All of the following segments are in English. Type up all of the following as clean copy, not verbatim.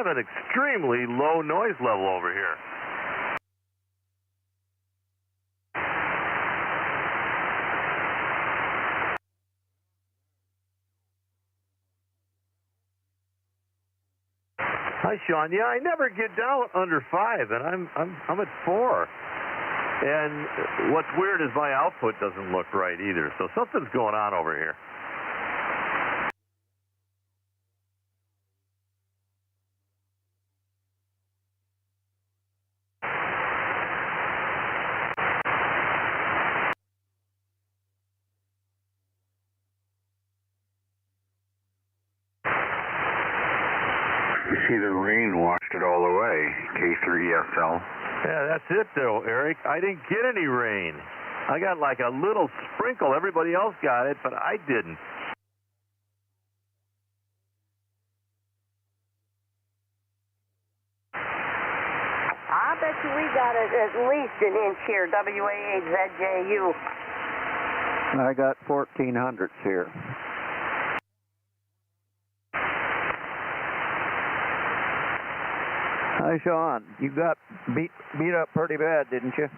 have an extremely low noise level over here. Hi, Sean. Yeah, I never get down under 5, and I'm at 4. And what's weird is my output doesn't look right either. So something's going on over here. You see the rain washed it all away, K3SL. Yeah, that's it, though, Eric. I didn't get any rain. I got like a little sprinkle. Everybody else got it, but I didn't. I bet you we got it at least an inch here, WA8ZJU. I got 1400s here. Hi, Sean. You got beat up pretty bad, didn't you?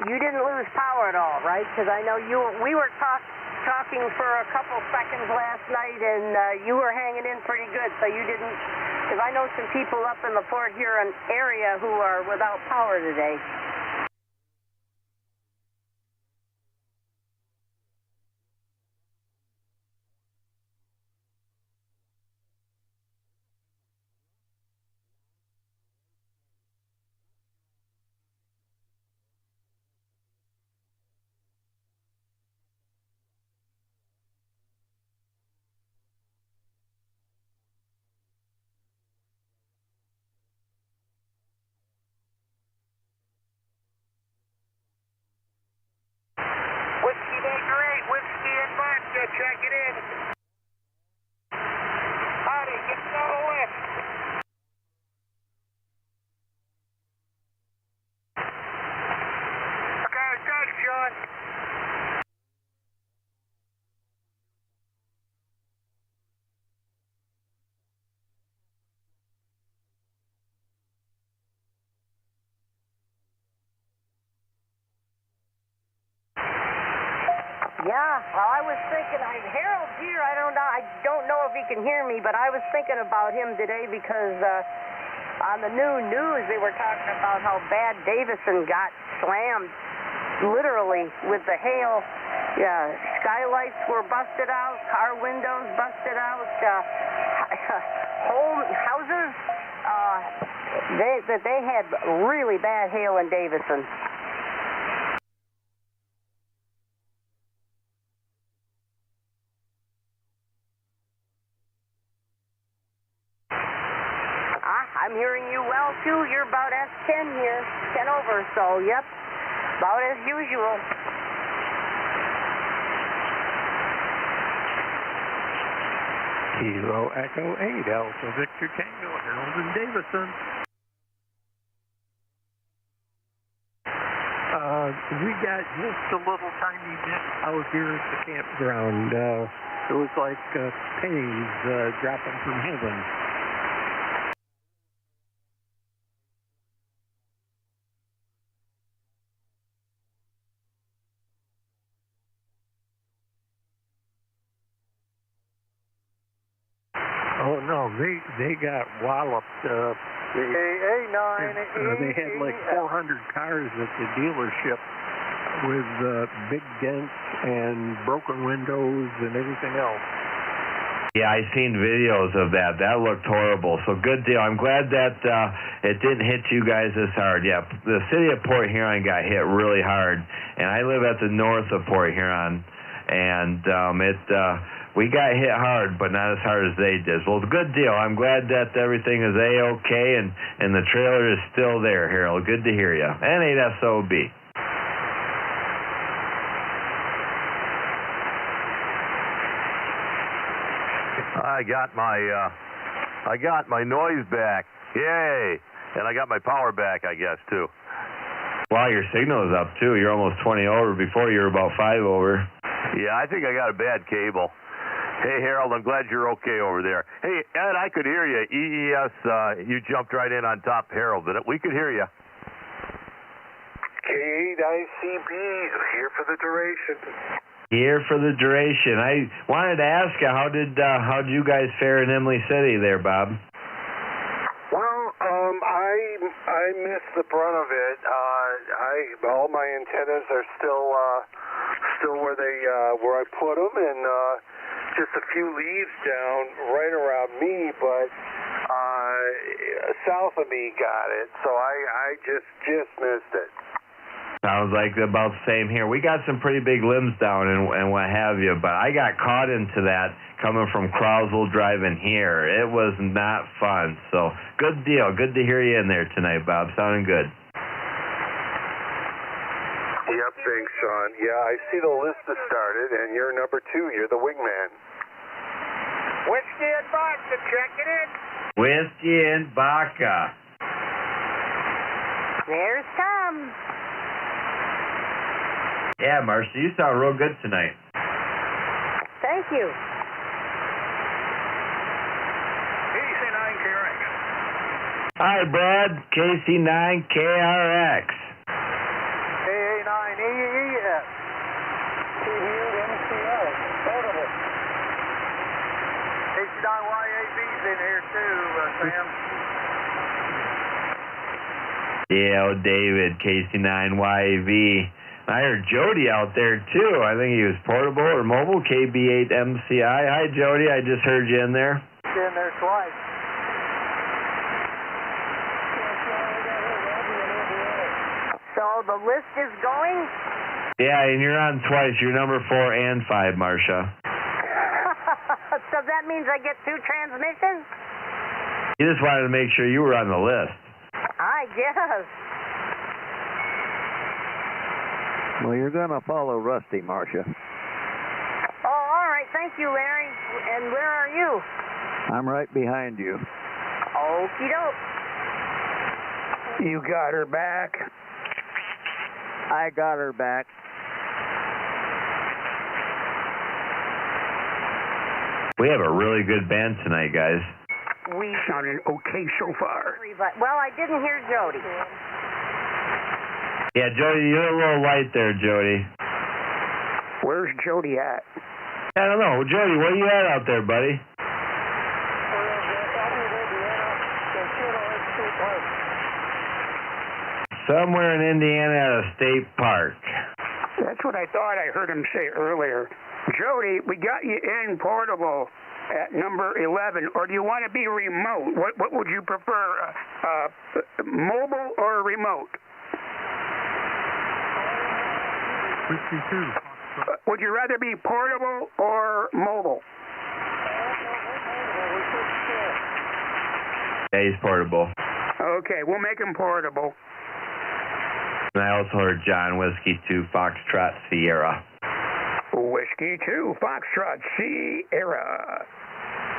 You didn't lose power at all, right? Because I know we were talking for a couple seconds last night, and you were hanging in pretty good, so you didn't. Because I know some people up in the Port Huron area who are without power today. Check it in. Howdy, get no lift. Okay, thanks, Sean. Yeah, well, I was thinking, Harold's here. I don't know if he can hear me, but I was thinking about him today because on the new news they were talking about how bad Davison got slammed, literally with the hail. Yeah, skylights were busted out, car windows busted out, houses. They had really bad hail in Davison. I'm hearing you well, too. You're about S10 here, 10 over, so, yep, about as usual. Kilo Echo 8, Alpha Victor Tango, Harold and Davison. We got just a little tiny bit out here at the campground. It was like pennies dropping from heaven. Oh no, they got walloped. They had like 400 cars at the dealership with big dents and broken windows and everything else. Yeah, I seen videos of that. That looked horrible. So good deal. I'm glad that it didn't hit you guys as hard. Yeah, the city of Port Huron got hit really hard, and I live at the north of Port Huron, and we got hit hard, but not as hard as they did. Well, good deal. I'm glad that everything is A-OK, and the trailer is still there, Harold. Good to hear you. And 8SOB. I got my I got my noise back. Yay! And I got my power back, I guess, too. Wow, your signal is up, too. You're almost 20 over. Before, you were about 5 over. Yeah, I think I got a bad cable. Hey, Harold, I'm glad you're okay over there. Hey, Ed, I could hear you. EES, you jumped right in on top, Harold. We could hear you. K8ICB, here for the duration. Here for the duration. I wanted to ask you, how did you guys fare in Emily City there, Bob? Well, I missed the brunt of it. All my antennas are still where I put them, and just a few leaves down right around me, but south of me got it, so I just missed it. Sounds like about the same here. We got some pretty big limbs down and what have you, but I got caught into that coming from Crowsville driving here. It was not fun. So good deal. Good to hear you in there tonight, Bob. Sounding good. Yep, thanks, Sean. Yeah, I see the list has started, and you're number 2. You're the wingman. Whiskey and vodka, check it in. Whiskey and vodka. There's Tom. Yeah, Marcia, you sound real good tonight. Thank you. KC9 KRX. Hi, Brad. KC9 KRX. KA9 EES. MCO. Portable. KC9YAB's in here too, Sam. Yeah, oh, David, KC9YAV. I heard Jody out there, too. I think he was portable or mobile, KB8MCI. Hi, Jody. I just heard you in there. In there twice. So the list is going? Yeah, and you're on twice. You're number 4 and 5, Marcia. So that means I get 2 transmissions? You just wanted to make sure you were on the list. I guess. Well, you're going to follow Rusty, Marcia. Oh, all right. Thank you, Larry. And where are you? I'm right behind you. Okie doke. You got her back. I got her back. We have a really good band tonight, guys. We Sounding okay so far. Well, I didn't hear Jody. Yeah, Jody, you're a little light there, Jody. Where's Jody at? I don't know. Jody, where you at out there, buddy? Somewhere in Indiana at a state park. That's what I thought I heard him say earlier. Jody, we got you in portable at number 11, or do you want to be remote? What would you prefer, mobile or remote? Would you rather be portable or mobile? Yeah, he's portable. Okay, we'll make him portable. And I also heard John Whiskey 2 Foxtrot Sierra. Whiskey 2 Foxtrot Sierra.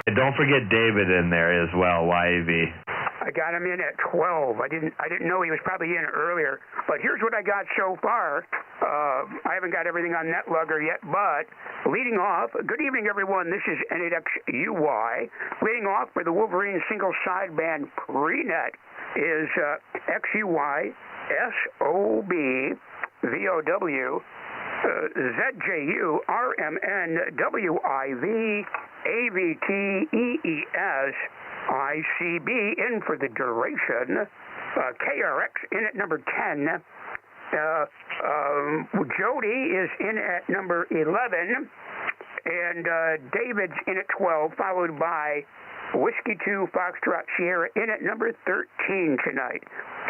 And don't forget David in there as well, YAV. I got him in at 12. I didn't know he was probably in earlier. But here's what I got so far. I haven't got everything on NetLugger yet, but leading off, good evening, everyone. This is N8XUY. Leading off for the Wolverine single sideband prenet is XUY, SOB, VOW, ZJU, RMN, WIV, AVT, EES, ICB in for the duration. KRX in at number 10. Jody is in at number 11. And David's in at 12, followed by Whiskey 2 Foxtrot Sierra in at number 13 tonight.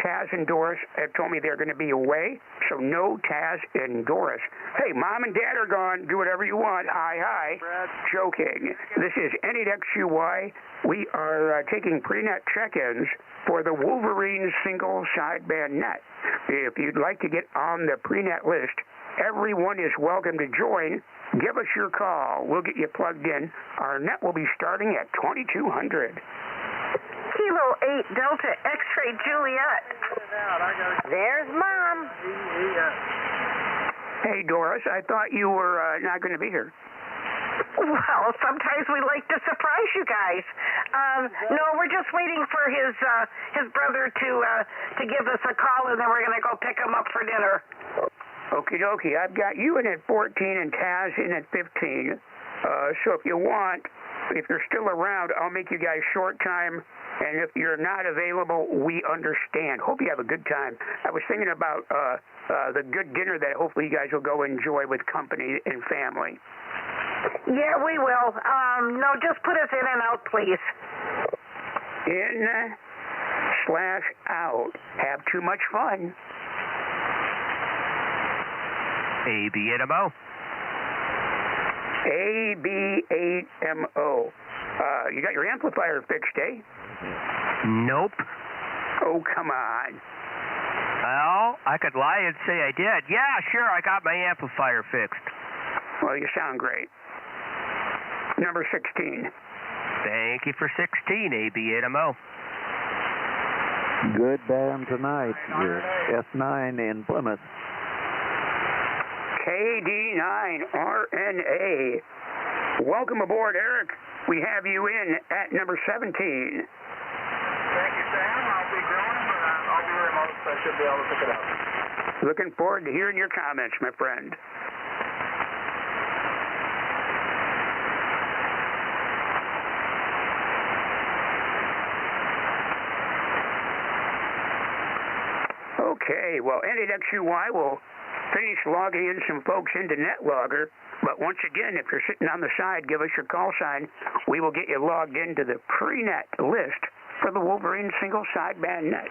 Taz and Doris have told me they're going to be away, so no Taz and Doris. Hey, Mom and Dad are gone. Do whatever you want. Hi. Brad. Joking. This is N8XUY. We are taking pre-net check-ins for the Wolverine single sideband net. If you'd like to get on the pre-net list, everyone is welcome to join. Give us your call. We'll get you plugged in. Our net will be starting at 2200. Kilo 8 Delta X-ray Juliet. There's Mom. Hey, Doris, I thought you were not going to be here. Well, sometimes we like to surprise you guys. No, we're just waiting for his brother to give us a call, and then we're going to go pick him up for dinner. Okie dokie. I've got you in at 14 and Taz in at 15. So if you want, if you're still around, I'll make you guys short time. And if you're not available, we understand. Hope you have a good time. I was thinking about the good dinner that hopefully you guys will go enjoy with company and family. Yeah, we will. No, just put us in and out, please. In/out. Have too much fun. AB8MO. AB8MO. You got your amplifier fixed, eh? Nope. Oh, come on. Well, I could lie and say I did. Yeah, sure, I got my amplifier fixed. Well, you sound great. Number 16. Thank you for 16, AB8MO. Good band tonight. Your S9 in Plymouth. KD9RNA. Welcome aboard, Eric. We have you in at number 17. Thank you, Sam. I'll be growing, but I'll be remote, so I should be able to pick it up. Looking forward to hearing your comments, my friend. Okay, well, NXUY will finish logging in some folks into NetLogger. But once again, if you're sitting on the side, give us your call sign. We will get you logged into the pre-net list for the Wolverine single sideband net.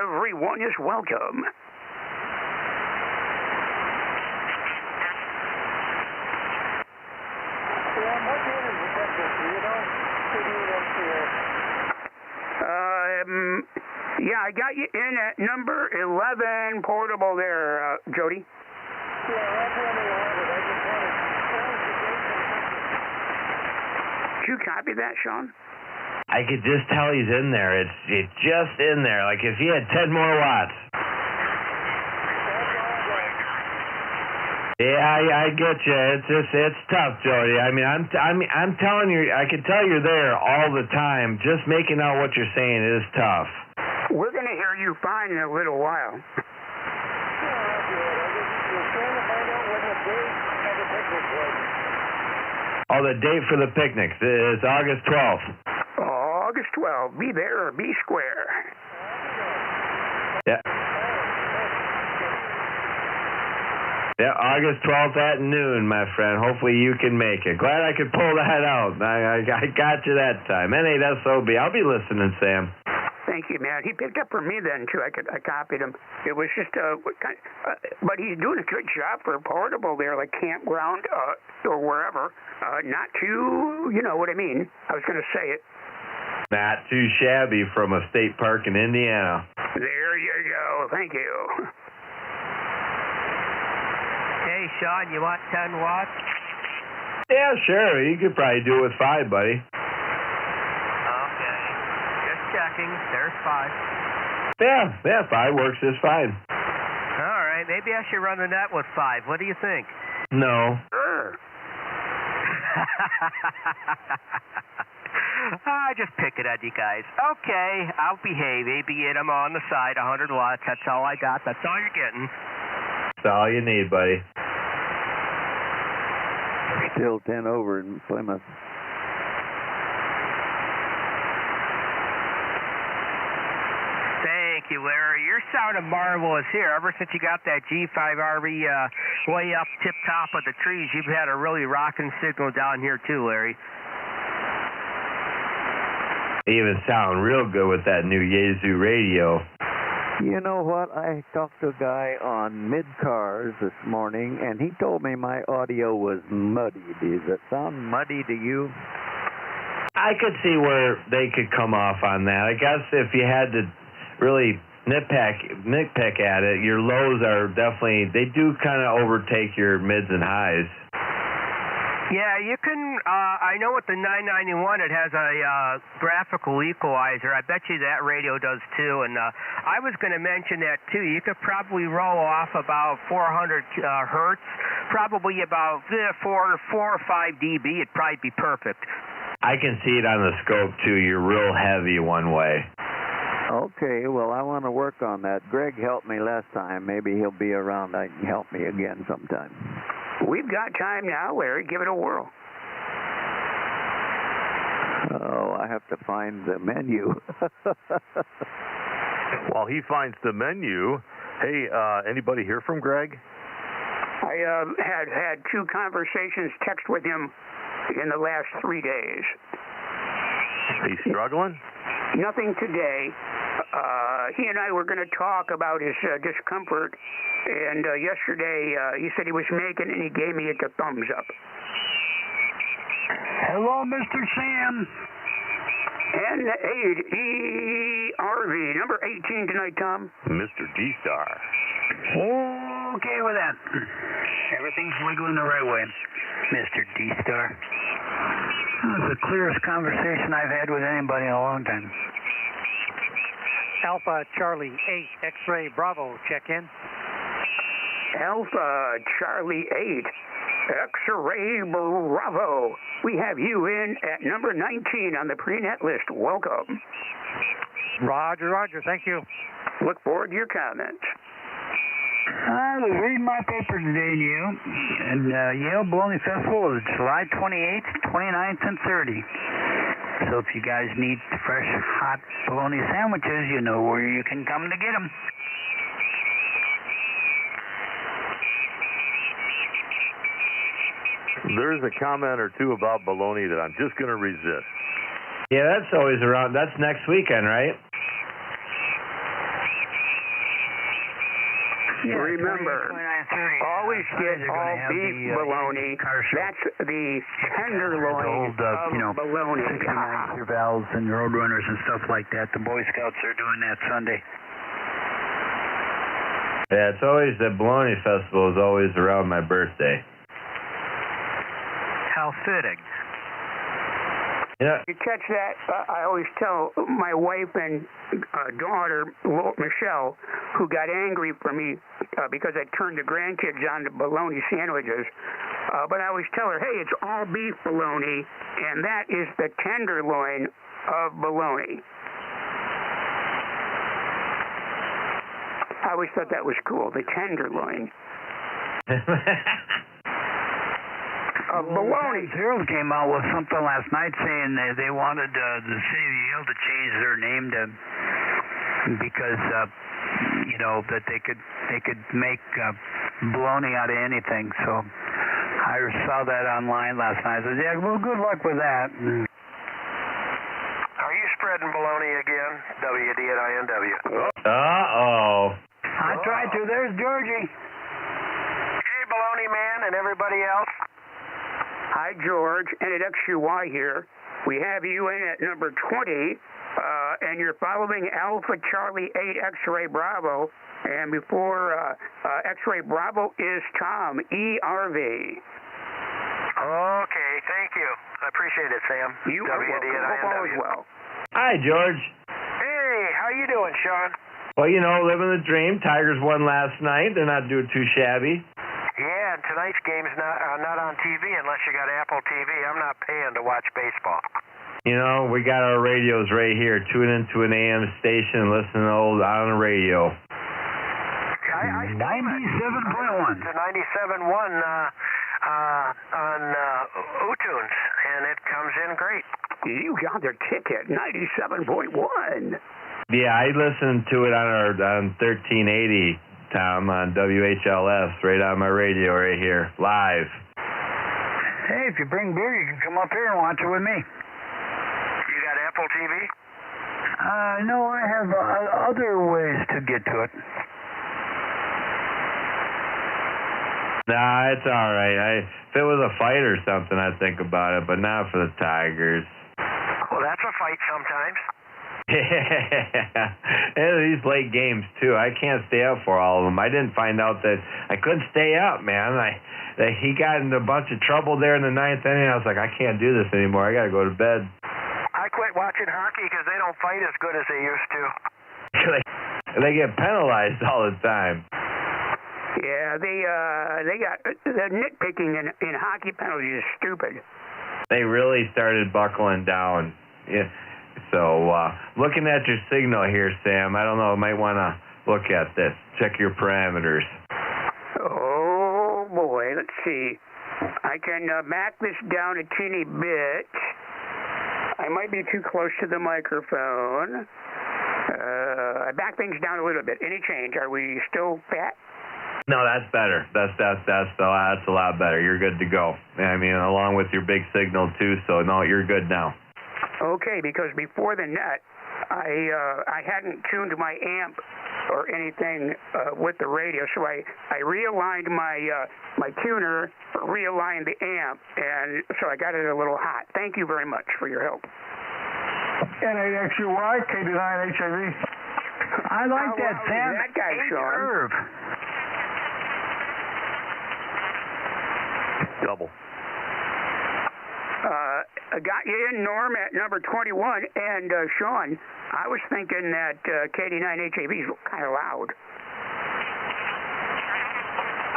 Everyone is welcome. Yeah, I got you in at number 11 portable there, Jody. Did you copy that, Sean? I could just tell he's in there. It's just in there. Like if he had 10 more watts. Yeah, I get you. It's tough, Jody. I mean, I'm telling you, I can tell you're there all the time. Just making out what you're saying is tough. We're going to hear you fine in a little while. Oh, the date for the picnic is August 12th. August 12th. Be there or be square. Yeah. Yeah, August 12th at noon, my friend. Hopefully you can make it. Glad I could pull that out. I got you that time. N8SOB. I'll be listening, Sam. Thank you, man. He picked up for me then, too. I copied him. It was just but he's doing a good job for a portable there, like campground or wherever. Not too, you know what I mean. I was going to say it. Not too shabby from a state park in Indiana. There you go. Thank you. Hey, Sean, you want 10 watts? Yeah, sure. You could probably do it with 5, buddy. Checking. There's 5. Yeah, 5 works just fine. All right, maybe I should run the net with 5. What do you think? No. I just pick it at you guys. Okay, I'll behave. AB8, I'm on the side, 100 watts. That's all I got. That's all you're getting. That's all you need, buddy. Still 10 over in Plymouth. Thank you, Larry. You're sounding marvelous here. Ever since you got that G5RV way up tip top of the trees, you've had a really rocking signal down here too, Larry. You even sound real good with that new Yaesu radio. You know what? I talked to a guy on mid-cars this morning, and he told me my audio was muddy. Does it sound muddy to you? I could see where they could come off on that. I guess if you had to really nitpick at it, your lows are definitely, they do kind of overtake your mids and highs. Yeah, you can. I know with the 991, it has a graphical equalizer. I bet you that radio does too. And I was going to mention that too. You could probably roll off about 400 hertz, probably about 4 or 5 dB. It'd probably be perfect. I can see it on the scope too. You're real heavy one way. Okay, well, I want to work on that. Greg helped me last time. Maybe he'll be around. I can help me again sometime. We've got time now, Larry. Give it a whirl. Oh, I have to find the menu. While he finds the menu, hey, anybody hear from Greg? I had 2 conversations text with him in the last 3 days. He's struggling? Nothing today. He and I were going to talk about his discomfort, and yesterday he said he was making, and he gave me a thumbs up. Hello, Mr. Sam. N8ERV, number 18 tonight, Tom. Mr. D-Star. Okay with that. Everything's wiggling the right way, Mr. D-Star. That was the clearest conversation I've had with anybody in a long time. Alpha Charlie 8 X-Ray Bravo, check in. Alpha Charlie 8 X-Ray Bravo. We have you in at number 19 on the pre-net list. Welcome. Roger, Roger. Thank you. Look forward to your comments. I was reading my paper today, Yale, and Yale Bologna Festival is July 28th, 29th, and 30th. So if you guys need fresh, hot bologna sandwiches, you know where you can come to get them. There's a comment or two about bologna that I'm just going to resist. Yeah, that's always around. That's next weekend, right? Yeah, remember, 29, 30, always get all beef bologna. That's the tenderloin of bologna. Your valves and roadrunners and stuff like that. The Boy Scouts are doing that Sunday. Yeah, it's always the bologna festival is always around my birthday. How fitting. Yeah. You catch that? I always tell my wife and daughter, Michelle, who got angry for me because I turned the grandkids on to bologna sandwiches. But I always tell her, hey, it's all beef bologna, and that is the tenderloin of bologna. I always thought that was cool, the tenderloin. Bologna. Herald came out with something last night saying they wanted the city of Yale to change their name to because that they could make bologna out of anything. So I saw that online last night. I said, yeah, well, good luck with that. Are you spreading bologna again? WD at INW. Uh-oh. I tried to. There's Georgie. Hey, bologna man and everybody else. Hi, George, and at XUY here. We have you in at number 20, and you're following Alpha Charlie 8 X-Ray Bravo, and before X-Ray Bravo is Tom, ERV. Okay, thank you. I appreciate it, Sam. You are welcome. Hope all is well. Hi, George. Hey, how you doing, Sean? Well, living the dream. Tigers won last night. They're not doing too shabby. Yeah, and tonight's game's not on TV unless you got Apple TV. I'm not paying to watch baseball. We got our radios right here. Tune into an AM station and listen to on the radio. I 97.1. To 97.1 on Utunes, and it comes in great. You got the ticket, 97.1. Yeah, I listened to it on 1380. Tom, on WHLS, right on my radio right here, live. Hey, if you bring beer, you can come up here and watch it with me. You got Apple TV? No, I have other ways to get to it. Nah, it's all right. If it was a fight or something, I'd think about it, but not for the Tigers. Well, that's a fight sometimes. And these late games too. I can't stay up for all of them. I didn't find out that I couldn't stay up, man. That he got in a bunch of trouble there in the ninth inning. I was like, I can't do this anymore. I got to go to bed. I quit watching hockey because they don't fight as good as they used to. They get penalized all the time. Yeah, they got the nitpicking in hockey penalties is stupid. They really started buckling down. Yeah. So, looking at your signal here, Sam, I don't know, I might want to look at this. Check your parameters. Oh, boy, let's see. I can back this down a teeny bit. I might be too close to the microphone. I back things down a little bit. Any change? Are we still fat? No, that's better. That's a lot better. You're good to go. I mean, along with your big signal too. So no, you're good now. Okay, because before the net, I hadn't tuned my amp or anything with the radio, so I realigned my tuner, realigned the amp, and so I got it a little hot. Thank you very much for your help. N8XUY, KD9HAV. I like that, Sam. That guy, Sean. Irv. Double. I got you in, Norm, at number 21. And, Sean, I was thinking that KD9HAV is kind of loud.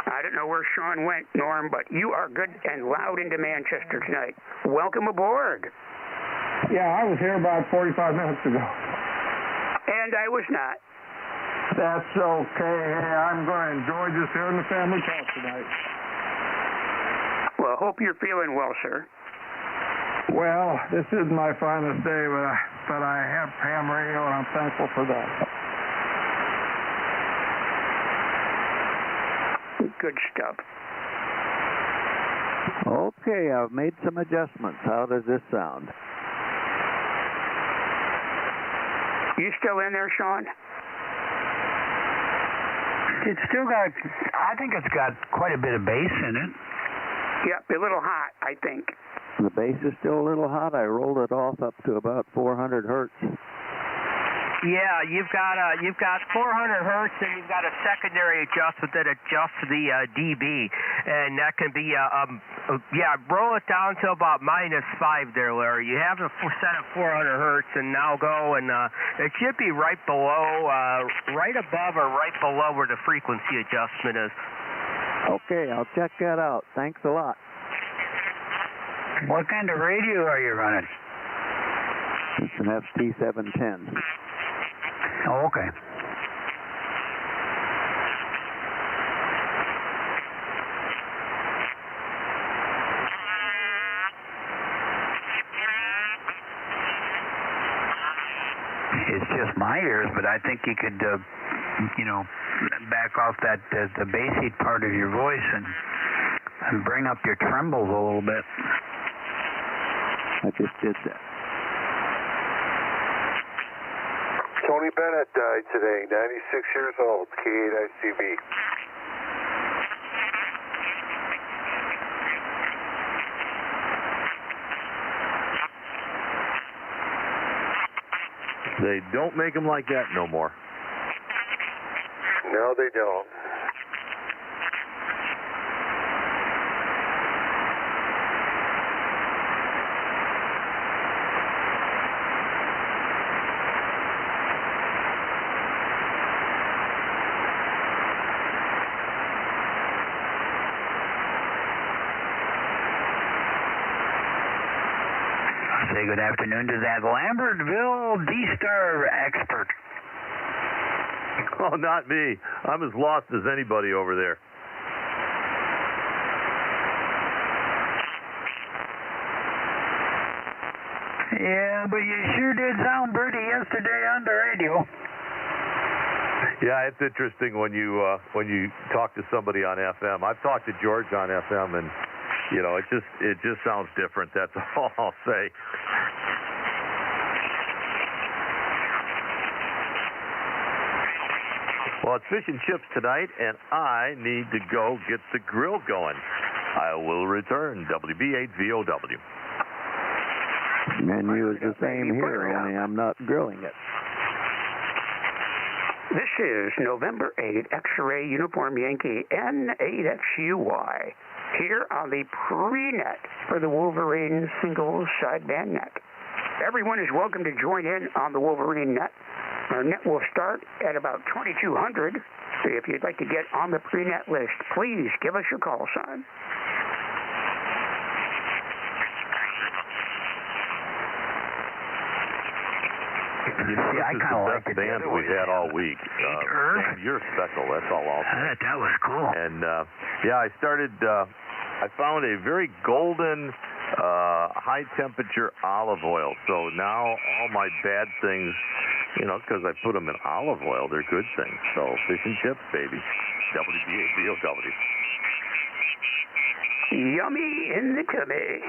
I don't know where Sean went, Norm, but you are good and loud into Manchester tonight. Welcome aboard. Yeah, I was here about 45 minutes ago. And I was not. That's okay. Hey, I'm going to enjoy just hearing the family talk tonight. Well, hope you're feeling well, sir. Well, this isn't my finest day, but I have ham radio, and I'm thankful for that. Good stuff. Okay, I've made some adjustments. How does this sound? You still in there, Sean? It's still got, I think it's got quite a bit of bass in it. Yep, a little hot, I think. The bass is still a little hot. I rolled it off up to about 400 hertz. Yeah, you've got 400 hertz, and you've got a secondary adjustment that adjusts the dB, and that can be roll it down to about -5 there, Larry. You have a set of 400 hertz, and now go, and it should be right below, right above or right below where the frequency adjustment is. Okay, I'll check that out. Thanks a lot. What kind of radio are you running? It's an FT710. Oh, okay. It's just my ears, but I think you could, back off that the bassy part of your voice and bring up your trembles a little bit. I just did that. Tony Bennett died today, 96 years old, K8ICB. They don't make them like that no more. No, they don't. Say good afternoon to that Lambertville D-Star expert. Oh, not me. I'm as lost as anybody over there. Yeah, but you sure did sound pretty yesterday on the radio. Yeah, it's interesting when you talk to somebody on FM. I've talked to George on FM, and it just sounds different. That's all I'll say. Well, it's fish and chips tonight, and I need to go get the grill going. I will return. WB8VOW. menu is the same here, only I'm not grilling it. This is November 8, X-Ray Uniform Yankee N8XUY, here on the pre-net for the Wolverine single sideband net. Everyone is welcome to join in on the Wolverine net. Our net will start at about 2200. So if you'd like to get on the pre-net list, please give us your call sign. You know, this is the best band we've had all week. Sam, you're special. That's all I'll say. That was cool. And, I started, I found a very golden, high-temperature olive oil. So now all my bad things, because I put them in olive oil, they're good things. So fish and chips, baby. WBABOW. Yummy in the tummy.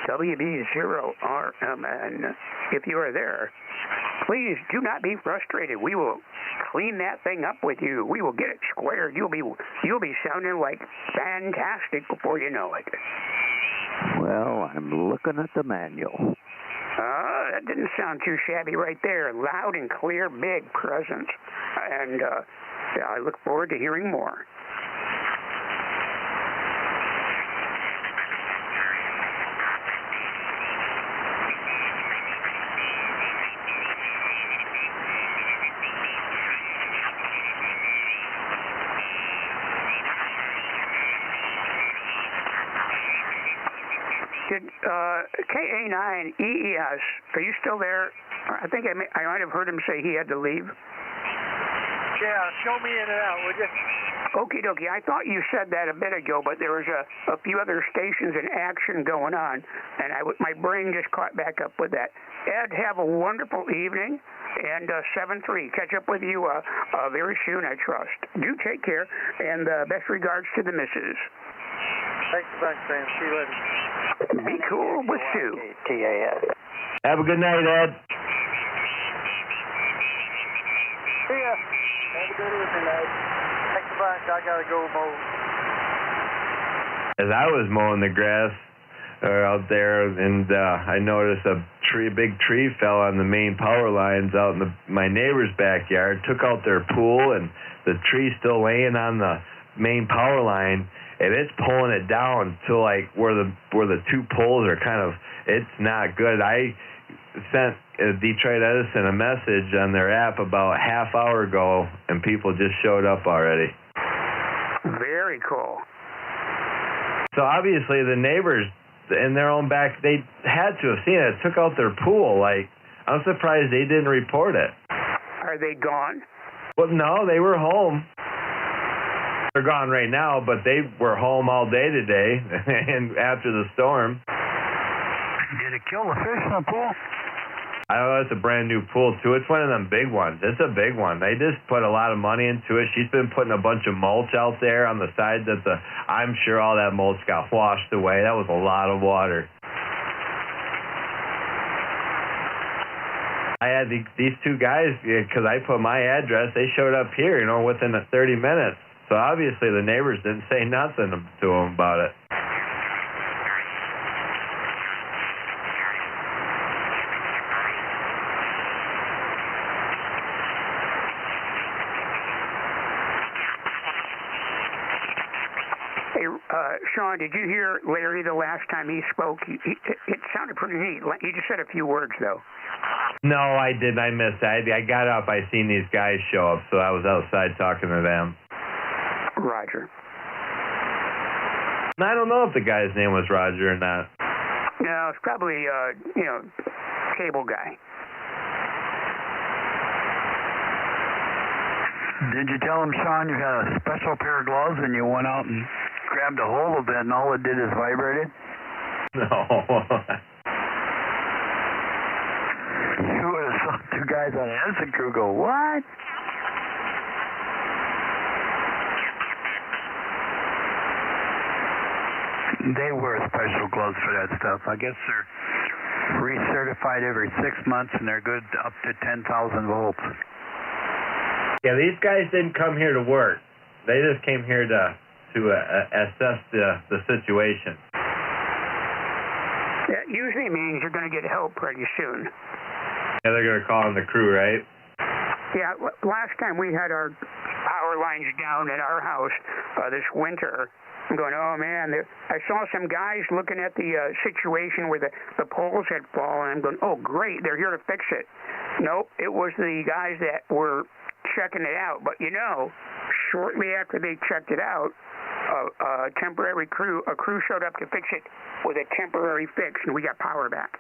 WB0RMN. If you are there, please do not be frustrated. We will clean that thing up with you. We will get it squared. You'll be sounding like fantastic before you know it. Well, I'm looking at the manual. That didn't sound too shabby right there. Loud and clear, big presence. And I look forward to hearing more. KA9EES, are you still there? I think I might have heard him say he had to leave. Yeah, show me in and out, would you? Okie dokie. I thought you said that a bit ago, but there was a few other stations in action going on, and my brain just caught back up with that. Ed, have a wonderful evening, and 7-3. Catch up with you very soon, I trust. Do take care, and best regards to the missus. Thanks a bunch, Sam. See you later. Be cool with Sue. TAS. Have a good night, Ed. See ya. Have a good evening, Ed. Thanks a bunch. I gotta go mow. As I was mowing the grass out there, and I noticed a big tree fell on the main power lines out in my neighbor's backyard, took out their pool, and the tree's still laying on the main power line. And it's pulling it down to like where the two poles are kind of, it's not good. I sent Detroit Edison a message on their app about a half hour ago, and people just showed up already. Very cool. So obviously the neighbors in their own back, they had to have seen it. It took out their pool. Like, I'm surprised they didn't report it. Are they gone? Well, no, they were home. They're gone right now, but they were home all day today and after the storm. Did it kill the fish in the pool? I know it's a brand new pool, too. It's one of them big ones. It's a big one. They just put a lot of money into it. She's been putting a bunch of mulch out there on the side that I'm sure all that mulch got washed away. That was a lot of water. I had these two guys, because I put my address, they showed up here, within 30 minutes. So obviously the neighbors didn't say nothing to them about it. Hey, Sean, did you hear Larry the last time he spoke? It sounded pretty neat. He just said a few words, though. No, I didn't. I missed that. I got up. I seen these guys show up, so I was outside talking to them. Roger. I don't know if the guy's name was Roger or not. No, it's probably, cable guy. Did you tell him, Sean, you had a special pair of gloves and you went out and grabbed a hold of it and all it did is vibrated? No. You would have saw two guys on an Edison crew go, what? They wear special gloves for that stuff. I guess they're recertified every 6 months and they're good up to 10,000 volts. Yeah, these guys didn't come here to work. They just came here to assess the situation. That usually means you're going to get help pretty soon. Yeah, they're going to call in the crew, right? Yeah, last time we had our power lines down at our house this winter, I'm going, oh, man, I saw some guys looking at the situation where the poles had fallen. I'm going, oh, great, they're here to fix it. Nope, it was the guys that were checking it out. But, you know, shortly after they checked it out, a crew showed up to fix it with a temporary fix, and we got power back.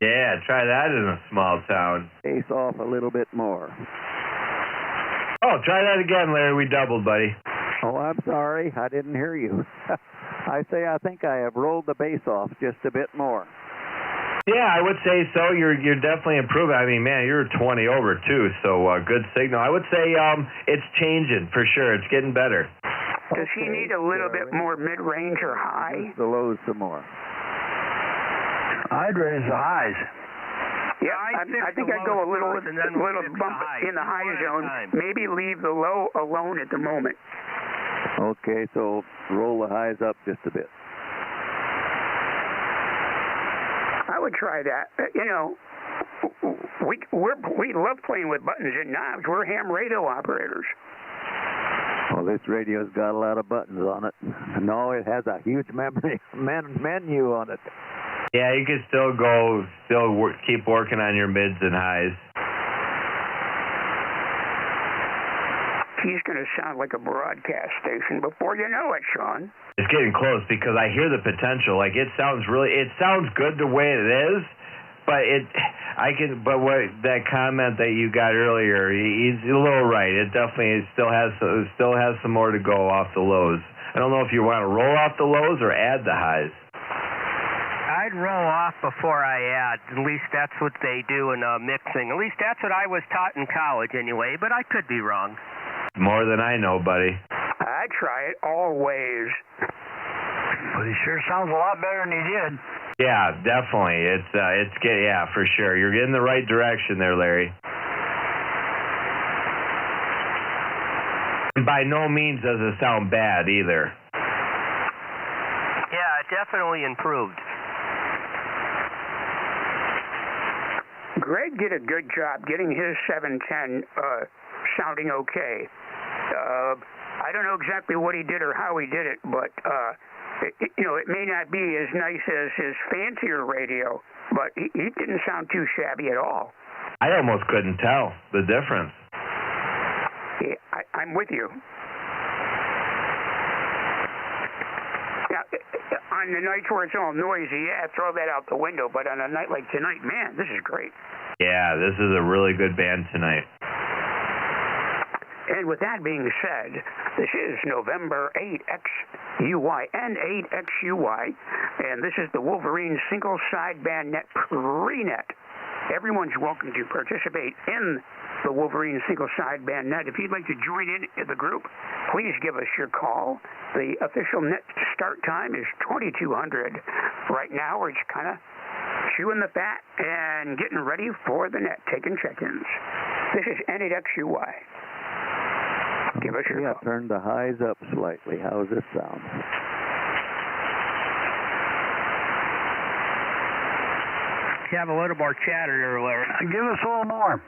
Yeah, try that in a small town. Face off a little bit more. Oh, try that again, Larry. We doubled, buddy. Oh, I'm sorry. I didn't hear you. I think I have rolled the bass off just a bit more. Yeah, I would say so. You're definitely improving. I mean, man, you're 20 over, too, so good signal. I would say it's changing, for sure. It's getting better. Does he need a little bit more mid-range or high? The lows some more. I'd raise the highs. Yeah, I think I'd go a little bump in the high zone. Maybe leave the low alone at the moment. Okay, so roll the highs up just a bit. I would try that. You know, we love playing with buttons and knobs. We're ham radio operators. Well, this radio's got a lot of buttons on it. No, it has a huge menu on it. Yeah, you can still keep working on your mids and highs. He's going to sound like a broadcast station before you know it, Sean. It's getting close because I hear the potential. Like it sounds good the way it is, but that comment that you got earlier, he's a little right. It definitely still has some more to go off the lows. I don't know if you want to roll off the lows or add the highs. I'd roll off before I add. At least that's what they do in mixing. At least that's what I was taught in college anyway, but I could be wrong. More than I know, buddy. I try it always. But he sure sounds a lot better than he did. Yeah, definitely. Yeah, for sure. You're in the right direction there, Larry. And by no means does it sound bad either. Yeah, it definitely improved. Greg did a good job getting his 710 sounding okay. I don't know exactly what he did or how he did it, but it may not be as nice as his fancier radio, but he didn't sound too shabby at all. I almost couldn't tell the difference. Yeah, I'm with you. Now, on the nights where it's all noisy, yeah, throw that out the window. But on a night like tonight, man, this is great. Yeah, this is a really good band tonight. And with that being said, this is November 8XUY, N8XUY, and this is the Wolverine Single Sideband Net Pre-Net. Everyone's welcome to participate in the Wolverine Single Sideband Net. If you'd like to join in the group, please give us your call. The official net start time is 2200. Right now, we're just kind of chewing the fat and getting ready for the net, taking check-ins. This is N8XUY. Give us your call. Turn the highs up slightly. How does this sound? You have a little more chatter there, Larry. Give us a little more.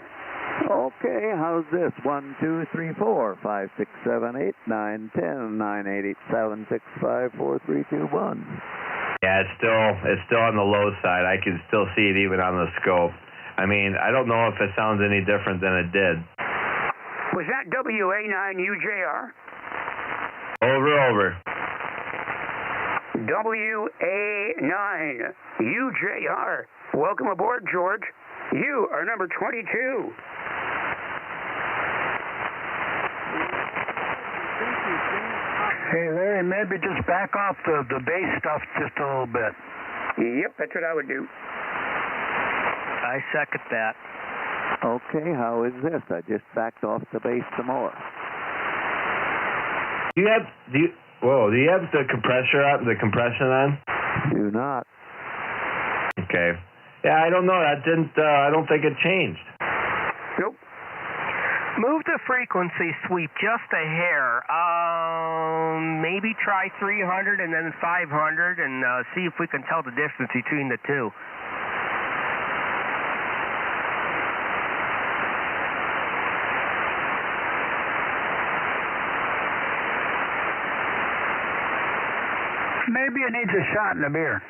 Okay, how's this? 1, 2, 3, 4, 5, 6, 7, 8, 9, 10, 9, 8, 8, 7, 6, 5, 4, 3, 2, 1. Yeah, it's still on the low side. I can still see it even on the scope. I mean, I don't know if it sounds any different than it did. Was that WA9UJR? Over. WA9UJR. Welcome aboard, George. You are number 22. Hey, Larry, maybe just back off the bass stuff just a little bit. Yep, that's what I would do. I second that. Okay, how is this? I just backed off the bass some more. Do you have the compressor up, the compression on? Do not. Okay. Yeah, I don't know. That didn't. I don't think it changed. Nope. Move the frequency sweep just a hair. Maybe try 300 and then 500 and see if we can tell the difference between the two. Maybe it needs a shot in the beer.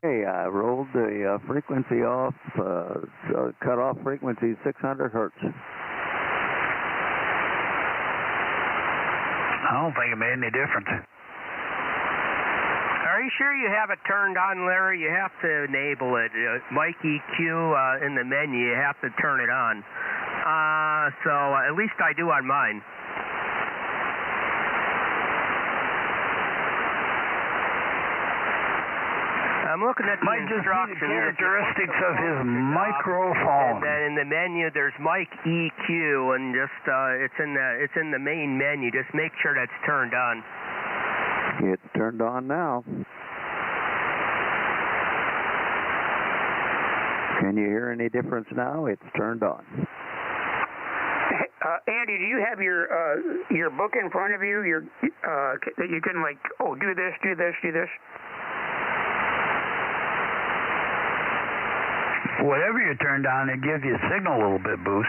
Hey, I rolled the frequency off, cut off frequency 600 hertz. I don't think it made any difference. Are you sure you have it turned on, Larry? You have to enable it. Mic EQ in the menu, you have to turn it on. So at least I do on mine. I'm looking at the instructions. Characteristics of his microphone. And then in the menu, there's mic EQ, and just it's in the main menu. Just make sure that's turned on. It's turned on now. Can you hear any difference now? It's turned on. Andy, do you have your book in front of you? That you can do this, do this, do this. Whatever you turned on, it gives you a signal a little bit boost.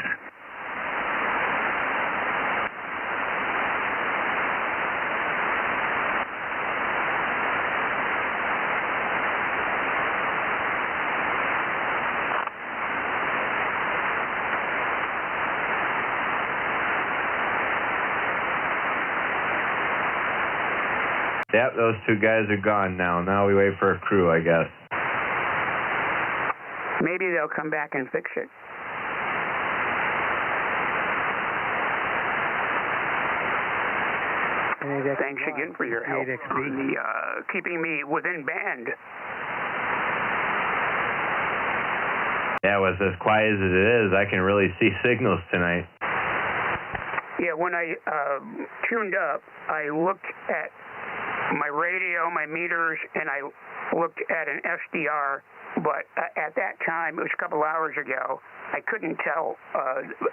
Yep, those two guys are gone now. Now we wait for a crew, I guess. Maybe they'll come back and fix it. Thanks again for your help on keeping me within band. Yeah, with as quiet as it is, I can really see signals tonight. Yeah, when I tuned up, I looked at my radio, my meters, and I looked at an SDR. But at that time, it was a couple hours ago, I couldn't tell.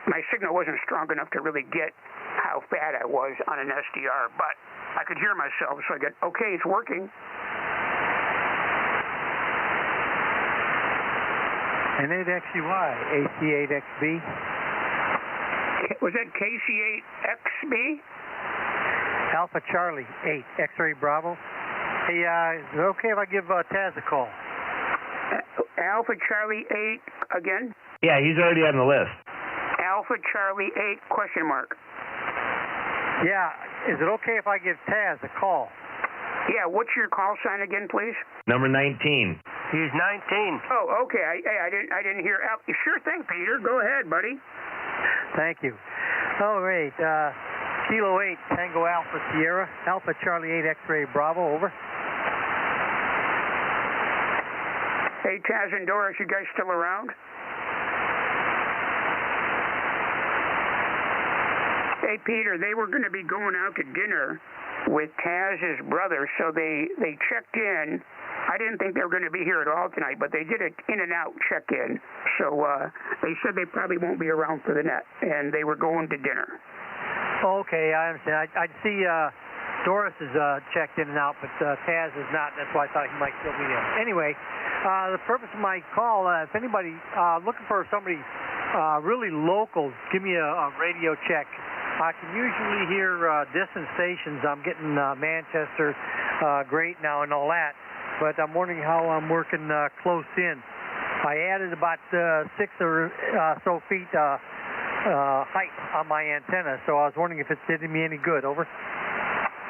My signal wasn't strong enough to really get how bad I was on an SDR, but I could hear myself, so I got, okay, it's working. N8XUY, AC8XB. Was that KC8XB? Alpha Charlie 8, X-Ray Bravo. Hey, is it okay if I give Taz a call? Alpha Charlie 8 again? Yeah, he's already on the list. Alpha Charlie 8 question mark. Yeah, is it okay if I give Taz a call? Yeah, what's your call sign again, please? Number 19. He's 19. Oh, okay. I didn't hear. Sure thing, Peter. Go ahead, buddy. Thank you. All right. Kilo 8, Tango Alpha Sierra, Alpha Charlie 8, X-Ray Bravo, over. Hey, Taz and Doris, you guys still around? Hey, Peter, they were going to be going out to dinner with Taz's brother, so they checked in. I didn't think they were going to be here at all tonight, but they did an in-and-out check-in. So they said they probably won't be around for the net, and they were going to dinner. Okay, I understand. I see Doris is checked in and out, but Taz is not. That's why I thought he might still be there. Anyway, the purpose of my call, if anybody looking for somebody really local, give me a radio check. I can usually hear distant stations. I'm getting Manchester great now and all that, but I'm wondering how I'm working close in. I added about 6 or so feet height on my antenna, so I was wondering if it's did me any good. Over.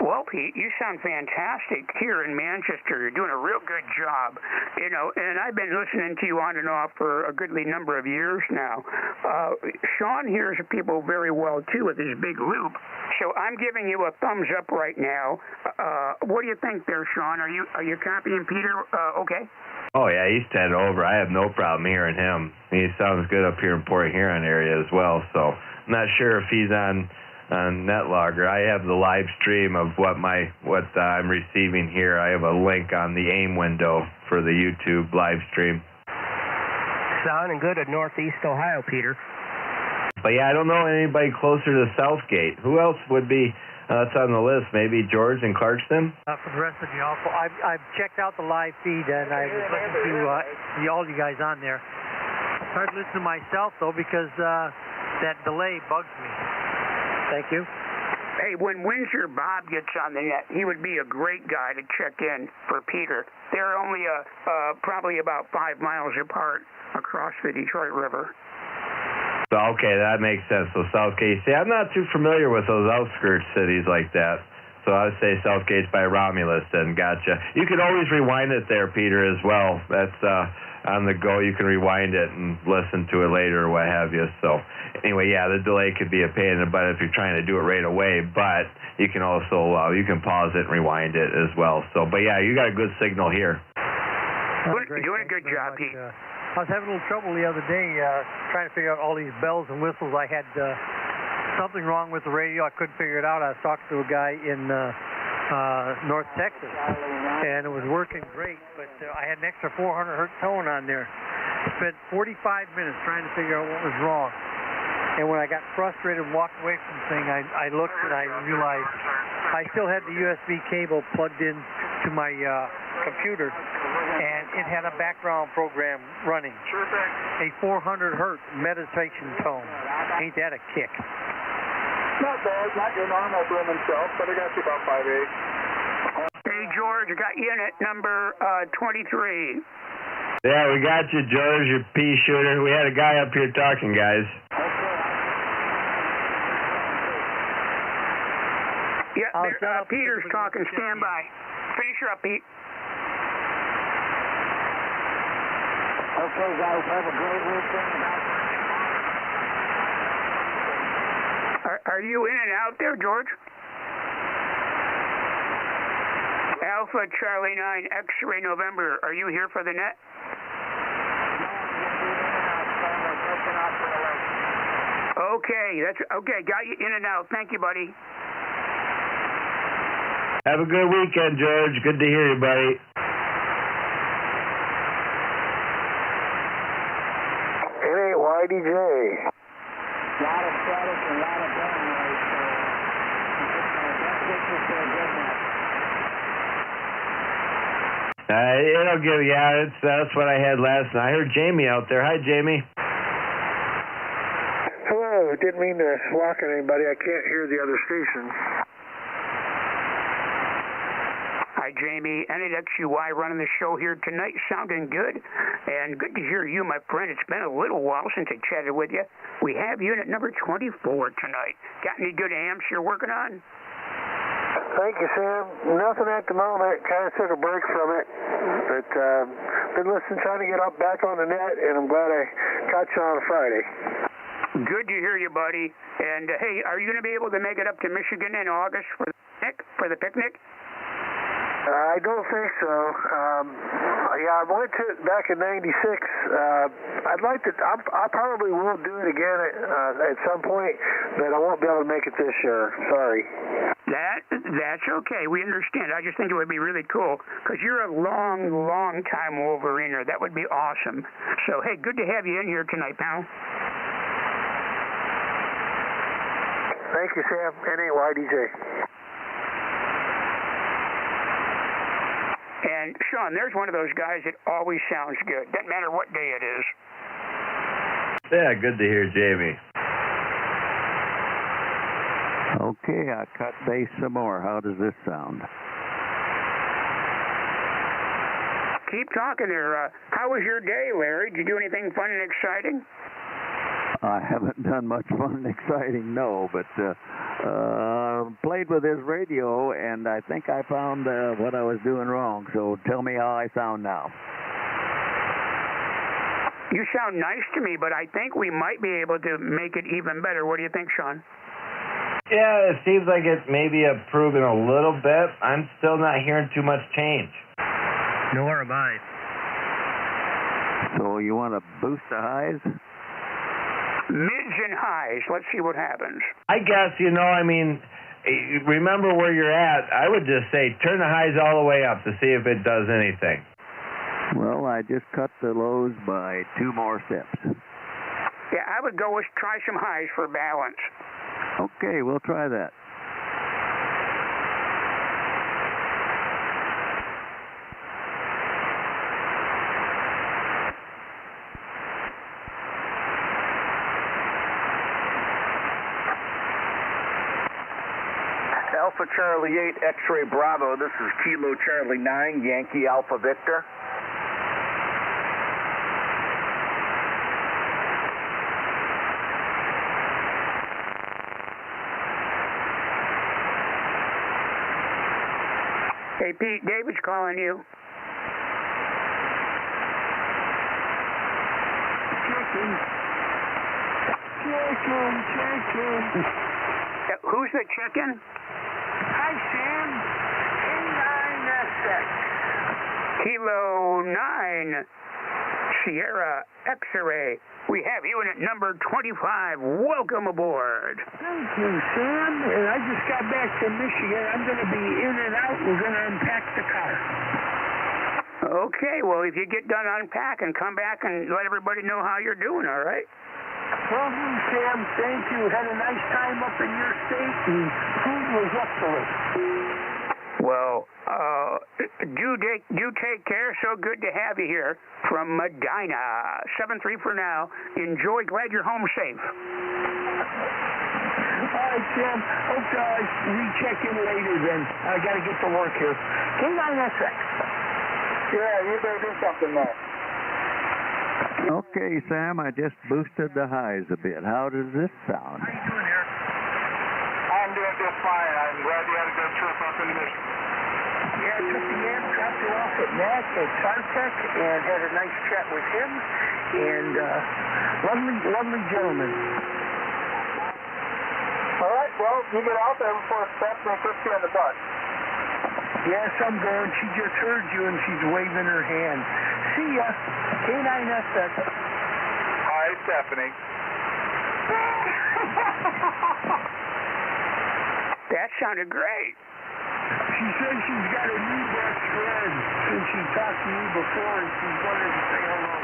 Well, Pete, you sound fantastic here in Manchester. You're doing a real good job, you know, and I've been listening to you on and off for a goodly number of years now. Sean hears people very well, too, with his big loop, so I'm giving you a thumbs up right now. What do you think there, Sean? Are you copying Peter okay? Oh, yeah, he's 10 over. I have no problem hearing him. He sounds good up here in Port Huron area as well, so I'm not sure if he's on NetLogger. I have the live stream of what I'm receiving here. I have a link on the AIM window for the YouTube live stream. Sounding good at Northeast Ohio, Peter. But yeah, I don't know anybody closer to Southgate. Who else would be that's on the list? Maybe George and Clarkston? For the rest of you, I've checked out the live feed and I was listening to all you guys on there. I started listening to myself though because that delay bugs me. Thank you. Hey, when Windsor Bob gets on the net, he would be a great guy to check in for Peter. They're only probably about 5 miles apart across the Detroit River. So, okay, that makes sense. So Southgate, see, I'm not too familiar with those outskirts cities like that. So I would say Southgate's by Romulus then. Gotcha. You can always rewind it there, Peter, as well. That's on the go. You can rewind it and listen to it later or what have you. So anyway, yeah, the delay could be a pain in the butt if you're trying to do it right away, but you can also you can pause it and rewind it as well. So, but yeah, you got a good signal here. Doing a good job, Pete. I was having a little trouble the other day trying to figure out all these bells and whistles. I had something wrong with the radio. I couldn't figure it out. I was talking to a guy in North Texas, and it was working great, but I had an extra 400 hertz tone on there. Spent 45 minutes trying to figure out what was wrong. And when I got frustrated and walked away from the thing, I looked and I realized I still had the USB cable plugged in to my computer, and it had a background program running. A 400 hertz meditation tone. Ain't that a kick? Not bad, not your normal booming self, but I got you about 5.8. Hey, George, I got unit number 23. Yeah, we got you, George, your pea shooter. We had a guy up here talking, guys. Yeah, Peter's talking. Stand by. Finish her up, Pete. Okay, guys, have a great weekend. Are you in and out there, George? Alpha Charlie 9 X-ray November. Are you here for the net? Okay, that's okay. Got you in and out. Thank you, buddy. Have a good weekend, George. Good to hear you, buddy. It ain't YDJ. A lot of static and a lot of burn noise, so best wishes for a good night. It'll give, yeah, that's what I had last night. I heard Jamie out there. Hi, Jamie. Hello, didn't mean to walk at anybody. I can't hear the other station. Hi, Jamie. NXUY running the show here tonight. Sounding good. And good to hear you, my friend. It's been a little while since I chatted with you. We have unit number 24 tonight. Got any good amps you're working on? Thank you, Sam. Nothing at the moment. Kind of took a break from it. But been listening, trying to get up back on the net, and I'm glad I caught you on a Friday. Good to hear you, buddy. And, hey, are you going to be able to make it up to Michigan in August for the picnic? I don't think so. Yeah, I went to it back in '96. I'd like to. I probably will do it again at some point, but I won't be able to make it this year. Sorry. That's okay. We understand. I just think it would be really cool because you're a long time Wolveriner. That would be awesome. So, hey, good to have you in here tonight, pal. Thank you, Sam. NAYDJ. And, Sean, there's one of those guys that always sounds good. Doesn't matter what day it is. Yeah, good to hear Jamie. Okay, I cut bass some more. How does this sound? Keep talking there. How was your day, Larry? Did you do anything fun and exciting? I haven't done much fun and exciting, no, but played with his radio, and I think I found what I was doing wrong. So tell me how I sound now. You sound nice to me, but I think we might be able to make it even better. What do you think, Sean? Yeah, it seems like it's maybe improving a little bit. I'm still not hearing too much change. Nor am I. So you want to boost the highs? Mids and highs. Let's see what happens. I guess, I mean, remember where you're at. I would just say turn the highs all the way up to see if it does anything. Well, I just cut the lows by 2 more steps. Yeah, I would go with try some highs for balance. Okay, we'll try that. Alpha Charlie 8, X-Ray Bravo. This is Kilo Charlie 9, Yankee Alpha Victor. Hey, Pete, David's calling you. Chicken. Who's the chicken? Hi, Sam. K9SX. Kilo 9, Sierra X-Ray. We have you in at number 25. Welcome aboard. Thank you, Sam. And I just got back from Michigan. I'm going to be in and out. We're going to unpack the car. Okay, well, if you get done unpacking, come back and let everybody know how you're doing, all right? Well, Sam, thank you. Had a nice time up in your state, and food was excellent. Well, do take care. So good to have you here from Medina. 7-3 for now. Enjoy. Glad you're home safe. All right, Sam. Hope to recheck in later then. I got to get to work here. K9SX. Yeah, you better do something there. Okay, Sam, I just boosted the highs a bit. How does this sound? How you doing there? I'm doing just fine. I'm glad you had a good trip up in Michigan. Yeah, I took the amp, dropped it off at Mac at Sartec, and had a nice chat with him. And lovely gentleman. All right, well, you get out there before it steps and puts you in the butt. Yes, I'm going. She just heard you, and she's waving her hand. See ya. K9SX. Hi, Stephanie. That sounded great. She says she's got a new best friend since she talked to you before, and she's wanted to say hello.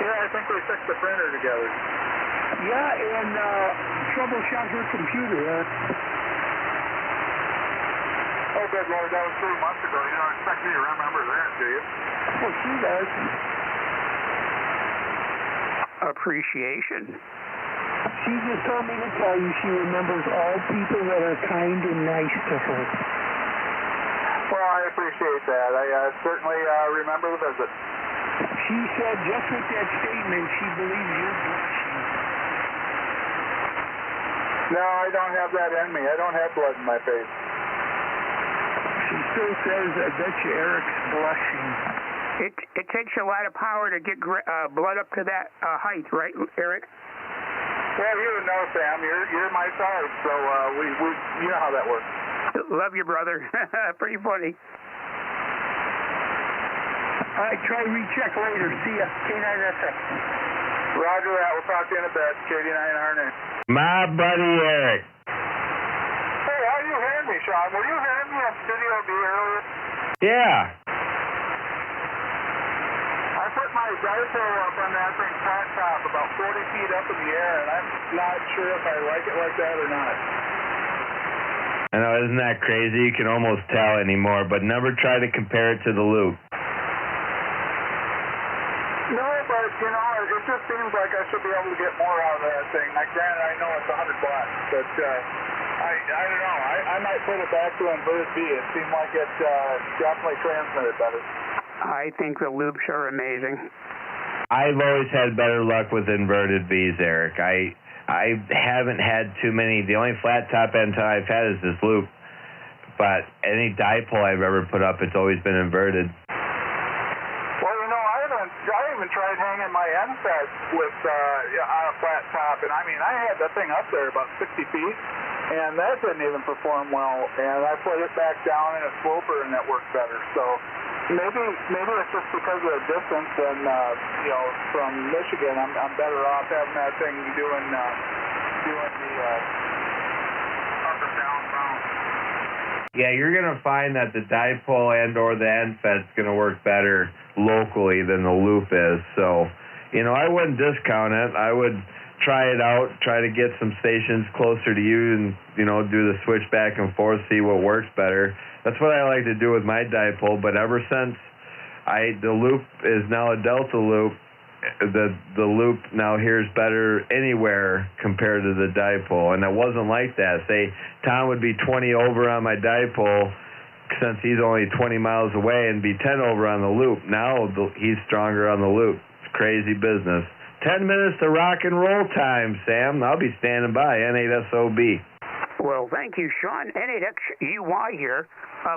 Yeah, I think we fixed the printer together. Yeah, and troubleshot her computer. Oh, good Lord, that was 3 months ago. You don't expect me to remember that, do you? Well, she does. Appreciation. She just told me to tell you she remembers all people that are kind and nice to her. Well, I appreciate that. I certainly remember the visit. She said just with that statement, she believes you're blushing. No, I don't have that in me. I don't have blood in my face. She still says, I bet you Eric's blushing. It takes a lot of power to get blood up to that height, right, Eric? Well, you know, Sam, you're my size, so we you know how that works. Love you, brother. Pretty funny. All right, try recheck later. See ya. K9SX. Roger that. We'll talk to you in a bit. KD9RN. My buddy Eric. Hey, how are you hearing me, Sean? Were you hearing me on Studio B earlier? Yeah. I put my dipole up on that thing flat top about 40 feet up in the air, and I'm not sure if I like it like that or not. I know, isn't that crazy? You can almost tell anymore, but never try to compare it to the loop. No, but, you know, it just seems like I should be able to get more out of that thing. Like, granted, I know it's $100, but I don't know. I might put it back to inverted B. It seemed like it definitely transmitted better. I think the loops are amazing. I've always had better luck with inverted V's, Eric. I haven't had too many. The only flat top antenna I've had is this loop. But any dipole I've ever put up, it's always been inverted. Well, I even tried hanging my end fed with on a flat top, and I mean, I had that thing up there about 60 feet, and that didn't even perform well. And I put it back down in a sloper, and that worked better. So maybe it's just because of the distance, and from Michigan, I'm better off having that thing doing the up and down bounce. Yeah, you're going to find that the dipole and or the end fed's going to work better locally than the loop is. So, I wouldn't discount it. I would try it out, try to get some stations closer to you and, do the switch back and forth, see what works better. That's what I like to do with my dipole, but ever since the loop is now a delta loop, the loop now hears better anywhere compared to the dipole, and it wasn't like that. Say Tom would be 20 over on my dipole since he's only 20 miles away, and be 10 over on the loop. Now he's stronger on the loop. It's crazy business. 10 minutes to rock and roll time, Sam. I'll be standing by. N8SOB. Well, thank you, Sean. N8XUY here.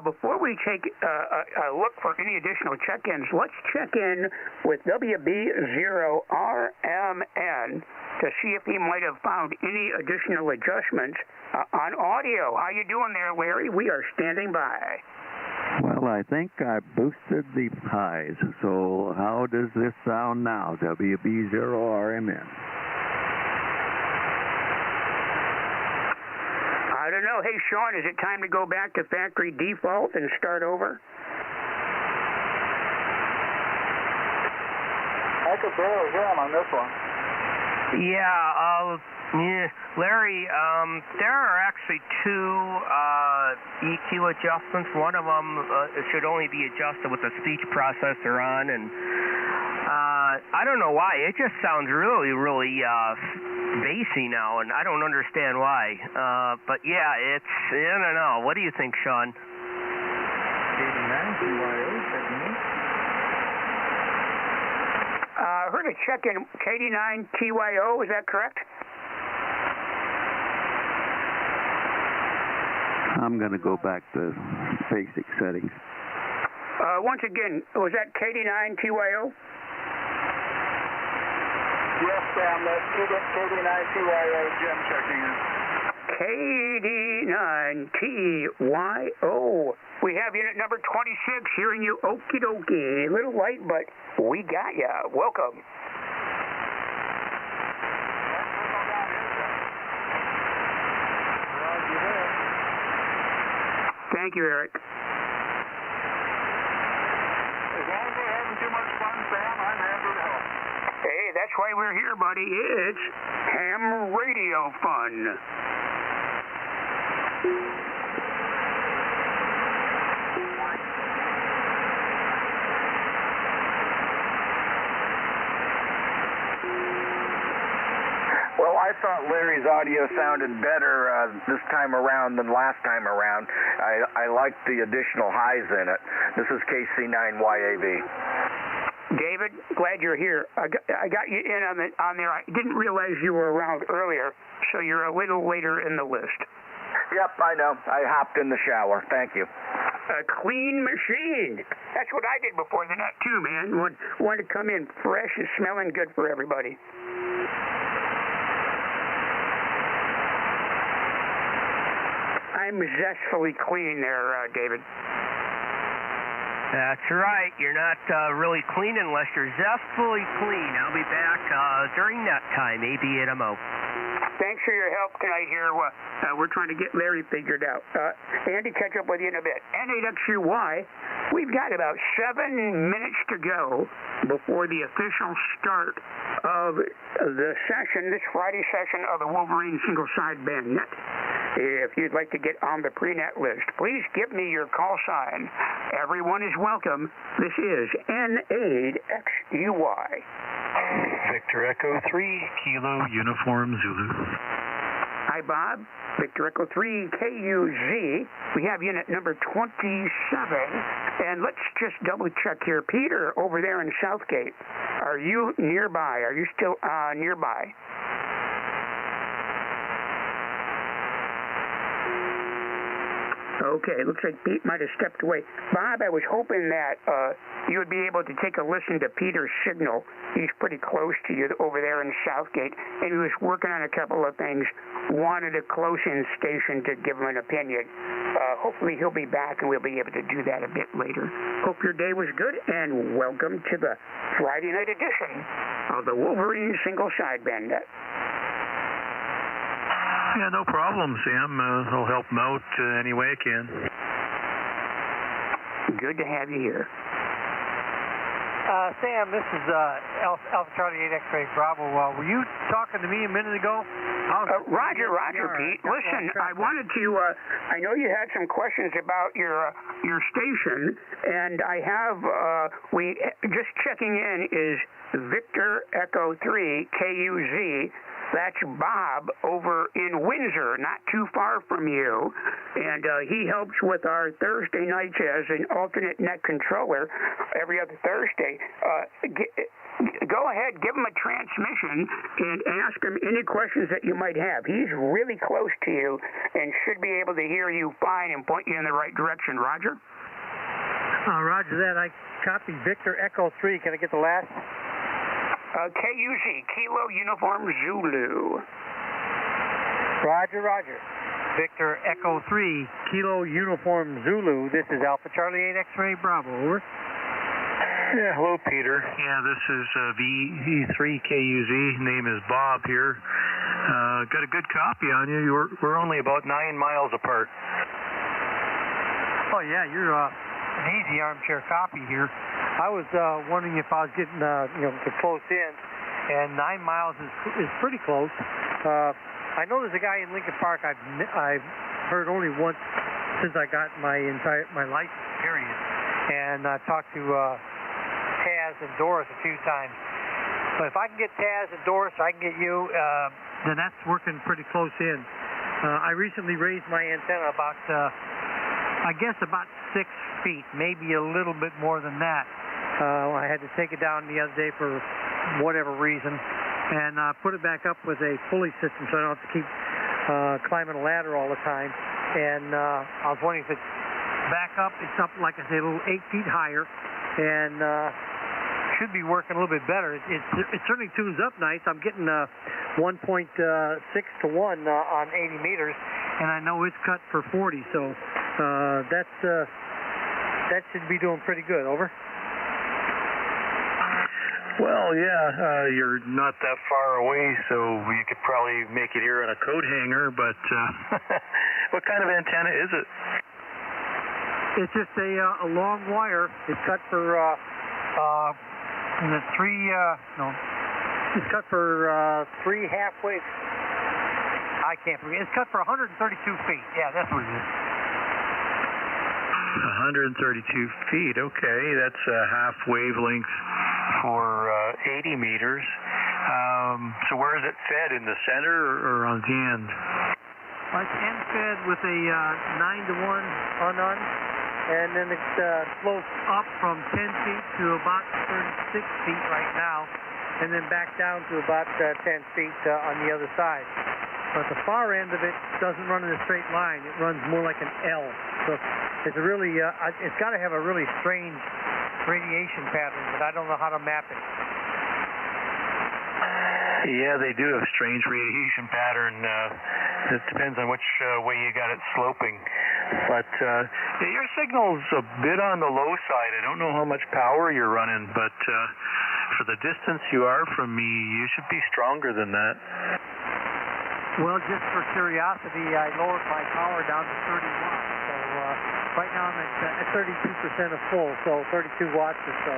Before we take a look for any additional check-ins, let's check in with WB0RMN to see if he might have found any additional adjustments on audio. How you doing there, Larry? We are standing by. Well, I think I boosted the highs. So how does this sound now, WB0RMN? I don't know. Hey, Sean, is it time to go back to factory default and start over? I could barely hear him on this one. Yeah, Larry, there are actually two EQ adjustments. One of them should only be adjusted with the speech processor on, and I don't know why. It just sounds really, really bassy now, and I don't understand why. But yeah, I don't know. What do you think, Sean? I heard a check-in, KD9TYO, is that correct? I'm going to go back to basic settings. Once again, was that KD9TYO? Yes, Sam, that's KD9TYO, Jim checking in. KD9TYO. We have unit number 26, hearing you okie dokie. A little light, but we got ya. Welcome. Thank you, Eric. As long as we're having too much fun, Sam, I'm happy to help. Hey, that's why we're here, buddy. It's ham radio fun. Well, I thought Larry's audio sounded better this time around than last time around. I liked the additional highs in it. This is KC9YAV. David, glad you're here. I got you in on there. I didn't realize you were around earlier, so you're a little later in the list. Yep, I know. I hopped in the shower. Thank you. A clean machine. That's what I did before the net, too, man. Wanted to come in fresh and smelling good for everybody. I'm zestfully clean there, David. That's right. You're not really clean unless you're zestfully clean. I'll be back during that time, ABNMO. Thanks for your help tonight here. We're trying to get Larry figured out. Andy, catch up with you in a bit. N8XUY, we've got about 7 minutes to go before the official start of the session, this Friday session of the Wolverine single sideband net. If you'd like to get on the pre-net list, please give me your call sign. Everyone is welcome. This is N8XUY. Victor Echo 3, Kilo Uniform Zulu. Hi, Bob. Victor Echo 3, KUZ. We have unit number 27. And let's just double check here. Peter, over there in Southgate, are you nearby? Are you still nearby? Okay, looks like Pete might have stepped away. Bob, I was hoping that you would be able to take a listen to Peter's signal. He's pretty close to you over there in Southgate, and he was working on a couple of things. Wanted a close-in station to give him an opinion. Hopefully he'll be back, and we'll be able to do that a bit later. Hope your day was good, and welcome to the Friday night edition of the Wolverine Single Sideband Net. Yeah, no problem, Sam. I'll help him out any way I can. Good to have you here. Sam, this is Alpha Charlie 8 X-Ray Bravo. Were you talking to me a minute ago? Roger, Pete. Listen, I wanted to, I know you had some questions about your station, and I have, just checking in is Victor Echo 3 KUZ. That's Bob over in Windsor, not too far from you, and he helps with our Thursday nights as an alternate net controller every other Thursday. Go ahead, give him a transmission, and ask him any questions that you might have. He's really close to you and should be able to hear you fine and point you in the right direction. Roger? Roger that. I copied Victor Echo 3. Can I get the last? KUZ, Kilo Uniform Zulu. Roger. Victor Echo 3, Kilo Uniform Zulu. This is Alpha Charlie 8 X-Ray Bravo. Over. Yeah, hello, Peter. Yeah, this is VE3KUZ. Name is Bob here. Got a good copy on you. We're only about 9 miles apart. Oh, yeah, you're an easy armchair copy here. I was wondering if I was getting close in, and 9 miles is pretty close. I know there's a guy in Lincoln Park I've heard only once since I got my license, period. And I talked to Taz and Doris a few times. But if I can get Taz and Doris, I can get you, then that's working pretty close in. I recently raised my antenna about 6 feet, maybe a little bit more than that. I had to take it down the other day for whatever reason, and put it back up with a pulley system so I don't have to keep climbing a ladder all the time. And I was wondering if it's back up. It's up, like I say, a little 8 feet higher, and should be working a little bit better. It certainly tunes up nice. I'm getting 1.6 to 1 on 80 meters, and I know it's cut for 40, so that should be doing pretty good. Over. Well, yeah, you're not that far away, so you could probably make it here on a coat hanger, but what kind of antenna is it? It's just a long wire. It's cut for, it's cut for 3 half-wave. I can't forget. It's cut for 132 feet. Yeah, that's what it is. 132 feet, okay. That's a half wavelength for 80 meters. So where is it fed, in the center or on the end? It's end fed with a 9 to 1 on, and then it slopes up from 10 feet to about 36 feet right now, and then back down to about 10 feet on the other side. But the far end of it doesn't run in a straight line. It runs more like an L. So it's a really, it's got to have a really strange radiation pattern, but I don't know how to map it. Yeah, they do have strange radiation pattern. It depends on which way you got it sloping. But your signal's a bit on the low side. I don't know how much power you're running, but for the distance you are from me, you should be stronger than that. Well, just for curiosity, I lowered my power down to 30 watts. So right now I'm at 32% of full, so 32 watts or so.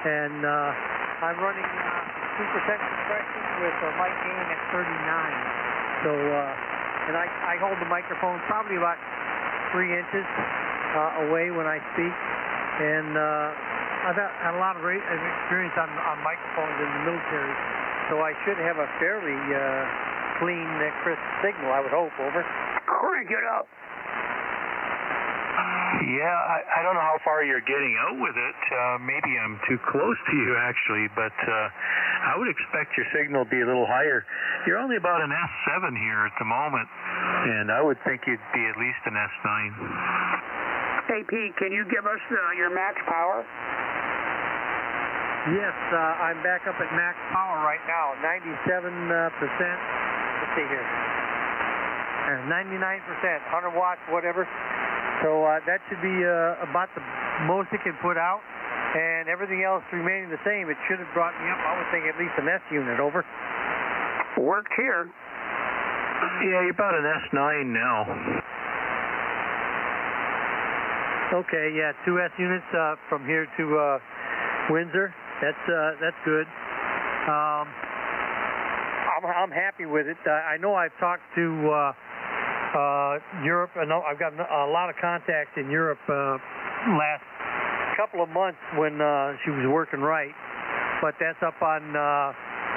And I'm running 2% compression with a mic gain at 39. So, and I hold the microphone probably about 3 inches away when I speak. And I've had a lot of experience on microphones in the military, so I should have a fairly clean, crisp signal, I would hope. Over. Crank it up. Yeah, I don't know how far you're getting out with it. Maybe I'm too close to you, actually, but I would expect your signal to be a little higher. You're only about an S7 here at the moment, and I would think you'd be at least an S9. Hey, Pete, can you give us your max power? Yes, I'm back up at max power right now, 97%. Let's see here. 99%, 100 watts, whatever. So that should be about the most it can put out, and everything else remaining the same. It should have brought me up, I would think, at least an S unit, over. Worked here. Yeah, you're about an S9 now. Okay, yeah, 2 S units from here to Windsor. That's good. I'm happy with it. I know I've talked to Europe. I know I've got a lot of contacts in Europe last couple of months when she was working right. But that's up on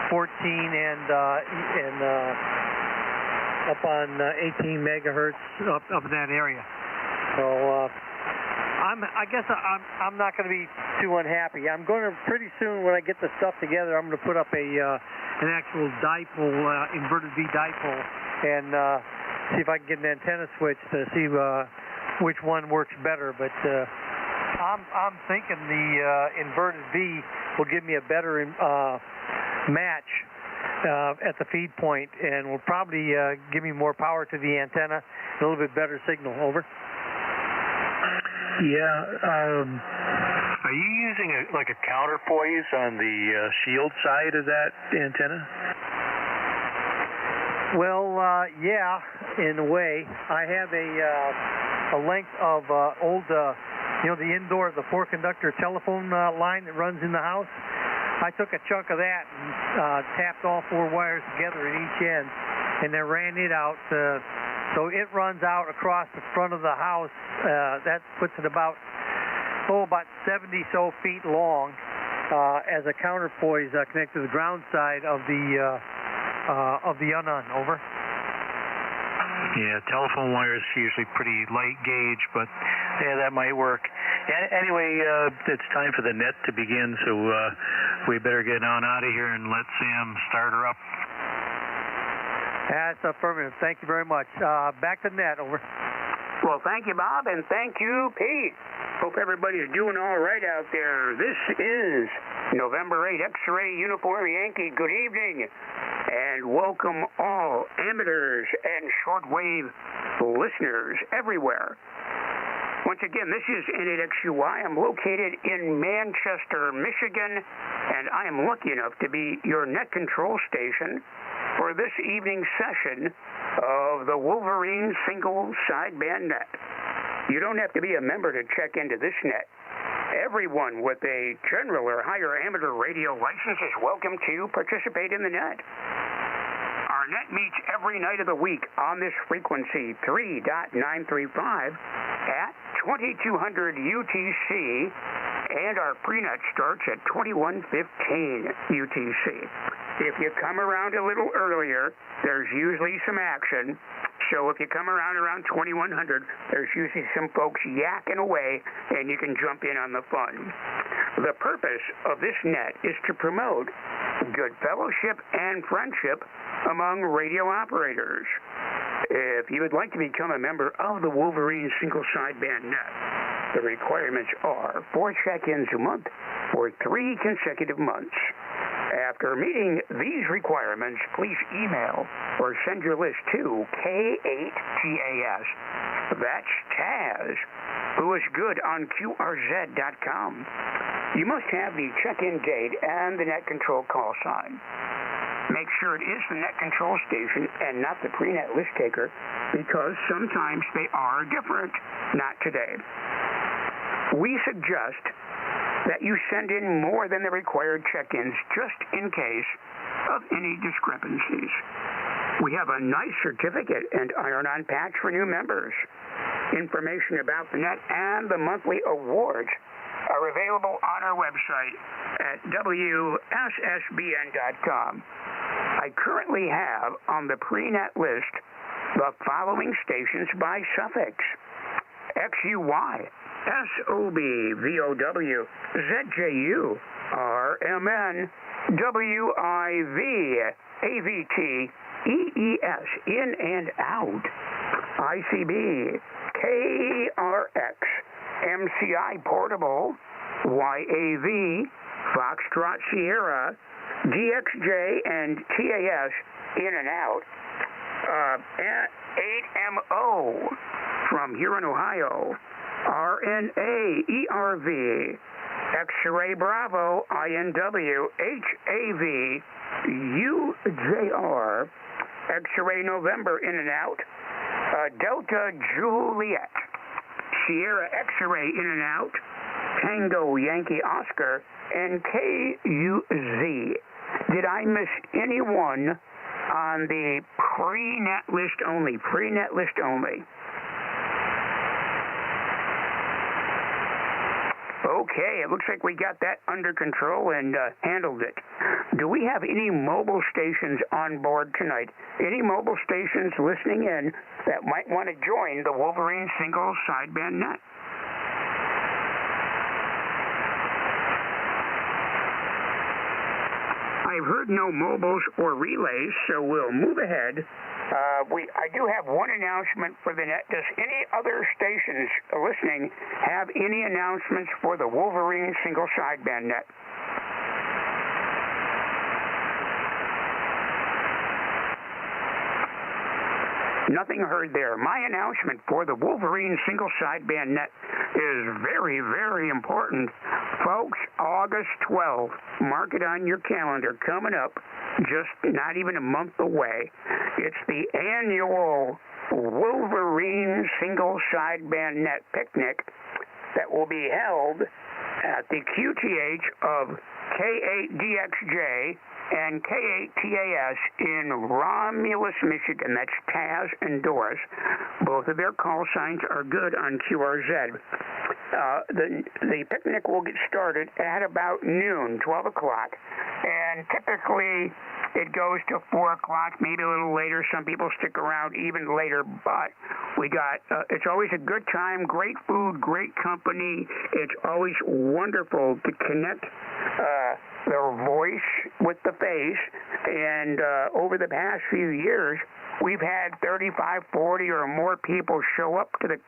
14 and up on 18 megahertz up in that area. So I guess I'm not going to be too unhappy. I'm going to pretty soon, when I get the stuff together, I'm going to put up an actual dipole, inverted V dipole, and see if I can get an antenna switch to see which one works better. But I'm thinking the inverted V will give me a better match at the feed point, and will probably give me more power to the antenna, a little bit better signal. Over. Yeah. Are you using a counterpoise on the shield side of that antenna? Well, yeah, in a way. I have a length of old, the indoor, the 4-conductor telephone line that runs in the house. I took a chunk of that and tapped all 4 wires together at each end, and then ran it out. So it runs out across the front of the house. That puts it about 70 so feet long as a counterpoise connected to the ground side of the unknown. Over. Yeah, telephone wire is usually pretty light gauge, but yeah, that might work. Anyway, it's time for the net to begin, so we better get on out of here and let Sam start her up. That's affirmative. Thank you very much. Back to net. Over. Well, thank you, Bob, and thank you, Pete. Hope everybody's doing all right out there. This is November 8, X-Ray Uniform Yankee. Good evening, and welcome all amateurs and shortwave listeners everywhere. Once again, this is N8XUY. I'm located in Manchester, Michigan, and I am lucky enough to be your net control station for this evening's session of the Wolverine single sideband net. You don't have to be a member to check into this net. Everyone with a general or higher amateur radio license is welcome to participate in the net. Our net meets every night of the week on this frequency, 3.935 at 2200 UTC, and our pre-net starts at 2115 UTC. If you come around a little earlier, there's usually some action. So if you come around 2100, there's usually some folks yakking away, and you can jump in on the fun. The purpose of this net is to promote good fellowship and friendship among radio operators. If you would like to become a member of the Wolverine single sideband net, the requirements are 4 check-ins a month for 3 consecutive months. After meeting these requirements, please email or send your list to K8TAS. That's Taz, who is good on QRZ.com. You must have the check-in date and the net control call sign. Make sure it is the net control station and not the pre-net list taker, because sometimes they are different. Not today. We suggest that you send in more than the required check-ins just in case of any discrepancies. We have a nice certificate and iron-on patch for new members. Information about the net and the monthly awards are available on our website at WSSBN.com. I currently have on the pre-net list the following stations by suffix: XUY, SOB, VOW, ZJU, RMN, WIV, AVT, EES, in and out, ICB, KRX, MCI Portable, YAV, Foxtrot Sierra, DXJ, and TAS, in and out, 8MO from Huron, Ohio, RNA, ERV, X-Ray Bravo, INW, HAV, UJR, X-Ray November, in and out, Delta Juliet, Sierra X-Ray, in and out, Tango Yankee Oscar, and KUZ. Did I miss anyone on the pre-net list only? Pre-net list only. Okay, it looks like we got that under control and handled it. Do we have any mobile stations on board tonight? Any mobile stations listening in that might want to join the Wolverine single sideband net? I've heard no mobiles or relays, so we'll move ahead. I do have one announcement for the net. Does any other stations listening have any announcements for the Wolverine single sideband net? Nothing heard there. My announcement for the Wolverine single sideband net is very, very important. Folks, August 12th, mark it on your calendar, coming up, just not even a month away. It's the annual Wolverine single sideband net picnic that will be held at the QTH of K8DXJ and K8TAS in Romulus, Michigan. That's Taz and Doris. Both of their call signs are good on QRZ. The picnic will get started at about noon, 12 o'clock, and typically it goes to 4 o'clock, maybe a little later. Some people stick around even later, but it's always a good time, great food, great company. It's always wonderful to connect their voice with the face, and over the past few years, we've had 35, 40 or more people show up to the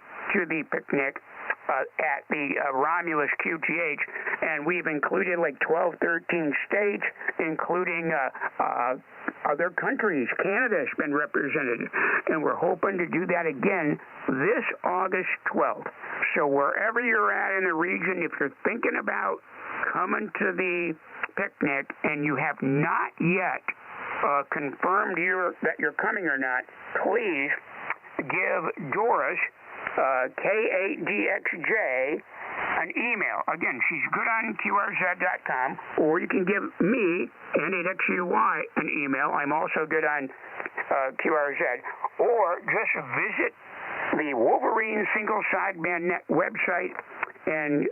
picnic at the Romulus QTH, and we've included like 12, 13 states, including other countries. Canada's been represented, and we're hoping to do that again this August 12th. So wherever you're at in the region, if you're thinking about coming to the picnic and you have not yet confirmed that you're coming or not, please give Doris, K8DXJ, an email. Again, she's good on QRZ.com, or you can give me, N8XUY, an email. I'm also good on QRZ. Or just visit the Wolverine Single Sideband Net website and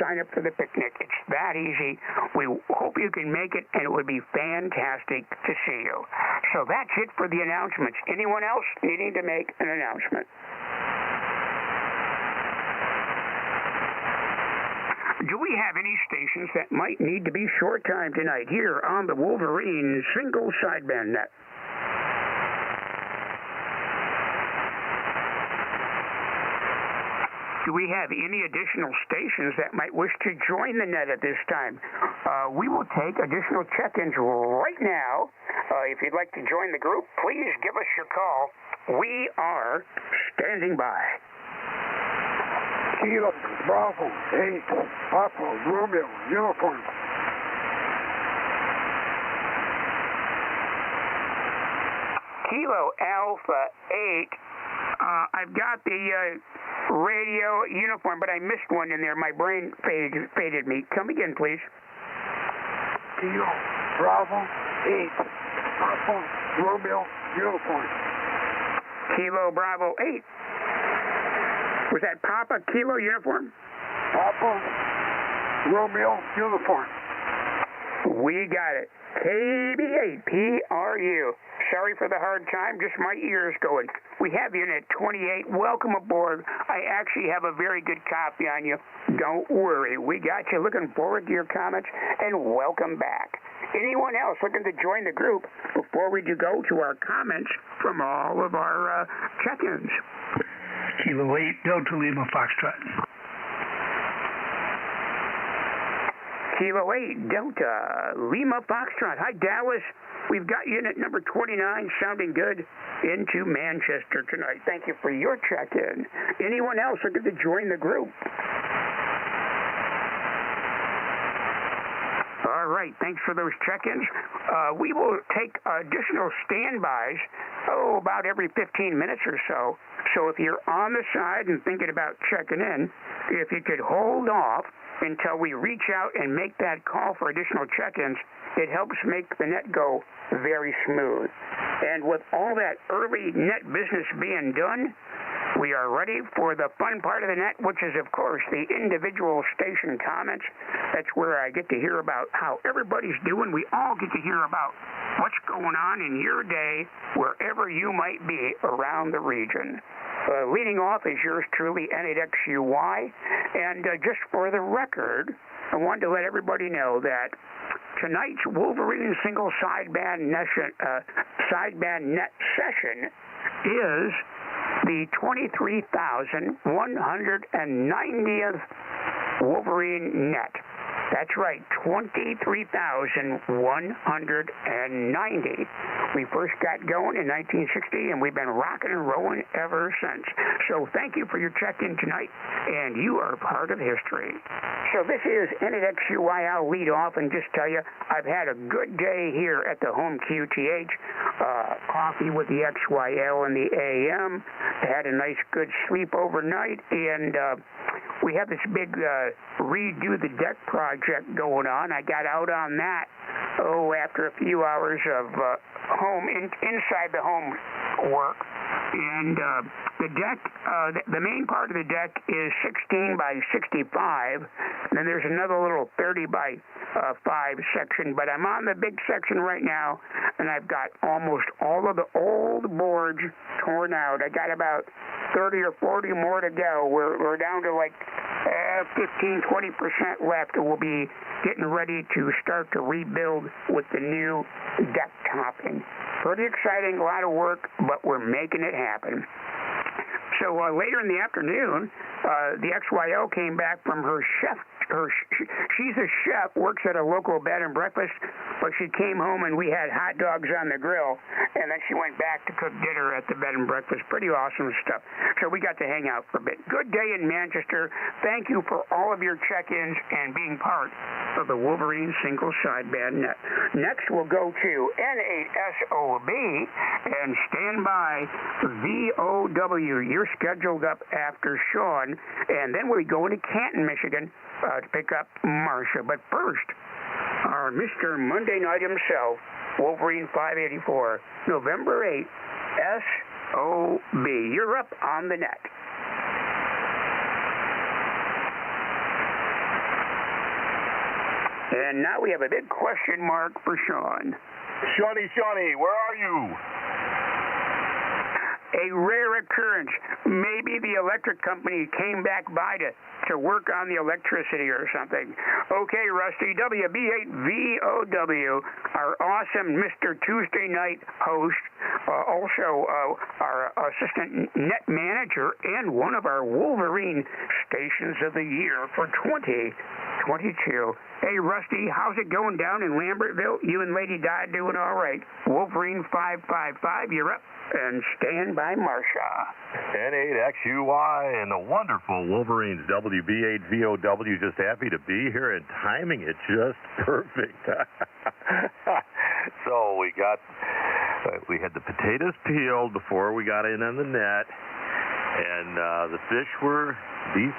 sign up for the picnic. It's that easy. We hope you can make it, and it would be fantastic to see you. So that's it for the announcements. Anyone else needing to make an announcement? Do we have any stations that might need to be short time tonight here on the Wolverine Single Sideband Net? Do we have any additional stations that might wish to join the net at this time? We will take additional check-ins right now. If you'd like to join the group, please give us your call. We are standing by. Kilo Bravo 8, Papa Romeo uniform. Kilo Alpha 8. I've got the radio uniform, but I missed one in there. My brain faded me. Come again, please. Kilo Bravo 8, Papa Romeo uniform. Kilo Bravo 8. Was that Papa Kilo uniform? Papa Romeo uniform. We got it. KB8PRU. Sorry for the hard time, just my ears going. We have Unit 28. Welcome aboard. I actually have a very good copy on you. Don't worry. We got you. Looking forward to your comments, and welcome back. Anyone else looking to join the group before we do go to our comments from all of our check-ins? Kilo 8, Delta Lima Foxtrot. Kilo 8, Delta Lima Foxtrot. Hi, Dallas. We've got unit number 29 sounding good into Manchester tonight. Thank you for your check-in. Anyone else looking to join the group? All right, thanks for those check-ins. We will take additional standbys, about every 15 minutes or so. So if you're on the side and thinking about checking in, if you could hold off until we reach out and make that call for additional check-ins, it helps make the net go very smooth. And with all that early net business being done, we are ready for the fun part of the net, which is, of course, the individual station comments. That's where I get to hear about how everybody's doing. We all get to hear about what's going on in your day, wherever you might be around the region. Leading off is yours truly, N8XUY. And just for the record, I wanted to let everybody know that tonight's Wolverine single sideband net session is the 23,190th Wolverine net. That's right, 23,190. We first got going in 1960, and we've been rocking and rolling ever since. So thank you for your check-in tonight, and you are part of history. So this is N8XUY. I'll lead off and just tell you, I've had a good day here at the home QTH. Coffee with the XYL in the AM. Had a nice, good sleep overnight, and we have this big redo the deck project going on. I got out on that, after a few hours of inside the home work. And the deck, the main part of the deck is 16 by 65, and then there's another little 30 by 5 section, but I'm on the big section right now, and I've got almost all of the old boards torn out. I got about 30 or 40 more to go. We're down to like 15-20% left, and we'll be getting ready to start to rebuild with the new deck topping. Pretty exciting, a lot of work, but we're making it happen. So later in the afternoon, the XYO came back from her chef. She's a chef, works at a local bed and breakfast, but she came home and we had hot dogs on the grill, and then she went back to cook dinner at the bed and breakfast. Pretty awesome stuff. So we got to hang out for a bit. Good day in Manchester. Thank you for all of your check-ins and being part of the Wolverine single sideband net. Next, we'll go to N8SOB and stand by VOW. You're scheduled up after Sean, and then we go into Canton, Michigan, to pick up Marcia. But first, our Mr. Monday Night himself, Wolverine 584, November 8th, SOB. You're up on the net. And now we have a big question mark for Sean. Shawnee, where are you? A rare occurrence. Maybe the electric company came back by to work on the electricity or something. Okay, Rusty, WB8VOW, our awesome Mr. Tuesday Night host, also our assistant net manager, and one of our Wolverine Stations of the Year for 2022. Hey, Rusty, how's it going down in Lambertville? You and Lady Di doing all right. Wolverine 555, you're up. And stand by Marcia. N8XUY and the wonderful Wolverines WB8VOW. Just happy to be here and timing it just perfect. So we had the potatoes peeled before we got in on the net, and the fish were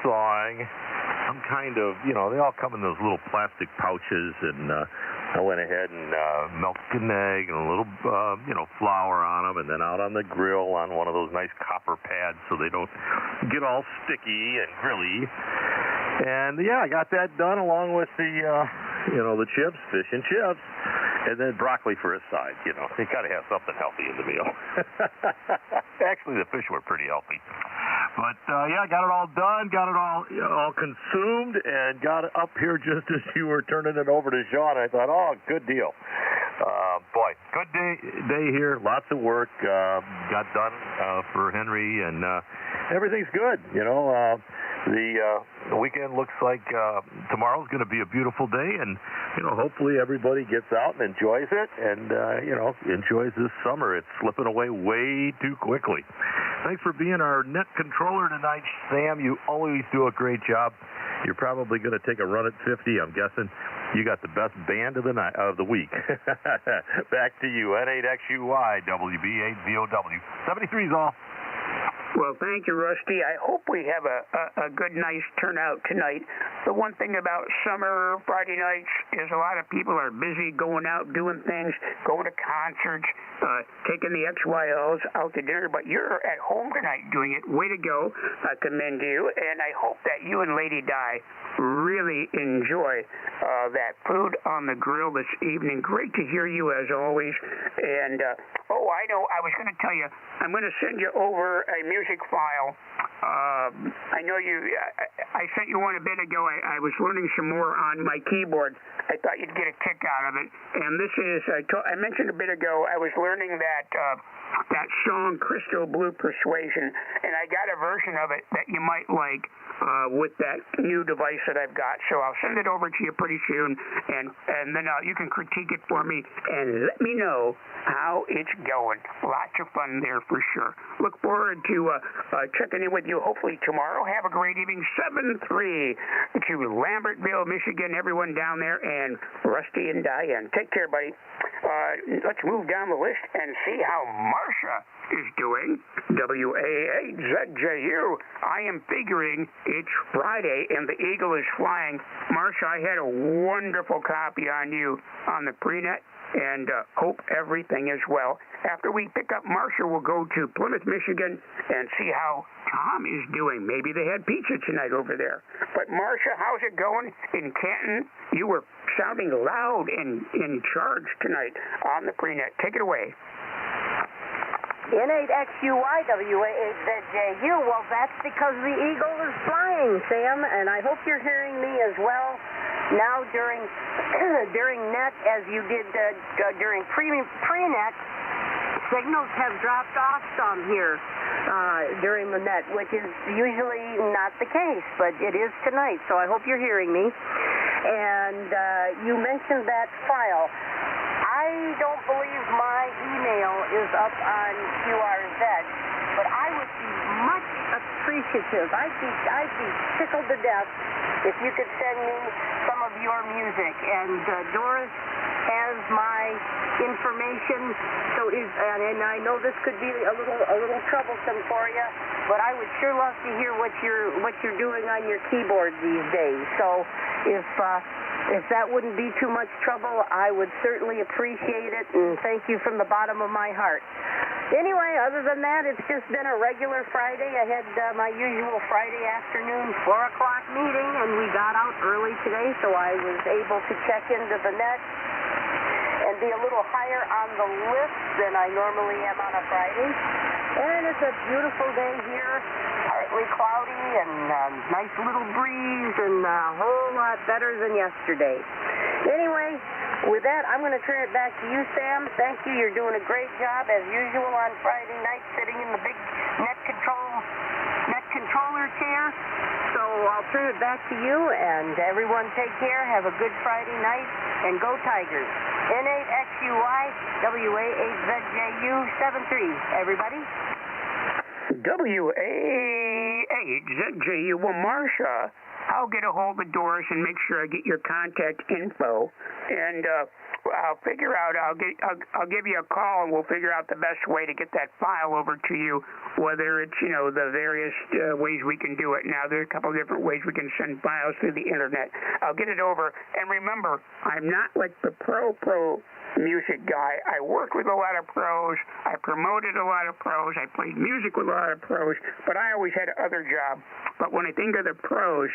thawing. Some kind of, they all come in those little plastic pouches, and I went ahead and milked an egg and a little, flour on them, and then out on the grill on one of those nice copper pads so they don't get all sticky and grilly. And, I got that done along with the the chips, fish and chips, and then broccoli for a side. You got to have something healthy in the meal. Actually, the fish were pretty healthy. But, yeah, got it all done, got it all consumed, and got it up here just as you were turning it over to Sean. I thought, oh, good deal. Boy, good day here. Lots of work got done for Henry, and everything's good. The weekend looks like tomorrow's going to be a beautiful day, and hopefully everybody gets out and enjoys it, and enjoys this summer. It's slipping away way too quickly. Thanks for being our net controller tonight, Sam. You always do a great job. You're probably going to take a run at 50. I'm guessing you got the best band of the week. Back to you, N8XUY, WB8VOW. 73's all. Well, thank you, Rusty. I hope we have a good, nice turnout tonight. The one thing about summer Friday nights is a lot of people are busy going out, doing things, going to concerts, taking the XYLs out to dinner, but you're at home tonight doing it. Way to go. I commend you, and I hope that you and Lady Di really enjoy that food on the grill this evening. Great to hear you, as always. And, I know, I was going to tell you, I'm going to send you over a music file. I know I sent you one a bit ago. I was learning some more on my keyboard. I thought you'd get a kick out of it. And this is, I mentioned a bit ago, I was learning that song, Crystal Blue Persuasion, and I got a version of it that you might like with that new device that I've got. So I'll send it over to you pretty soon, and then you can critique it for me and let me know how it's going. Lots of fun there for sure. Look forward to checking in with you hopefully tomorrow. Have a great evening. 7-3 to Lambertville, Michigan, everyone down there, and Rusty and Diane. Take care, buddy. Let's move down the list and see how Marcia is doing. WA8ZJU. I am figuring it's Friday and the Eagle is flying. Marcia, I had a wonderful copy on you on the pre-net, and hope everything is well. After we pick up Marcia, we'll go to Plymouth, Michigan, and see how Tom is doing. Maybe they had pizza tonight over there. But Marcia, how's it going in Canton? You were sounding loud and in charge tonight on the pre-net. Take it away. N8XUY, WA8ZJU. Well, that's because the Eagle is flying, Sam, and I hope you're hearing me as well now during net as you did during pre-net. Signals have dropped off some here during the net, which is usually not the case, but it is tonight, so I hope you're hearing me. And you mentioned that file. I don't believe my email is up on QRZ, but I would be much appreciative. I'd be tickled to death if you could send me some of your music. And Doris has my information, and I know this could be a little troublesome for you, but I would sure love to hear what you're doing on your keyboard these days. So if that wouldn't be too much trouble, I would certainly appreciate it, and thank you from the bottom of my heart. Anyway, other than that, it's just been a regular Friday. I had my usual Friday afternoon 4 o'clock meeting, and we got out early today, so I was able to check into the net and be a little higher on the list than I normally am on a Friday. And it's a beautiful day here, partly cloudy and nice little breeze, and a whole lot better than yesterday. Anyway, with that, I'm going to turn it back to you, Sam. Thank you. You're doing a great job, as usual, on Friday night, sitting in the big net controller chair. So I'll turn it back to you, and everyone take care. Have a good Friday night, and go Tigers. N8XUY, WA8ZJU, 7-3. Everybody? WA8ZJU. Well, Marcia, I'll get a hold of Doris and make sure I get your contact info, and I'll figure out. I'll give you a call, and we'll figure out the best way to get that file over to you. Whether it's the various ways we can do it. Now there's a couple of different ways we can send files through the internet. I'll get it over, and remember, I'm not like the pro music guy. I worked with a lot of pros. I promoted a lot of pros. I played music with a lot of pros, but I always had other jobs. But when I think of the pros,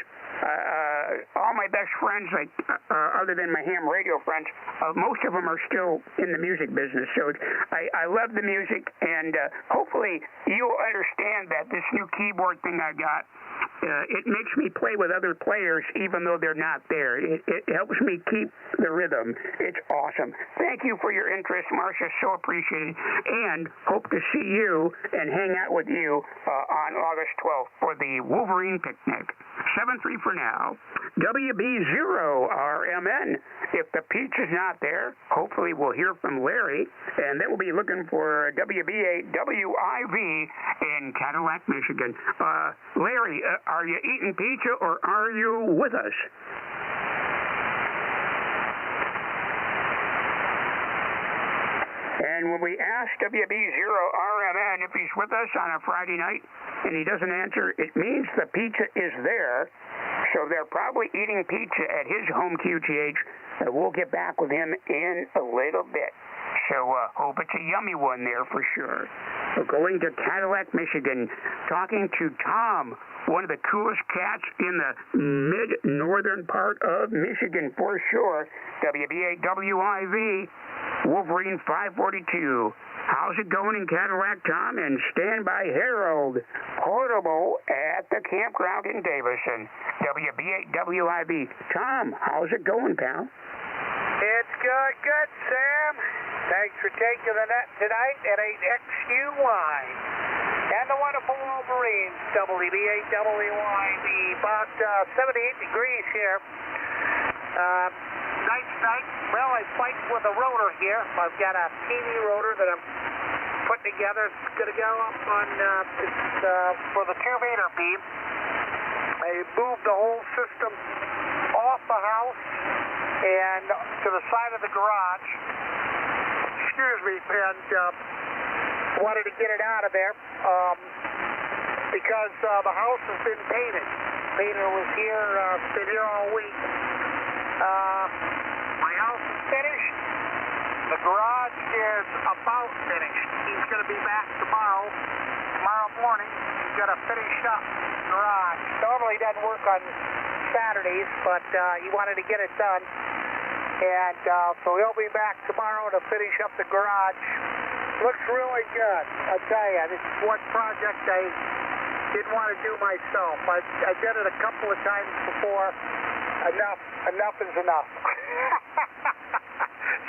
all my best friends, like other than my ham radio friends, most of them are still in the music business. So I love the music, and hopefully you'll understand that this new keyboard thing I got, it makes me play with other players even though they're not there. It helps me keep the rhythm. It's awesome. Thank you for your interest, Marcia. So appreciated. And hope to see you and hang out with you on August 12th for the Wolverine picnic. 7-3 for now. WB0RMN. If the pizza's not there, hopefully we'll hear from Larry, and then we'll be looking for WB8WIV in Cadillac, Michigan. Larry, are you eating pizza or are you with us? And when we ask WB0RMN if he's with us on a Friday night and he doesn't answer, it means the pizza is there. So they're probably eating pizza at his home QTH. We'll get back with him in a little bit. So hope it's a yummy one there for sure. We're going to Cadillac, Michigan, talking to Tom, one of the coolest cats in the mid-northern part of Michigan for sure. WB8WIV, Wolverine 542. How's it going in Cadillac, Tom? And stand by Harold, portable at the campground in Davison. WB8WIV. Tom, how's it going, pal? It's going good, Sam. Thanks for taking the net tonight at 8XUY. And the wonderful Wolverines, WB8WIV. About 78 degrees here. Nice night. Well, I fight with a rotor here. I've got a teeny rotor that I'm putting together. It's going to go up on for the 2-meter beam. I moved the whole system off the house and to the side of the garage. Excuse me, and wanted to get it out of there because the house has been painted. Painter was here, been here all week. My house is finished. The garage is about finished. He's going to be back tomorrow morning. He's going to finish up the garage. Normally he doesn't work on Saturdays, but he wanted to get it done. And so he'll be back tomorrow to finish up the garage. Looks really good. I'll tell you, this is one project I didn't want to do myself. I did it a couple of times before. Enough is enough.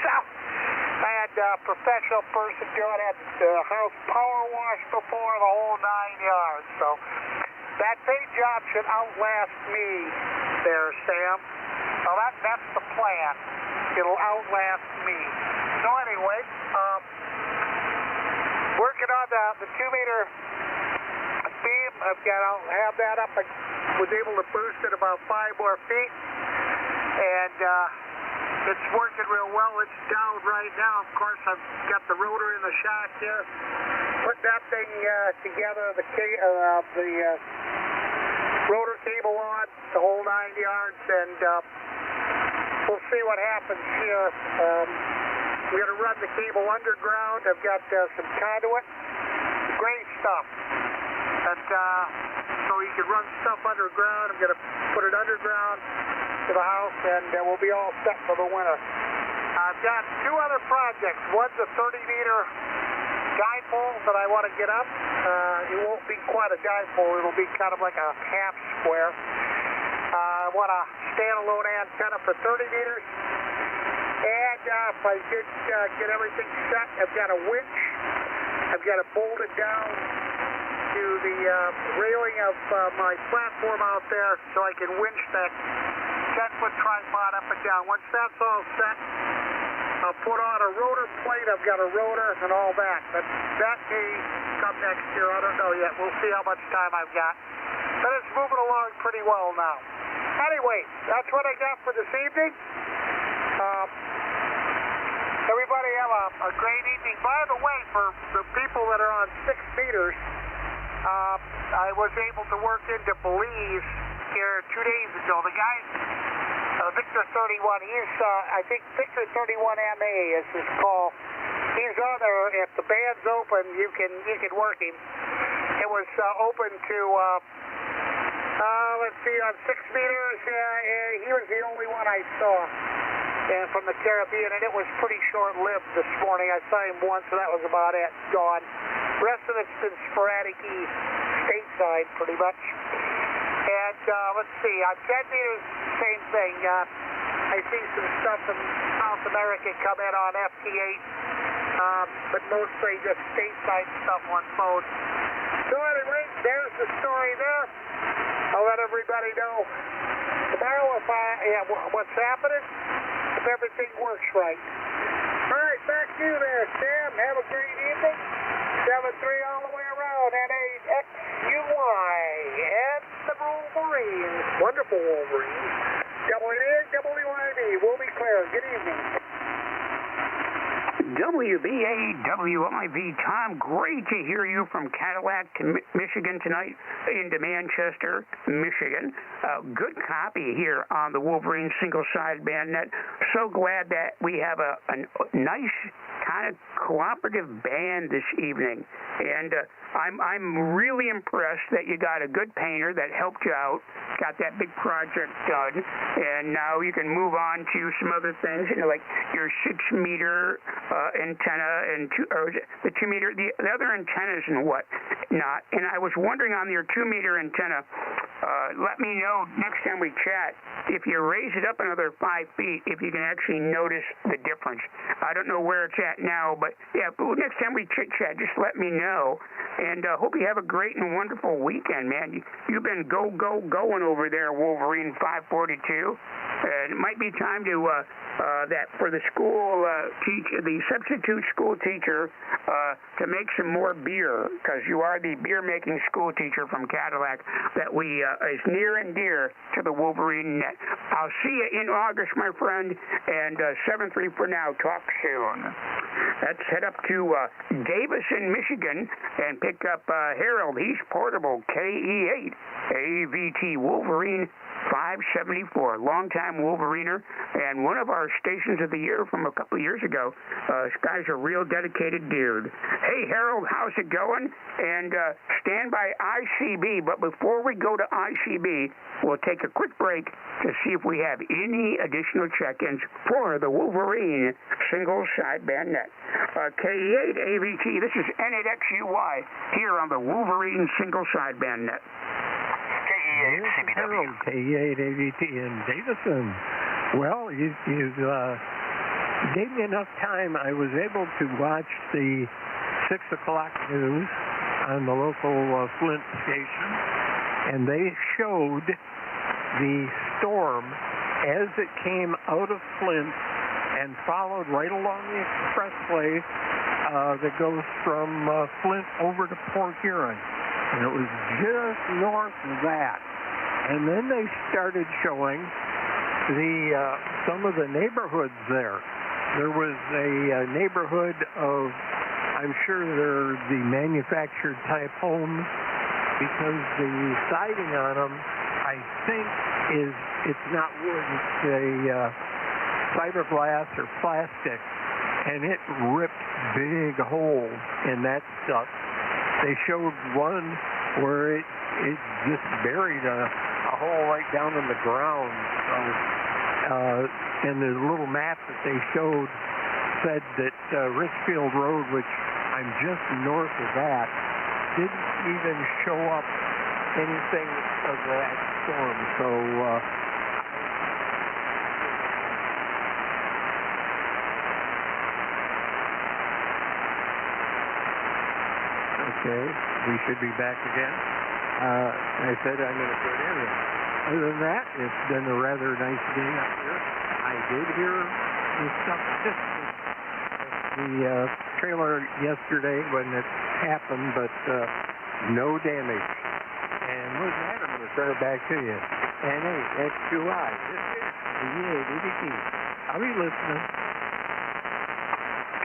So I had a professional person do it. I had the house power washed before, the whole 9 yards. So that paint job should outlast me there, Sam. Well, that's the plan. It'll outlast me. So anyway, working on the 2-meter beam. I'll have that up. I was able to boost it about 5 more feet. And it's working real well. It's down right now. Of course, I've got the rotor in the shack here. Put that thing together, the rotor cable on, the whole 9 yards, and we'll see what happens here. We're going to run the cable underground. I've got some conduit. Great stuff. So you can run stuff underground. I'm going to put it underground to the house, and we'll be all set for the winter. I've got 2 other projects. One's a 30-meter dipole that I want to get up. It won't be quite a dipole. It'll be kind of like a half square. I want a standalone antenna for 30 meters. And if I did get everything set, I've got a winch. I've got to bolt it down to the railing of my platform out there so I can winch that 10-foot tripod up and down. Once that's all set, I'll put on a rotor plate. I've got a rotor and all that. But that may come next year. I don't know yet. We'll see how much time I've got. But it's moving along pretty well now. Anyway, that's what I got for this evening. Everybody have a great evening. By the way, for the people that are on 6 meters, I was able to work into Belize here 2 days ago. The guys Victor 31. He's, I think Victor 31MA is his call. He's on there. If the band's open, you can work him. It was open to, let's see, on 6 meters. He was the only one I saw. And from the Caribbean, and it was pretty short-lived this morning. I saw him once, and that was about it. Gone. The rest of it's been sporadic stateside, pretty much. And let's see, on 10 meters, same thing. I see some stuff in South America come in on FT8, but mostly just stateside stuff on phone. So anyway, there's the story there. I'll let everybody know tomorrow what's happening, if everything works right. All right, back to you there, Sam. Have a great evening. 7-3 all the way around, NAXUY, and the Wolverines. Wonderful Wolverines. WAWIB, we'll be clear. Good evening. WBAWIV, Tom, great to hear you from Cadillac to Michigan tonight into Manchester, Michigan. Good copy here on the Wolverine single-sideband net. So glad that we have a nice kind of cooperative band this evening. And I'm really impressed that you got a good painter that helped you out, got that big project done, and now you can move on to some other things, like your 6-meter antenna and the 2-meter, the other antennas and what not. And I was wondering on your 2-meter antenna, let me know next time we chat if you raise it up another 5 feet, if you can actually notice the difference. I don't know where it's at now, but yeah, next time we chit-chat, just let me know. And hope you have a great and wonderful weekend, man. You've been going over there, Wolverine 542. And it might be time to that for the school teacher, the substitute school teacher, to make some more beer, because you are the beer-making school teacher from Cadillac that is near and dear to the Wolverine net. I'll see you in August, my friend, and 7-3 for now. Talk soon. Let's head up to Davison, Michigan, and pick up Harold. He's portable, KE8, AVT Wolverine 574, longtime Wolveriner, and one of our stations of the year from a couple of years ago. This guy's a real dedicated dude. Hey, Harold, how's it going? And stand by ICB, but before we go to ICB, we'll take a quick break to see if we have any additional check-ins for the Wolverine single sideband net. KE8 AVT, this is NAXUY here on the Wolverine single sideband net. Harold, KE8 AVT in Davison. Well, you gave me enough time. I was able to watch the 6 o'clock news on the local Flint station, and they showed the storm as it came out of Flint and followed right along the expressway that goes from Flint over to Port Huron. And it was just north of that. And then they started showing some of the neighborhoods there. There was a neighborhood of, I'm sure they're the manufactured type homes, because the siding on them, I think, it's not wood, it's a fiberglass or plastic, and it ripped big holes in that stuff. They showed one where it just buried a hole right down in the ground. So, and the little map that they showed said that Richfield Road, which I'm just north of that, didn't even show up anything of that storm. So okay, we should be back again. I said I'm in a good area. Other than that, it's been a rather nice day up here. I did hear the stuff just the trailer yesterday when it happened, but no damage. And with that, I'm going to turn it back to you. NAXUY. This is the AVT. I'll be listening.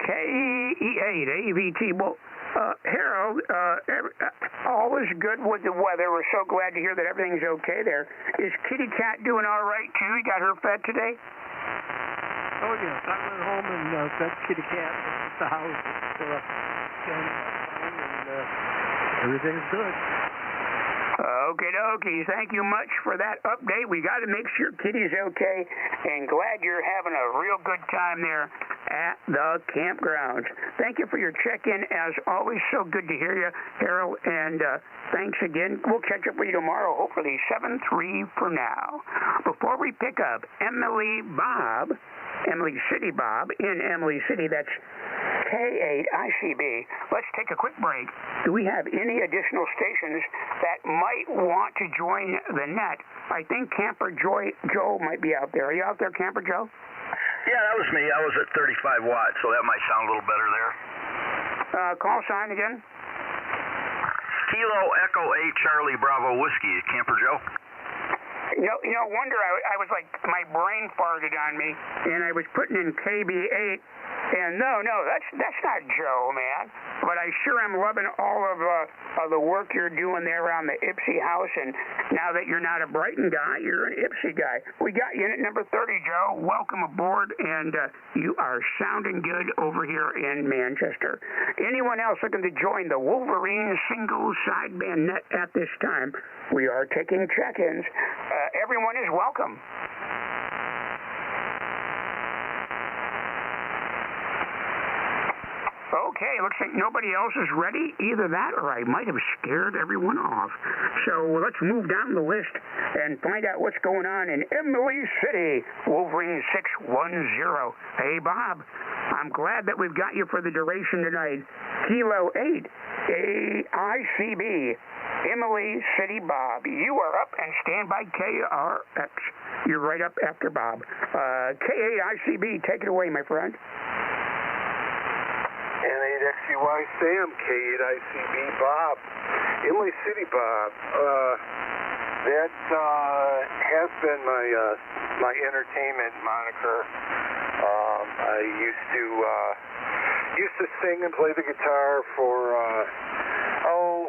KE8 AVT. Well, Harold, All is good with the weather. We're so glad to hear that everything's okay there. Is Kitty Cat doing all right, too? You got her fed today? Oh, yes. I went home and fed Kitty Cat at the house. And everything's good. Okie dokie. Thank you much for that update. We got to make sure Kitty's okay, and glad you're having a real good time there at the campground. Thank you for your check-in. As always, so good to hear you, Harold, and thanks again. We'll catch up with you tomorrow, hopefully 7-3 for now. Before we pick up Emily City Bob in Emily City, that's K8ICB. Let's take a quick break. Do we have any additional stations that might want to join the net? I think Camper Joe might be out there. Are you out there, Camper Joe? Yeah, that was me. I was at 35 watts, so that might sound a little better there. Call sign again? Kilo Echo 8 Charlie Bravo Whiskey, Camper Joe. Wonder I was like, my brain farted on me, and I was putting in KB8, and no, that's not Joe, man. But I sure am loving all of the work you're doing there around the Ipsy house, and now that you're not a Brighton guy, you're an Ipsy guy. We got unit number 30, Joe. Welcome aboard, and you are sounding good over here in Manchester. Anyone else looking to join the Wolverine single sideband net at this time? We are taking check-ins. Everyone is welcome. Okay, looks like nobody else is ready. Either that or I might have scared everyone off. So let's move down the list and find out what's going on in Emily City. Wolverine 610. Hey, Bob. I'm glad that we've got you for the duration tonight. Kilo 8 AICB. Emily City Bob. You are up and stand by KRX. You're right up after Bob. K8ICB, take it away, my friend. N8XUY Sam, K8ICB Bob. Emily City Bob. That has been my entertainment moniker. I used to sing and play the guitar for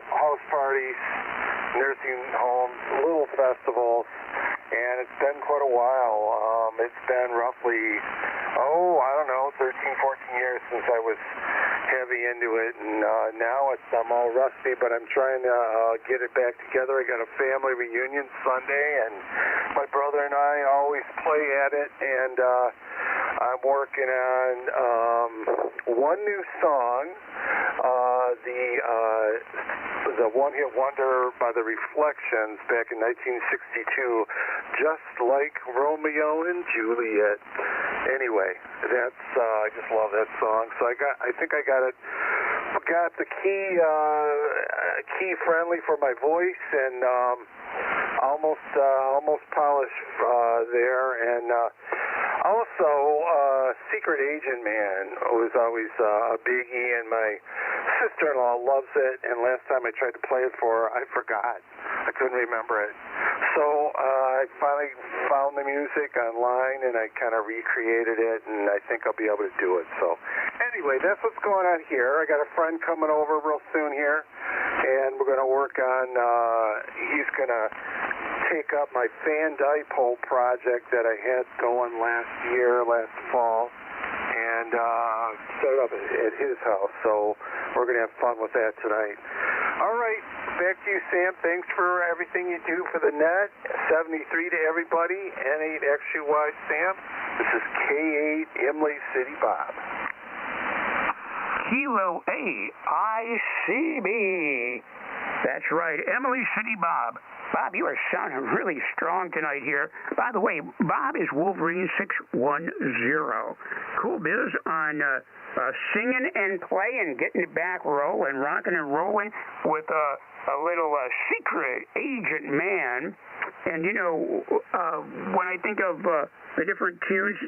house parties, nursing homes, little festivals, and it's been quite a while. It's been roughly, 13, 14 years since I was heavy into it, and now I'm all rusty, but I'm trying to get it back together. I got a family reunion Sunday, and my brother and I always play at it, and I'm working on one new song, the one-hit wonder by the Reflections back in 1962, Just Like Romeo and Juliet. Anyway, that's I just love that song. So I think I got the key friendly for my voice, and almost polished there, and also Secret Agent Man was always a biggie, and my sister-in-law loves it, and last time I tried to play it for her, I forgot. I couldn't remember it. So I finally found the music online, and I kind of recreated it, and I think I'll be able to do it. So anyway, that's what's going on here. I got a friend coming over real soon here, and we're going to work on, he's going to take up my fan dipole project that I had going last fall, and set it up at his house. So we're going to have fun with that tonight. All right, back to you, Sam. Thanks for everything you do for the net. 73 to everybody. N8XUY Sam. This is K8 Emily City Bob. Kilo 8 ICB. That's right, Emily City Bob. Bob, you are sounding really strong tonight here. By the way, Bob is Wolverine 610. Cool biz on singing and playing, getting it back rolling, rocking and rolling with a little secret agent man. And, when I think of the different tunes,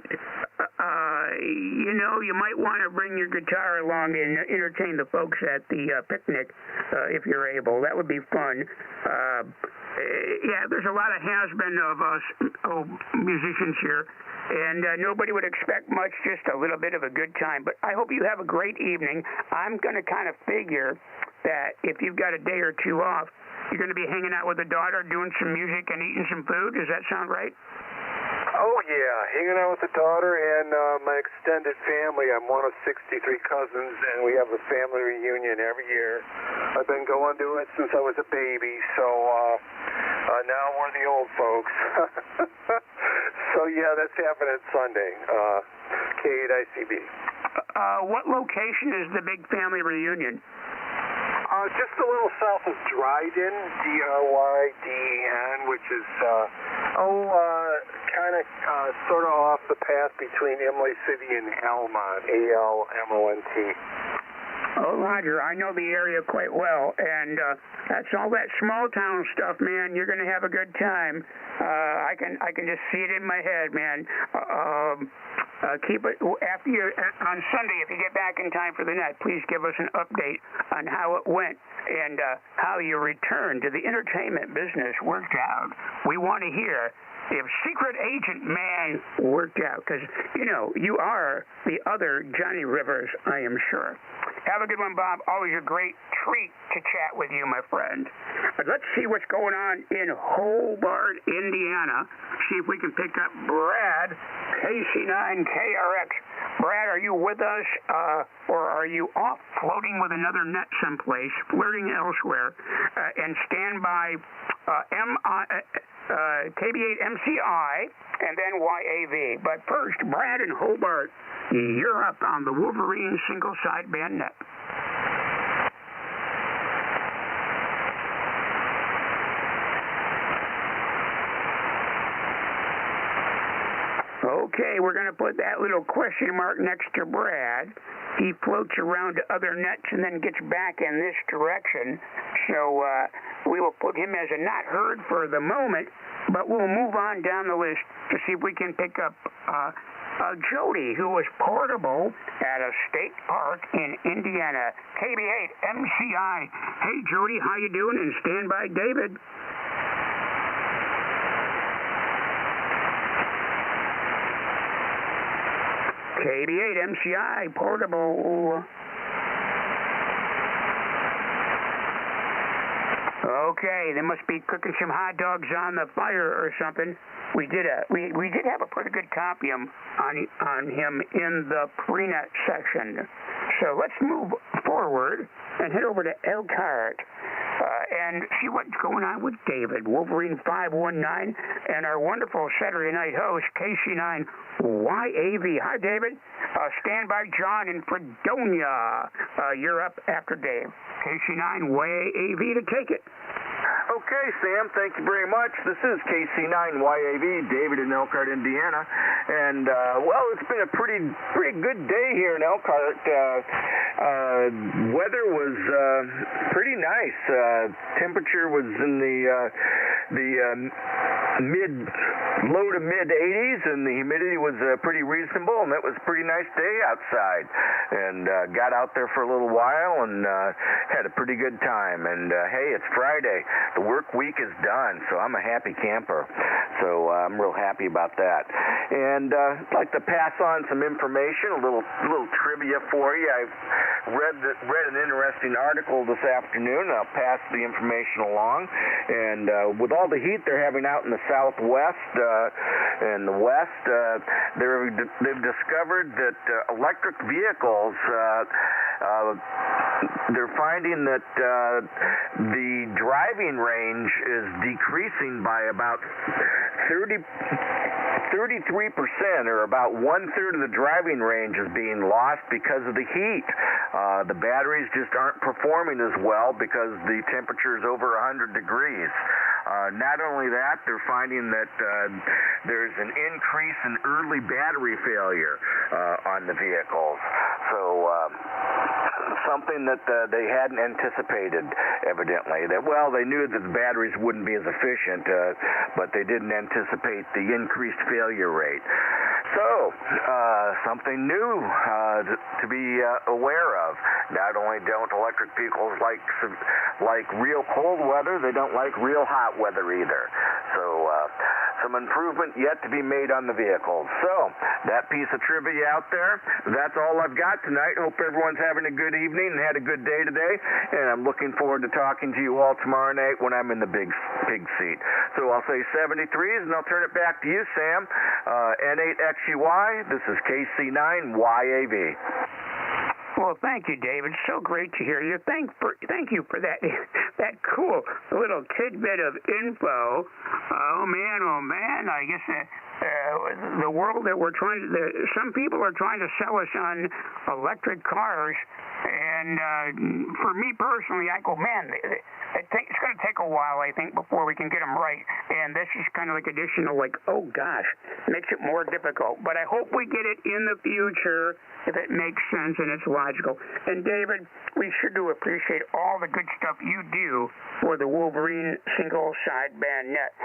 you might want to bring your guitar along and entertain the folks at the picnic if you're able. That would be fun. There's a lot of has-been of us musicians here, and nobody would expect much, just a little bit of a good time. But I hope you have a great evening. I'm going to kind of figure that if you've got a day or two off, you're going to be hanging out with the daughter, doing some music and eating some food. Does that sound right? Oh, yeah, hanging out with the daughter and my extended family. I'm one of 63 cousins, and we have a family reunion every year. I've been going to it since I was a baby, so now we're the old folks. So, yeah, that's happening Sunday, K8ICB. What location is the big family reunion? Just a little south of Dryden, D-R-Y-D-E-N, which is, kind of sort of off the path between Imlay City and Almont, A-L-M-O-N-T. Oh, Roger, I know the area quite well, and that's all that small town stuff, man. You're going to have a good time. I can just see it in my head, man. Keep it after you on Sunday. If you get back in time for the net, please give us an update on how it went and how your return to the entertainment business worked out. We want to hear if Secret Agent Man worked out, because, you know, you are the other Johnny Rivers, I am sure. Have a good one, Bob. Always a great treat to chat with you, my friend. But let's see what's going on in Hobart, Indiana. See if we can pick up Brad, KC9KRX. Brad, are you with us, or are you off floating with another net someplace, flirting elsewhere? And stand by KB8MCI, and then YAV. But first, Brad and Hobart, you're up on the Wolverine single sideband net. Okay, we're going to put that little question mark next to Brad. He floats around to other nets and then gets back in this direction. So we will put him as a not heard for the moment, but we'll move on down the list to see if we can pick up Jody, who was portable at a state park in Indiana. KB8MCI. Hey, Jody, how you doing? And stand by David. KB8MCI, portable. Okay, they must be cooking some hot dogs on the fire or something. We did have a pretty good copy on him in the prenet section. So let's move forward and head over to Elkhart and see what's going on with David, Wolverine 519, and our wonderful Saturday night host, KC9YAV. Hi, David. Stand by John in Fredonia. You're up after Dave. KC9YAV to take it. Okay, Sam, thank you very much. This is KC9YAV, David in Elkhart, Indiana. And, well, it's been a pretty good day here in Elkhart. Weather was pretty nice. Temperature was in the low to mid 80s, and the humidity was pretty reasonable, and it was a pretty nice day outside. And got out there for a little while and had a pretty good time. And, hey, it's Friday. The work week is done, so I'm a happy camper. So I'm real happy about that. And I'd like to pass on some information, a little trivia for you. I've read an interesting article this afternoon, and I'll pass the information along. And with all the heat they're having out in the Southwest and the West, they've discovered that electric vehicles, they're finding that the driving range is decreasing by about 33%, or about 1/3 of the driving range is being lost because of the heat. The batteries just aren't performing as well because the temperature is over 100 degrees. Not only that, they're finding that there's an increase in early battery failure on the vehicles. So something that they hadn't anticipated, evidently. They knew that the batteries wouldn't be as efficient, but they didn't anticipate the increased failure rate. So, something new to be aware of. Not only don't electric vehicles like real cold weather, they don't like real hot weather either. So some improvement yet to be made on the vehicles. So, that piece of trivia out there, that's all I've got tonight. Hope everyone's having a good evening and had a good day today, and I'm looking forward to talking to you all tomorrow night when I'm in the big seat. So I'll say 73s, and I'll turn it back to you, Sam. N8XUY, this is KC9YAV. Well, thank you, David. So great to hear you. Thank you for that cool little tidbit of info. Oh man, I guess the world that we're trying to, some people are trying to sell us on electric cars, and for me personally, I go, man, it's going to take a while, I think, before we can get them right, and this is kind of like additional, like, oh gosh, makes it more difficult, but I hope we get it in the future if it makes sense and it's logical. And David, we sure do appreciate all the good stuff you do for the Wolverine single sideband net.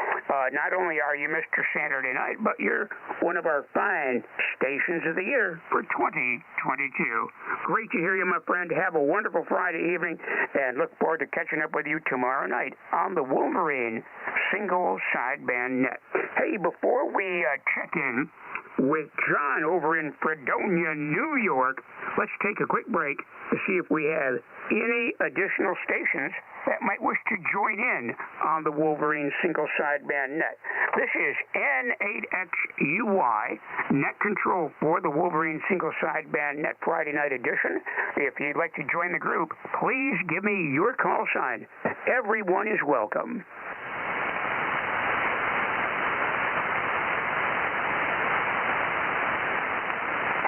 Not only are you Mr. Saturday Night, but you're one of our fine stations of the year for 2022. Great to hear you, my friend. Have a wonderful Friday evening, and look forward to catching up with you tomorrow night on the Wolverine single sideband net. Hey, before we check in with John over in Fredonia, New York, let's take a quick break to see if we have any additional stations that might wish to join in on the Wolverine single sideband net. This is N8XUY, net control for the Wolverine single sideband net Friday night edition. If you'd like to join the group, please give me your call sign. Everyone is welcome.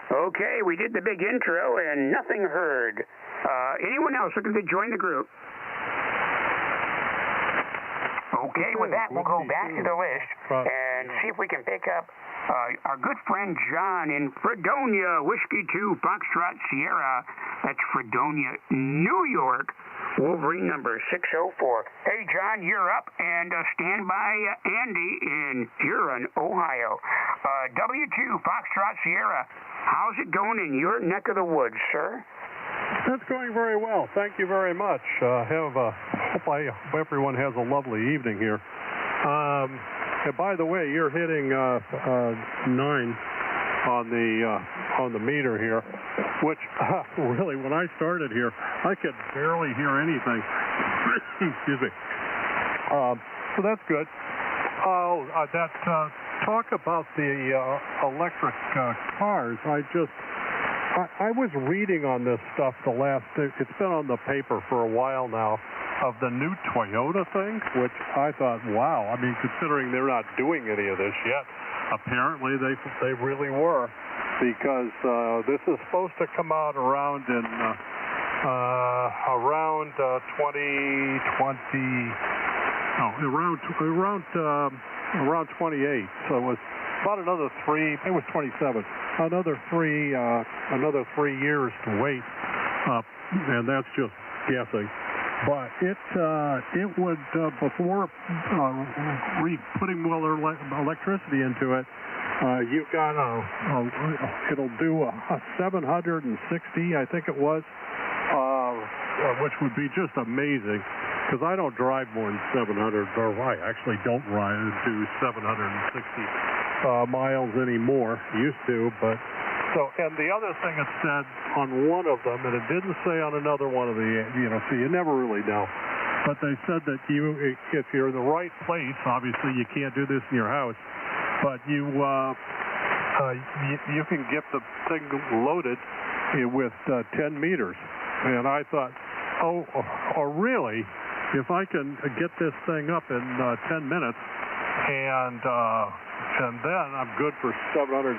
Okay, we did the big intro and nothing heard. Anyone else looking to join the group? Okay, with that, we'll go back to the list and see if we can pick up our good friend John in Fredonia, Whiskey 2, Foxtrot Sierra. That's Fredonia, New York, Wolverine number 604. Hey, John, you're up, and stand by Andy in Huron, Ohio. W2, Foxtrot Sierra. How's it going in your neck of the woods, sir? That's going very well. Thank you very much. Hope everyone has a lovely evening here. And by the way, you're hitting 9 on the meter here, which really, when I started here, I could barely hear anything. Excuse me. So that's good. Talk about the electric cars. I was reading on this stuff it's been on the paper for a while now, of the new Toyota thing, which I thought, wow, I mean, considering they're not doing any of this yet, apparently they really were, because this is supposed to come out around 28. So it was about another 3. It was 27. Another 3 years to wait, and that's just guessing. But it would before putting more electricity into it, you've got it'll do a 760, I think it was, which would be just amazing. Because I don't drive more than 700, or I actually don't do 760 miles anymore. Used to, but so. And the other thing it said on one of them, and it didn't say on another one of the, so you never really know. But they said that if you're in the right place, obviously you can't do this in your house, but you can get the thing loaded with 10 meters. And I thought, oh, really? If I can get this thing up in 10 minutes, and then I'm good for 760.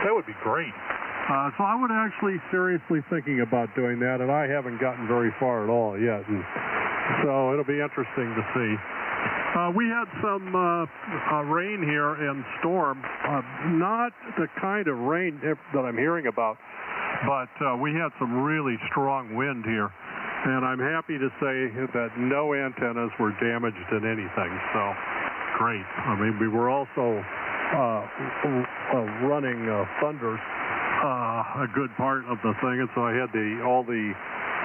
That would be great. So I would actually seriously thinking about doing that, and I haven't gotten very far at all yet. And so it'll be interesting to see. We had some rain here and storm, not the kind of rain that I'm hearing about, but we had some really strong wind here. And I'm happy to say that no antennas were damaged in anything, so great. I mean, we were also running thunders a good part of the thing, and so I had all the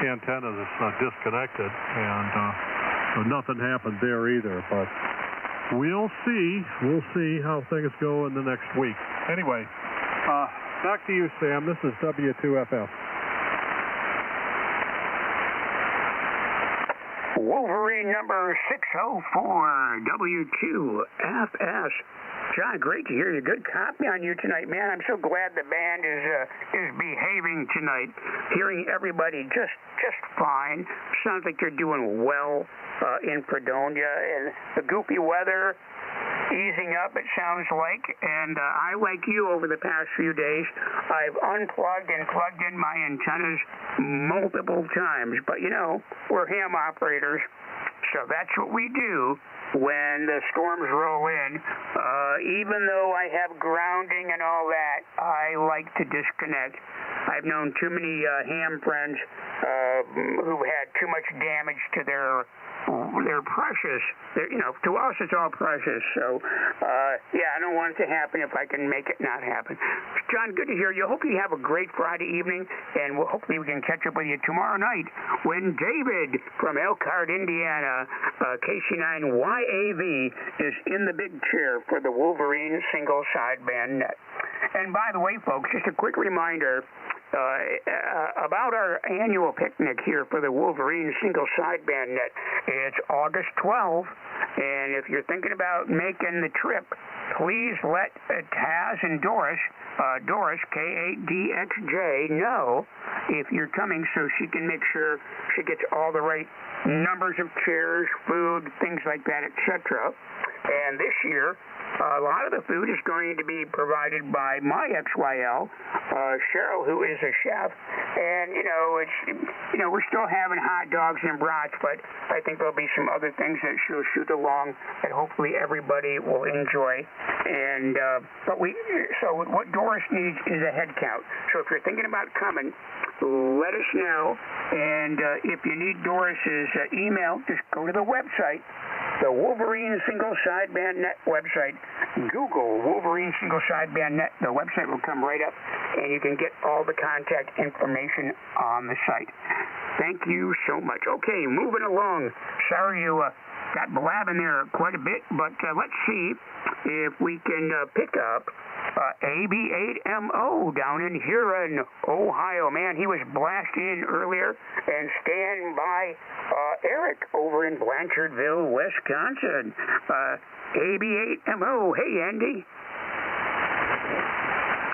antennas disconnected, and so nothing happened there either. But we'll see. We'll see how things go in the next week. Anyway, back to you, Sam. This is W2FF. Wolverine number 604, W2FS. John, great to hear you. Good copy on you tonight, man. I'm so glad the band is behaving tonight. Hearing everybody just fine. Sounds like you're doing well in Fredonia, and the goopy weather easing up, it sounds like. And I, like you, over the past few days, I've unplugged and plugged in my antennas multiple times. But, you know, we're ham operators, so that's what we do when the storms roll in. Even though I have grounding and all that, I like to disconnect. I've known too many ham friends who've had too much damage to their precious. You know, to us it's all precious. So, yeah, I don't want it to happen if I can make it not happen. John, good to hear you. Hope you have a great Friday evening, and hopefully we can catch up with you tomorrow night when David from Elkhart, Indiana, KC9YAV, is in the big chair for the Wolverine single sideband net. And by the way, folks, just a quick reminder about our annual picnic here for the Wolverine single sideband net. It's August 12th, and if you're thinking about making the trip, please let Taz and Doris, K8DXJ, know if you're coming so she can make sure she gets all the right numbers of chairs, food, things like that, etc. And this year, a lot of the food is going to be provided by my XYL, Cheryl, who is a chef. And, we're still having hot dogs and brats, but I think there'll be some other things that she'll shoot along that hopefully everybody will enjoy. And, so what Doris needs is a head count. So if you're thinking about coming, let us know. And if you need Doris's email, just go to the website, the Wolverine Single Sideband Net website. Google Wolverine Single Sideband Net. The website will come right up, and you can get all the contact information on the site. Thank you so much. Okay, moving along. Sorry you got blabbing there quite a bit, but let's see if we can pick up AB8MO down in Huron, Ohio. Man, he was blasting in earlier. And stand by Eric over in Blanchardville, Wisconsin. AB8MO. Hey, Andy.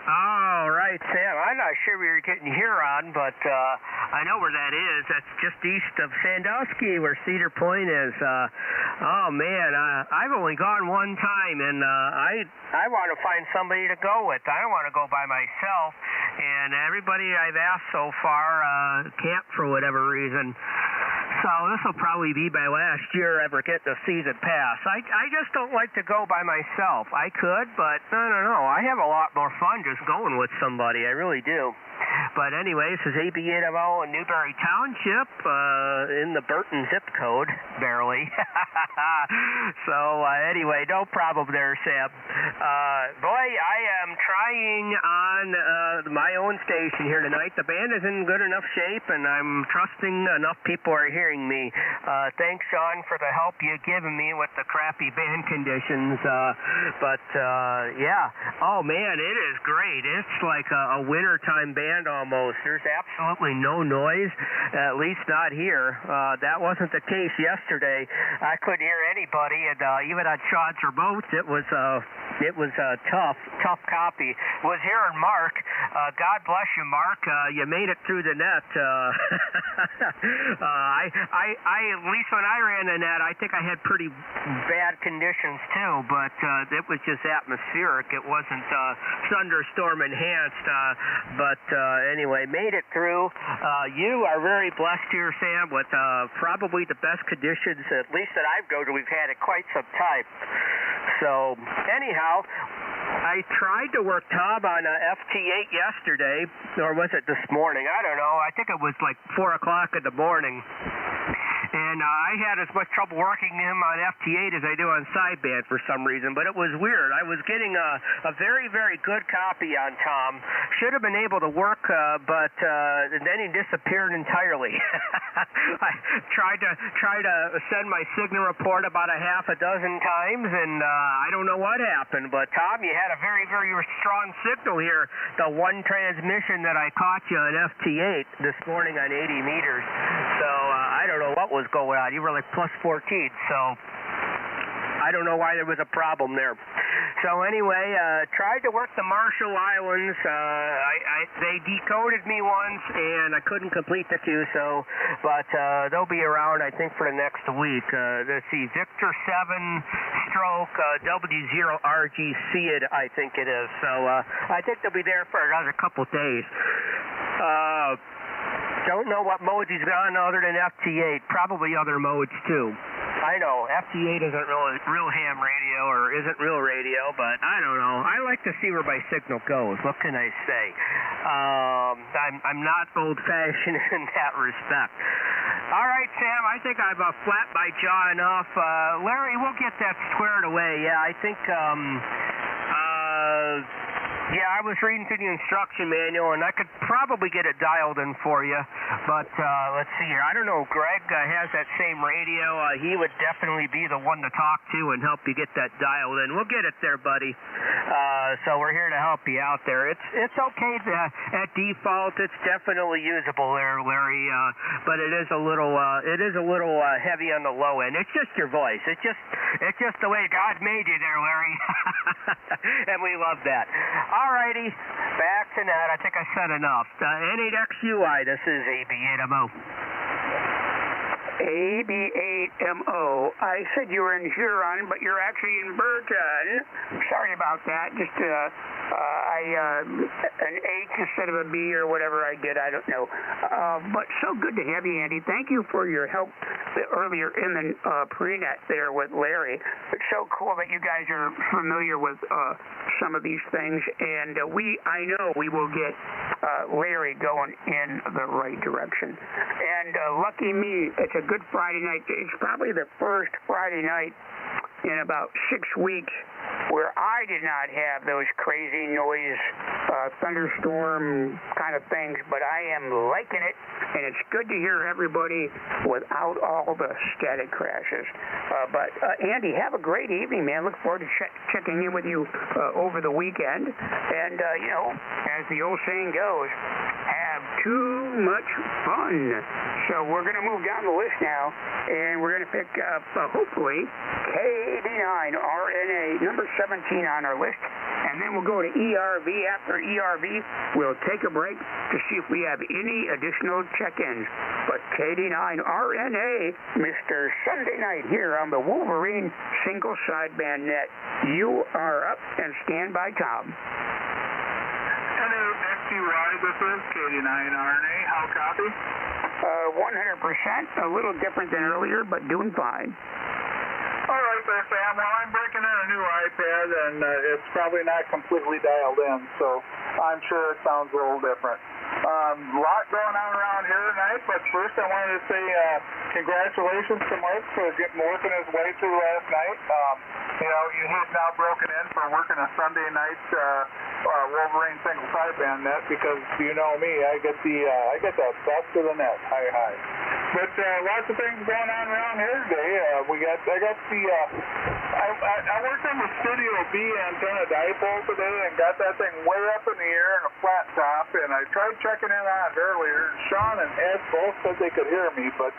All right, Sam. I'm not sure we were getting Huron, but I know where that is. That's just east of Sandusky, where Cedar Point is. I've only gone one time, and I want to find somebody to go with. I don't want to go by myself. And everybody I've asked so far can't for whatever reason. So this will probably be my last year ever getting a season pass. I just don't like to go by myself. I could, but no. I have a lot more fun just going with somebody. I really do. But anyway, this is AB8MO in Newberry Township, in the Burton zip code, barely. So anyway, no problem there, Sam. Boy, I am trying on my own station here tonight. The band is in good enough shape, and I'm trusting enough people are hearing me. Thanks, Sean, for the help you've given me with the crappy band conditions. Yeah. Oh, man, it is great. It's like a wintertime band almost. There's absolutely no noise, at least not here. That wasn't the case yesterday. I couldn't hear anybody, and even on shots or boats, it was a tough copy. Was hearing Mark. God bless you, Mark. You made it through the net. I at least when I ran the net, I think I had pretty bad conditions too, but it was just atmospheric. It wasn't thunderstorm enhanced. But anyway, made it through. You are very blessed here, Sam, with probably the best conditions, at least that I've go to. We've had it quite some time. So anyhow, I tried to work Tom on FT8 yesterday, or was it this morning? I don't know. I think it was like 4 o'clock in the morning. and I had as much trouble working him on FT8 as I do on sideband for some reason, but it was weird. I was getting a very, very good copy on Tom. Should have been able to work, but then he disappeared entirely. I tried to send my signal report about a half a dozen times, and I don't know what happened, but Tom, you had a very, very strong signal here, the one transmission that I caught you on FT8 this morning on 80 meters. So I don't know what was going on. You were like plus 14, so I don't know why there was a problem there. So anyway, tried to work the Marshall Islands. They decoded me once, and I couldn't complete the QSO, but they'll be around, I think, for the next week. Let's see, Victor 7 stroke W0RGC, I think it is. So I think they'll be there for another couple days. Don't know what modes he's on other than FT8. Probably other modes, too. I know, FT8 isn't real ham radio or isn't real radio, but I don't know. I like to see where my signal goes. What can I say? I'm not old-fashioned in that respect. All right, Sam, I think I've flapped my jaw enough. Larry, we'll get that squared away. Yeah, I think... Yeah, I was reading through the instruction manual, and I could probably get it dialed in for you. But let's see here. I don't know. Greg has that same radio. He would definitely be the one to talk to and help you get that dialed in. We'll get it there, buddy. So we're here to help you out there. It's okay at default. It's definitely usable there, Larry. But it is a little heavy on the low end. It's just your voice. It's just the way God made you there, Larry. And we love that. All righty, back to that. I think I said enough. N8XUI, this is AB8MO. AB8MO. I said you were in Huron, but you're actually in Burton. Sorry about that. Just an H instead of a B or whatever I did. I don't know. But so good to have you, Andy. Thank you for your help earlier in the pre-net there with Larry. It's so cool that you guys are familiar with some of these things, and I know we will get Larry going in the right direction. And lucky me, it's a good Friday night. It's probably the first Friday night in about 6 weeks where I did not have those crazy noise, thunderstorm kind of things, but I am liking it, and it's good to hear everybody without all the static crashes. But Andy, have a great evening, man. Look forward to checking in with you over the weekend. And, as the old saying goes, have too much fun. So we're going to move down the list now, and we're going to pick up, hopefully, KD9RNA, number 17 on our list, and then we'll go to ERV. After ERV, we'll take a break to see if we have any additional check-ins. But KD9RNA, Mr. Sunday Night here on the Wolverine single sideband net. You are up, and stand by, Tom. Hello, XUI, this is KD9RNA. How copy? 100%. A little different than earlier, but doing fine. All right there, Sam. Well, I'm breaking in a new iPad, and it's probably not completely dialed in, so I'm sure it sounds a little different. A lot going on around here tonight, but first I wanted to say congratulations to Mike for working his way through last night. He's now broken in for working a Sunday night Wolverine single sideband net, because you know me, I get that best of the net, hi. But lots of things going on around here today. I worked on the Studio B antenna dipole today and got that thing way up in the air in a flat top, and I tried checking in on it earlier. Sean and Ed both said they could hear me, but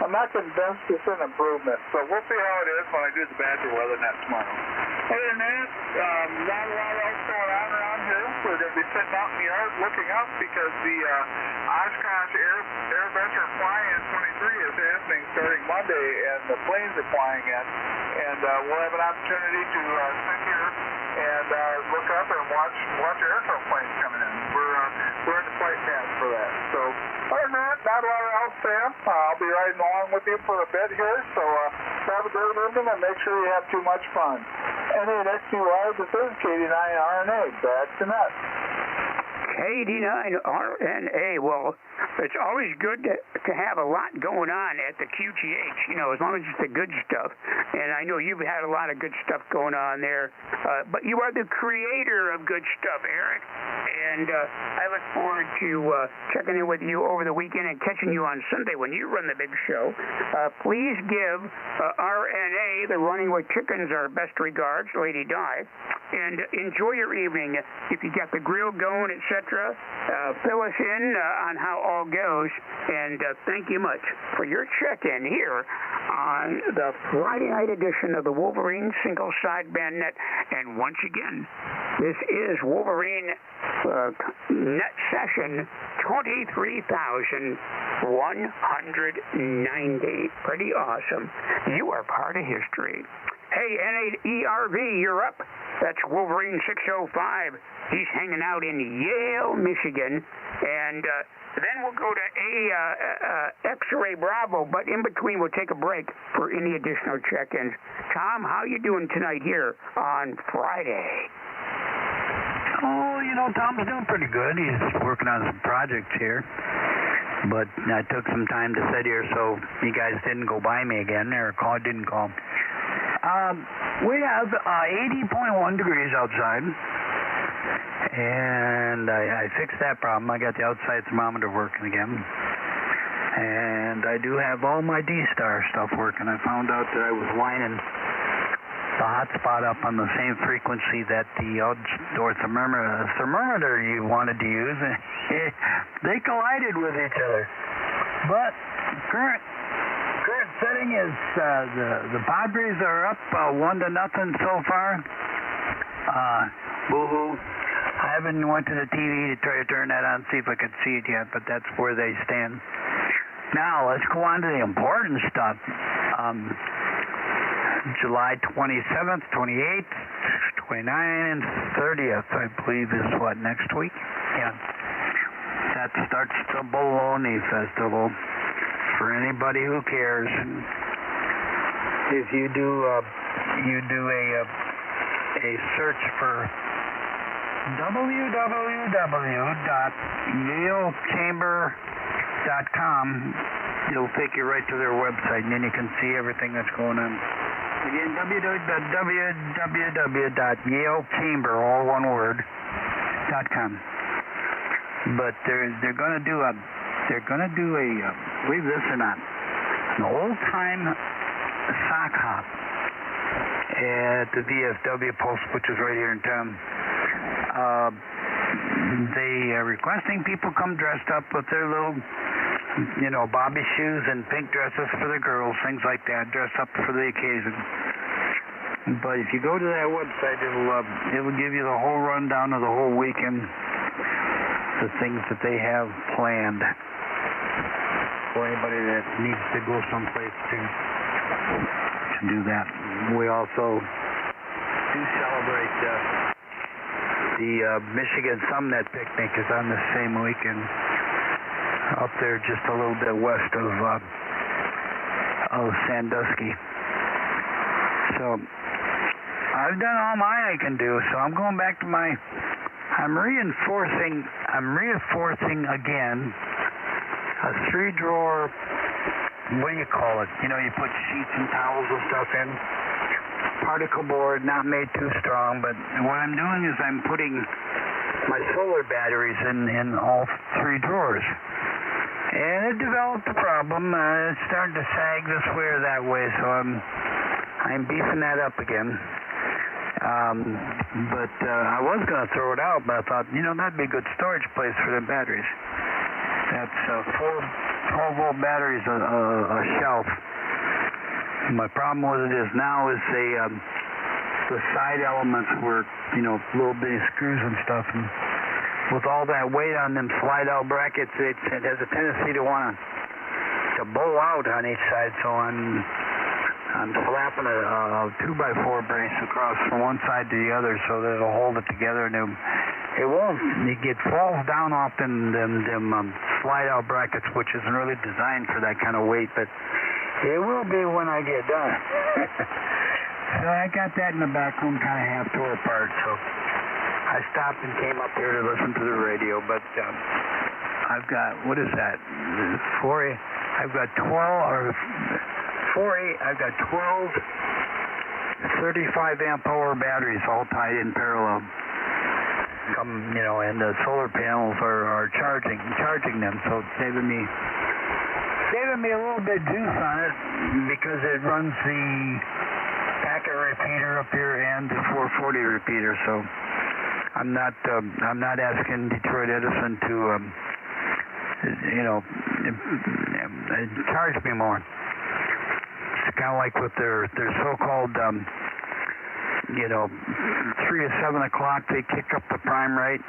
I'm not convinced it's an improvement. So we'll see how it is when I do the Badger weather net tomorrow. Other than that, not a lot else going on around here. We're going to be sitting out in the yard looking up because the Oshkosh AirVenture Fly-In 23 is happening starting Monday, and the planes are flying in, and we'll have an opportunity to sit here and look up and watch aircraft planes coming in. We're in the flight path for that. So other than that, not a lot else, Sam. I'll be riding along with you for a bit here, so have a great evening and make sure you have too much fun. N8XUI, this is KD9RNA, back to net. K89RNA. Well, it's always good to have a lot going on at the QTH, as long as it's the good stuff. And I know you've had a lot of good stuff going on there. But you are the creator of good stuff, Eric. And I look forward to checking in with you over the weekend and catching you on Sunday when you run the big show. Please give RNA, the Running with Chickens, our best regards, Lady Di. And enjoy your evening. If you got the grill going, etc., fill us in on how all goes. And thank you much for your check-in here on the Friday night edition of the Wolverine Single Sideband Net. And once again, this is Wolverine Net Session 23,190. Pretty awesome. You are part of history. Hey, NAERV, you're up. That's Wolverine 605. He's hanging out in Yale, Michigan. And then we'll go to X-Ray Bravo, but in between we'll take a break for any additional check-ins. Tom, how you doing tonight here on Friday? Oh, Tom's doing pretty good. He's working on some projects here. But I took some time to sit here so you guys didn't go by me again or didn't call. We have 80.1 degrees outside, and I fixed that problem. I got the outside thermometer working again, and I do have all my D-Star stuff working. I found out that I was lining the hot spot up on the same frequency that the outdoor thermometer you wanted to use. They collided with each other. But current setting is the Padres are up 1-0 so far. Boo-hoo. I haven't went to the TV to try to turn that on, see if I could see it yet, but that's where they stand. Now, let's go on to the important stuff. July 27th, 28th, 29th, and 30th, I believe, is what, next week? Yeah. That starts the Bologna Festival. For anybody who cares, if you do a search for www.yalechamber.com, it'll take you right to their website, and then you can see everything that's going on. Again, www.yalechamber, all one word, .com. But they're going to do a believe this or not, an old-time sock hop at the VFW post, which is right here in town. They are requesting people come dressed up with their little, bobby shoes and pink dresses for the girls, things like that, dress up for the occasion. But if you go to that website, it'll give you the whole rundown of the whole weekend, the things that they have planned for anybody that needs to go someplace to do that. We also do celebrate the Michigan Sumnet Picnic is on the same weekend up there just a little bit west of Sandusky. So I've done all I can do, so I'm going back to I'm reinforcing again a 3-drawer, what do you call it? You put sheets and towels and stuff in. Particle board, not made too strong, but what I'm doing is I'm putting my solar batteries in all 3 drawers. And it developed a problem. It's starting to sag this way or that way, so I'm beefing that up again. But I was going to throw it out, but I thought, that'd be a good storage place for the batteries. That's 12-volt batteries, a shelf. My problem with it is now is the side elements were, little bitty screws and stuff. And with all that weight on them slide-out brackets, it has a tendency to want to bow out on each side. So I'm slapping a 2x4 brace across from one side to the other so that it'll hold it together. And it won't. It falls down off them slide-out brackets, which isn't really designed for that kind of weight, but it will be when I get done. So I got that in the back room kind of half tore apart. So I stopped and came up here to listen to the radio, but I've got, what is that? 4A. I've got 12 or 4A. I've got 12 35 amp hour batteries all tied in parallel. And the solar panels are charging them, so it's saving me a little bit of juice on it because it runs the packet repeater up here and the 440 repeater. So I'm not asking Detroit Edison to charge me more. It's kind of like with their so-called 3 to 7 o'clock, they kick up the prime rate.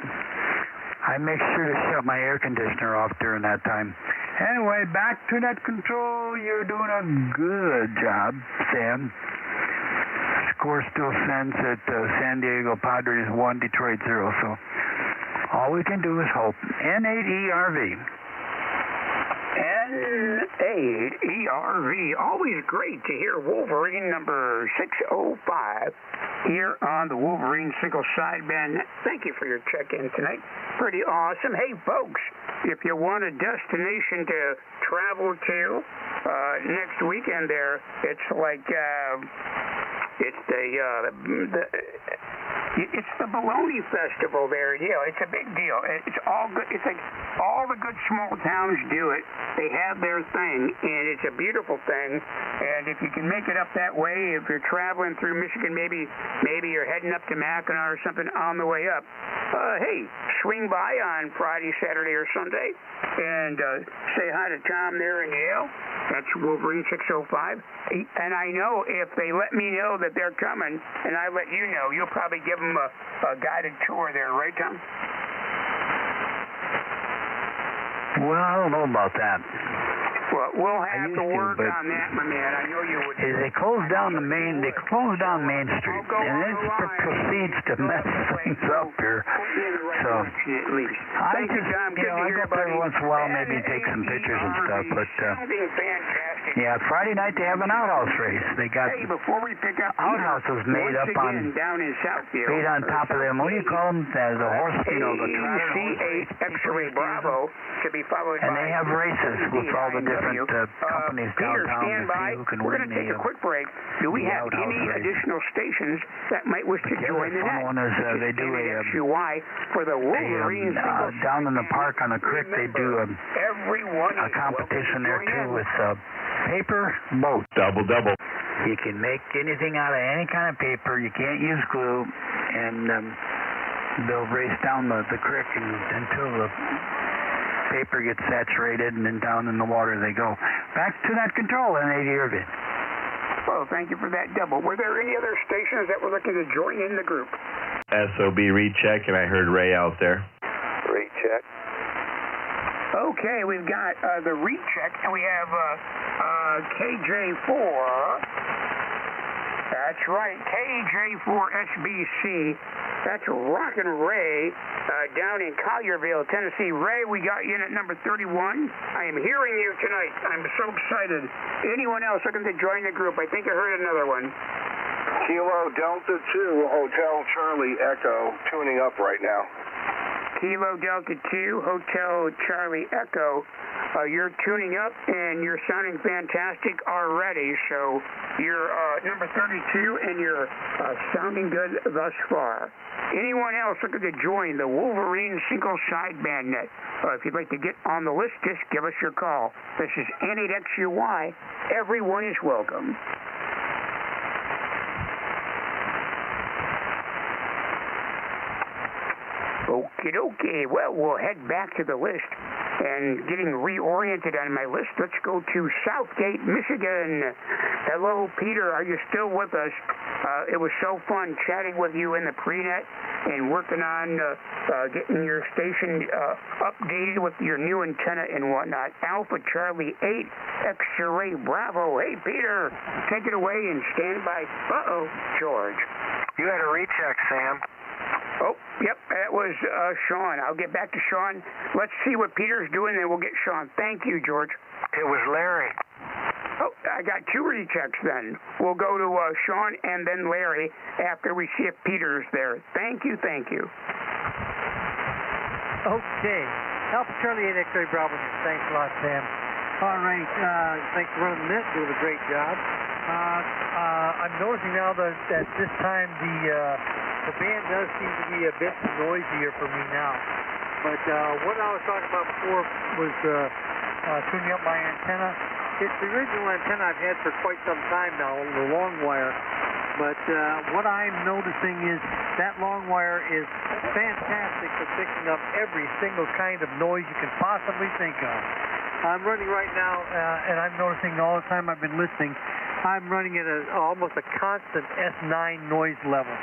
I make sure to shut my air conditioner off during that time. Anyway, back to net control. You're doing a good job, Sam. Score still stands at San Diego Padres 1, Detroit 0. So all we can do is hope. N8ERV. N8ERV. Always great to hear Wolverine number 605 here on the Wolverine single sideband. Thank you for your check-in tonight. Pretty awesome. Hey, folks, if you want a destination to travel to next weekend there, it's like it's the Bologna Festival there. Yeah, it's a big deal. It's all good. It's like all the good small towns do it. They have their thing, and it's a beautiful thing. And if you can make it up that way, if you're traveling through Michigan, maybe you're heading up to Mackinac or something on the way up, hey, swing by on Friday, Saturday, or Sunday, and say hi to Tom there in Yale. That's Wolverine 605. And I know if they let me know that they're coming, and I let you know, you'll probably give them a guided tour there, right, Tom? Well, I don't know about that. Well, we'll have to work on that, my man. I know you would. They closed down Main Street, and it proceeds to mess things up here. So I just, I go up there once in a while, maybe take some pictures and stuff. But yeah, Friday night they have an outhouse race. They got outhouses made up on top of them. What do you call them? The horse, the C8 X-ray Bravo to be followed by. And they have races with all the different companies downtown to see who can win. We're going to take a quick break. Do we have any additional stations that might wish to join the net? One is they do for the Wolverine down in the park on the creek. They do a competition there too with paper boats. Double. You can make anything out of any kind of paper. You can't use glue, and they'll race down the creek until the paper gets saturated, and then down in the water they go. Back to that control, N8ERV. Well, thank you for that double. Were there any other stations that were looking to join in the group? SOB recheck, and I heard Ray out there. Recheck. Okay, we've got the recheck, and we have KJ4. That's right, KJ4SBC. That's Rockin' Ray down in Collierville, Tennessee. Ray, we got you in at number 31. I am hearing you tonight. I'm so excited. Anyone else looking to join the group? I think I heard another one. Kilo Delta 2, Hotel Charlie Echo, tuning up right now. Kilo Delta 2, Hotel Charlie Echo. You're tuning up, and you're sounding fantastic already. So you're number 32, and you're sounding good thus far. Anyone else looking to join the Wolverine single sideband net? If you'd like to get on the list, just give us your call. This is N8XUY. Everyone is welcome. Okie dokie. Well, we'll head back to the list. And getting reoriented on my list, let's go to Southgate, Michigan. Hello, Peter. Are you still with us? It was so fun chatting with you in the pre-net and working on getting your station updated with your new antenna and whatnot. Alpha Charlie 8, X-Ray Bravo. Hey, Peter, take it away and stand by. George. You had a recheck, Sam. Oh, yep, that was Sean. I'll get back to Sean. Let's see what Peter's doing, then we'll get Sean. Thank you, George. It was Larry. Oh, I got two rechecks then. We'll go to Sean and then Larry after we see if Peter's there. Thank you. Okay. Alpha Charlie 8 X-Ray Bravo. Thanks a lot, Sam. All right. Thanks for running the net. Doing a great job. I'm noticing now that this time the band does seem to be a bit noisier for me now. But what I was talking about before was tuning up my antenna. It's the original antenna I've had for quite some time now, the long wire. But what I'm noticing is that long wire is fantastic for picking up every single kind of noise you can possibly think of. I'm running right now, and I'm noticing all the time I've been listening, I'm running at almost a constant S9 noise level.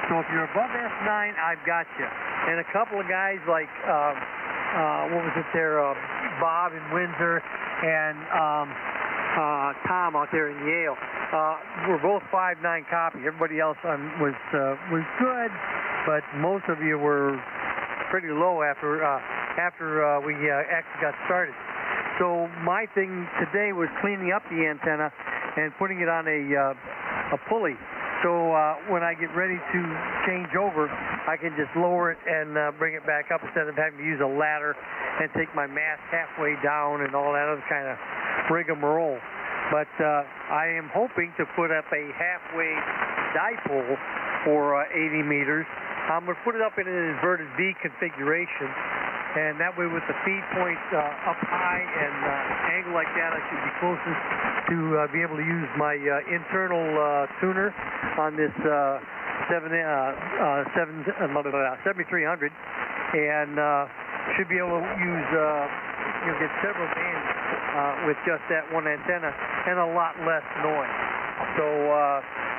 So if you're above S9, I've got you. And a couple of guys like, what was it there, Bob in Windsor and Tom out there in Yale, were both 5.9 copy. Everybody else was good, but most of you were pretty low after we actually got started. So my thing today was cleaning up the antenna and putting it on a pulley. So when I get ready to change over, I can just lower it and bring it back up instead of having to use a ladder and take my mast halfway down and all that other kind of rigmarole. But I am hoping to put up a halfway dipole for 80 meters. I'm going to put it up in an inverted V configuration, and that way with the feed point up high and angle like that, I should be closest to be able to use my internal tuner on this 7300, and should be able to use, get several bands with just that one antenna and a lot less noise. So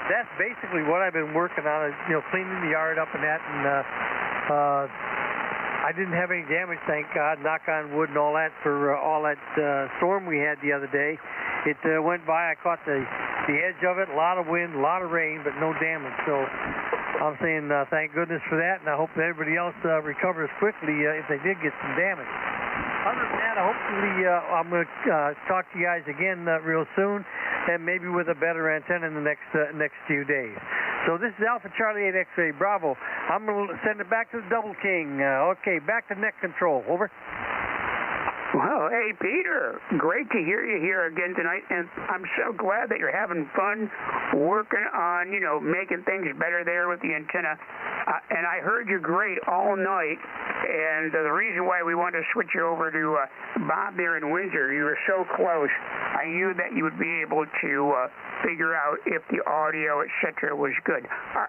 that's basically what I've been working on, cleaning the yard up and that, and I didn't have any damage, thank God, knock on wood and all that, for all that storm we had the other day. It went by, I caught the edge of it, a lot of wind, a lot of rain, but no damage. So I'm saying thank goodness for that, and I hope that everybody else recovers quickly if they did get some damage. Other than that, hopefully I'm going to talk to you guys again real soon, and maybe with a better antenna in the next few days. So this is Alpha Charlie 8 X-Ray Bravo. I'm going to send it back to the Double King. Okay, back to net control. Over. Well, hey, Peter, great to hear you here again tonight, and I'm so glad that you're having fun working on, making things better there with the antenna. And I heard you great all night, and the reason why we wanted to switch you over to Bob there in Windsor, you were so close, I knew that you would be able to figure out if the audio, etc., was good.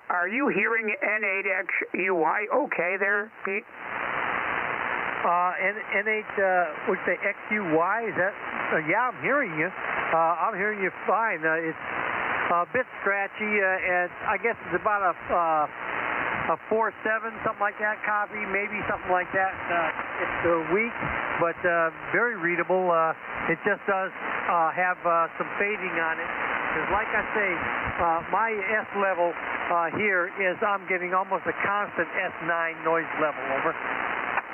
Are you hearing N8XUY okay there, Pete? N8, would say XUY, is that? Yeah, I'm hearing you. I'm hearing you fine. It's a bit scratchy, and I guess it's about a 4.7, something like that copy, maybe something like that. It's weak, but very readable. It just does have some fading on it. Because like I say, my S level here is I'm getting almost a constant S9 noise level. Over.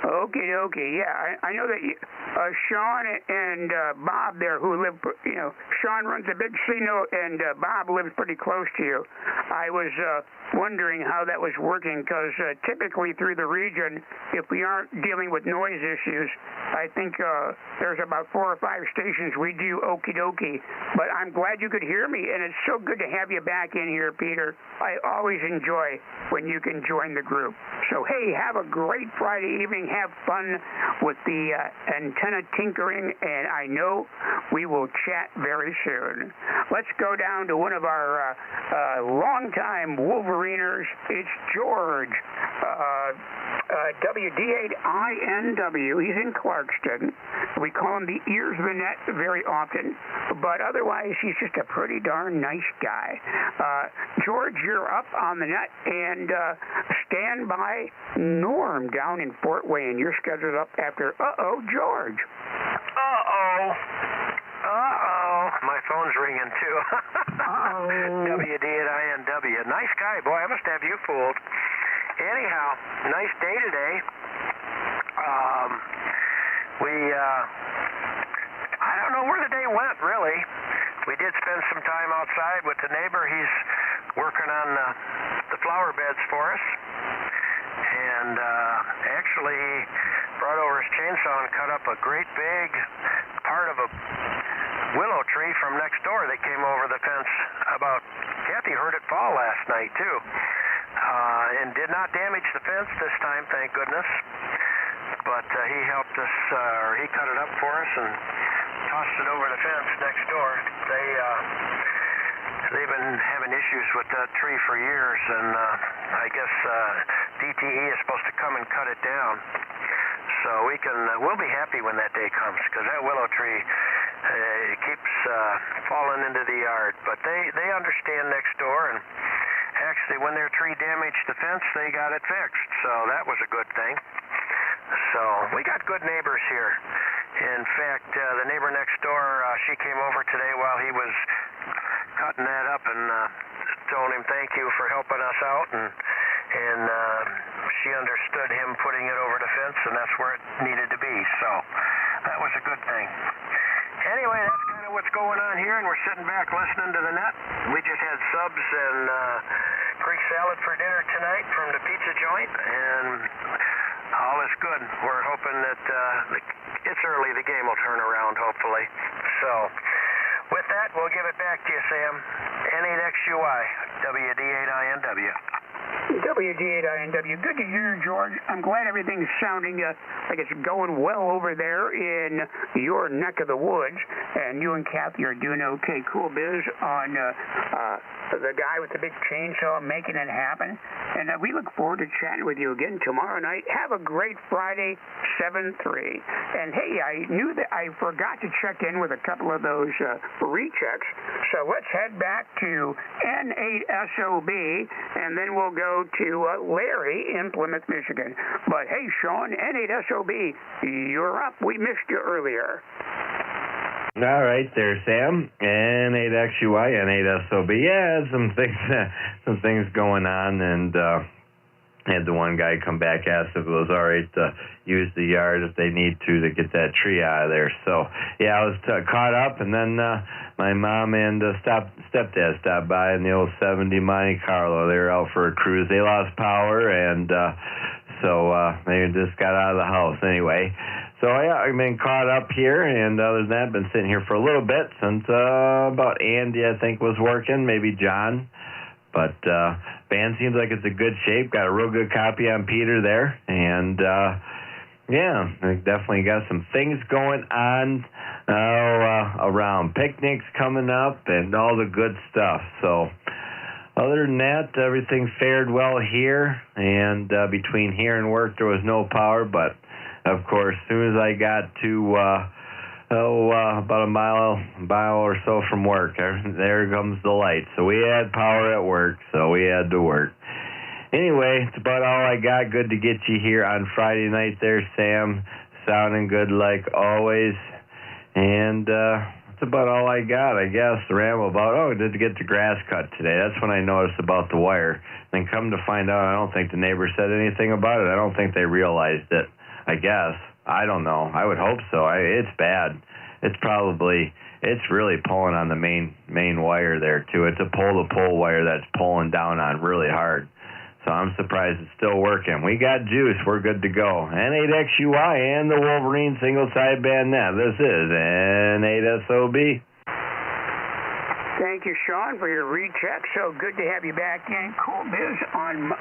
Okay, yeah, I know that Sean and Bob there, who live, Sean runs a big casino and Bob lives pretty close to you. I was wondering how that was working, because typically through the region, if we aren't dealing with noise issues, I think there's about 4 or 5 stations we do okie dokie. But I'm glad you could hear me, and it's so good to have you back in here, Peter. I always enjoy when you can join the group. So, hey, have a great Friday evening. Have fun with the antenna tinkering, and I know we will chat very soon. Let's go down to one of our longtime Wolveriners. It's George, WD8INW. He's in Clarkston. We call him the Ears of the Net very often, but otherwise he's just a pretty darn nice guy. George, you're up on the net, and stand by Norm down in Fort Wayne. You're scheduled up after George. My phone's ringing too. WD8INW. Nice guy, boy. I must have you fooled. Anyhow, nice day today. I don't know where the day went, really. we did spend some time outside with the neighbor. He's working on the flower beds for us. And actually, he brought over his chainsaw and cut up a great big part of a willow tree from next door that came over the fence Kathy heard it fall last night, too. And did not damage the fence this time, thank goodness. But he helped us, or he cut it up for us and tossed it over the fence next door. They've been having issues with that tree for years, and I guess DTE is supposed to come and cut it down. So we'll be happy when that day comes, because that willow tree keeps falling into the yard. But they understand next door, and actually when their tree damaged the fence, they got it fixed. So that was a good thing. So we got good neighbors here. In fact, the neighbor next door, she came over today while he was cutting that up and told him thank you for helping us out, and she understood him putting it over the fence, and that's where it needed to be. So that was a good thing. Anyway, that's kind of what's going on here, and we're sitting back listening to the net. We just had subs and Greek salad for dinner tonight from the pizza joint, and all is good. We're hoping that it's early. The game will turn around, hopefully. So with that, we'll give it back to you, Sam. N8XUI, WD8INW. WD8INW. Good to hear, George. I'm glad everything's sounding like it's going well over there in your neck of the woods, and you and Kathy are doing okay. Cool biz on the guy with the big chainsaw making it happen. And we look forward to chatting with you again tomorrow night. Have a great Friday, 7-3. And hey, I knew that I forgot to check in with a couple of those rechecks. So let's head back to N8SOB, and then we'll go to Larry in Plymouth, Michigan. But hey, Sean, N8SOB, you're up. We missed you earlier. All right there, Sam. N8XUI, N8SOB. Yeah, some things going on, and had the one guy come back, asked if it was all right to use the yard if they need to get that tree out of there. So, yeah, I was caught up, and then my mom and stepdad stopped by in the old 70 Monte Carlo. They were out for a cruise. They lost power, and so they just got out of the house anyway. So, yeah, I've been caught up here, and other than that, I've been sitting here for a little bit since about Andy, I think, was working, maybe John. But band seems like it's in good shape. Got a real good copy on Peter there. And, yeah, I definitely got some things going on around picnics coming up and all the good stuff. So other than that, everything fared well here. And between here and work, there was no power. But, of course, as soon as I got to about a mile or so from work, there comes the light. So we had power at work, so we had to work. Anyway, it's about all I got. Good to get you here on Friday night there, Sam. Sounding good like always. And that's about all I got, I guess, to ramble about. Did get the grass cut today. That's when I noticed about the wire. Then come to find out, I don't think the neighbor said anything about it. I don't think they realized it, I guess. I don't know. I would hope so. It's bad. It's really pulling on the main wire there, too. It's a pole-to-pole wire that's pulling down on really hard. So I'm surprised it's still working. We got juice. We're good to go. N8XUI and the Wolverine single-side band net. This is N8SOB. Thank you, Sean, for your recheck. So good to have you back in. Cool biz on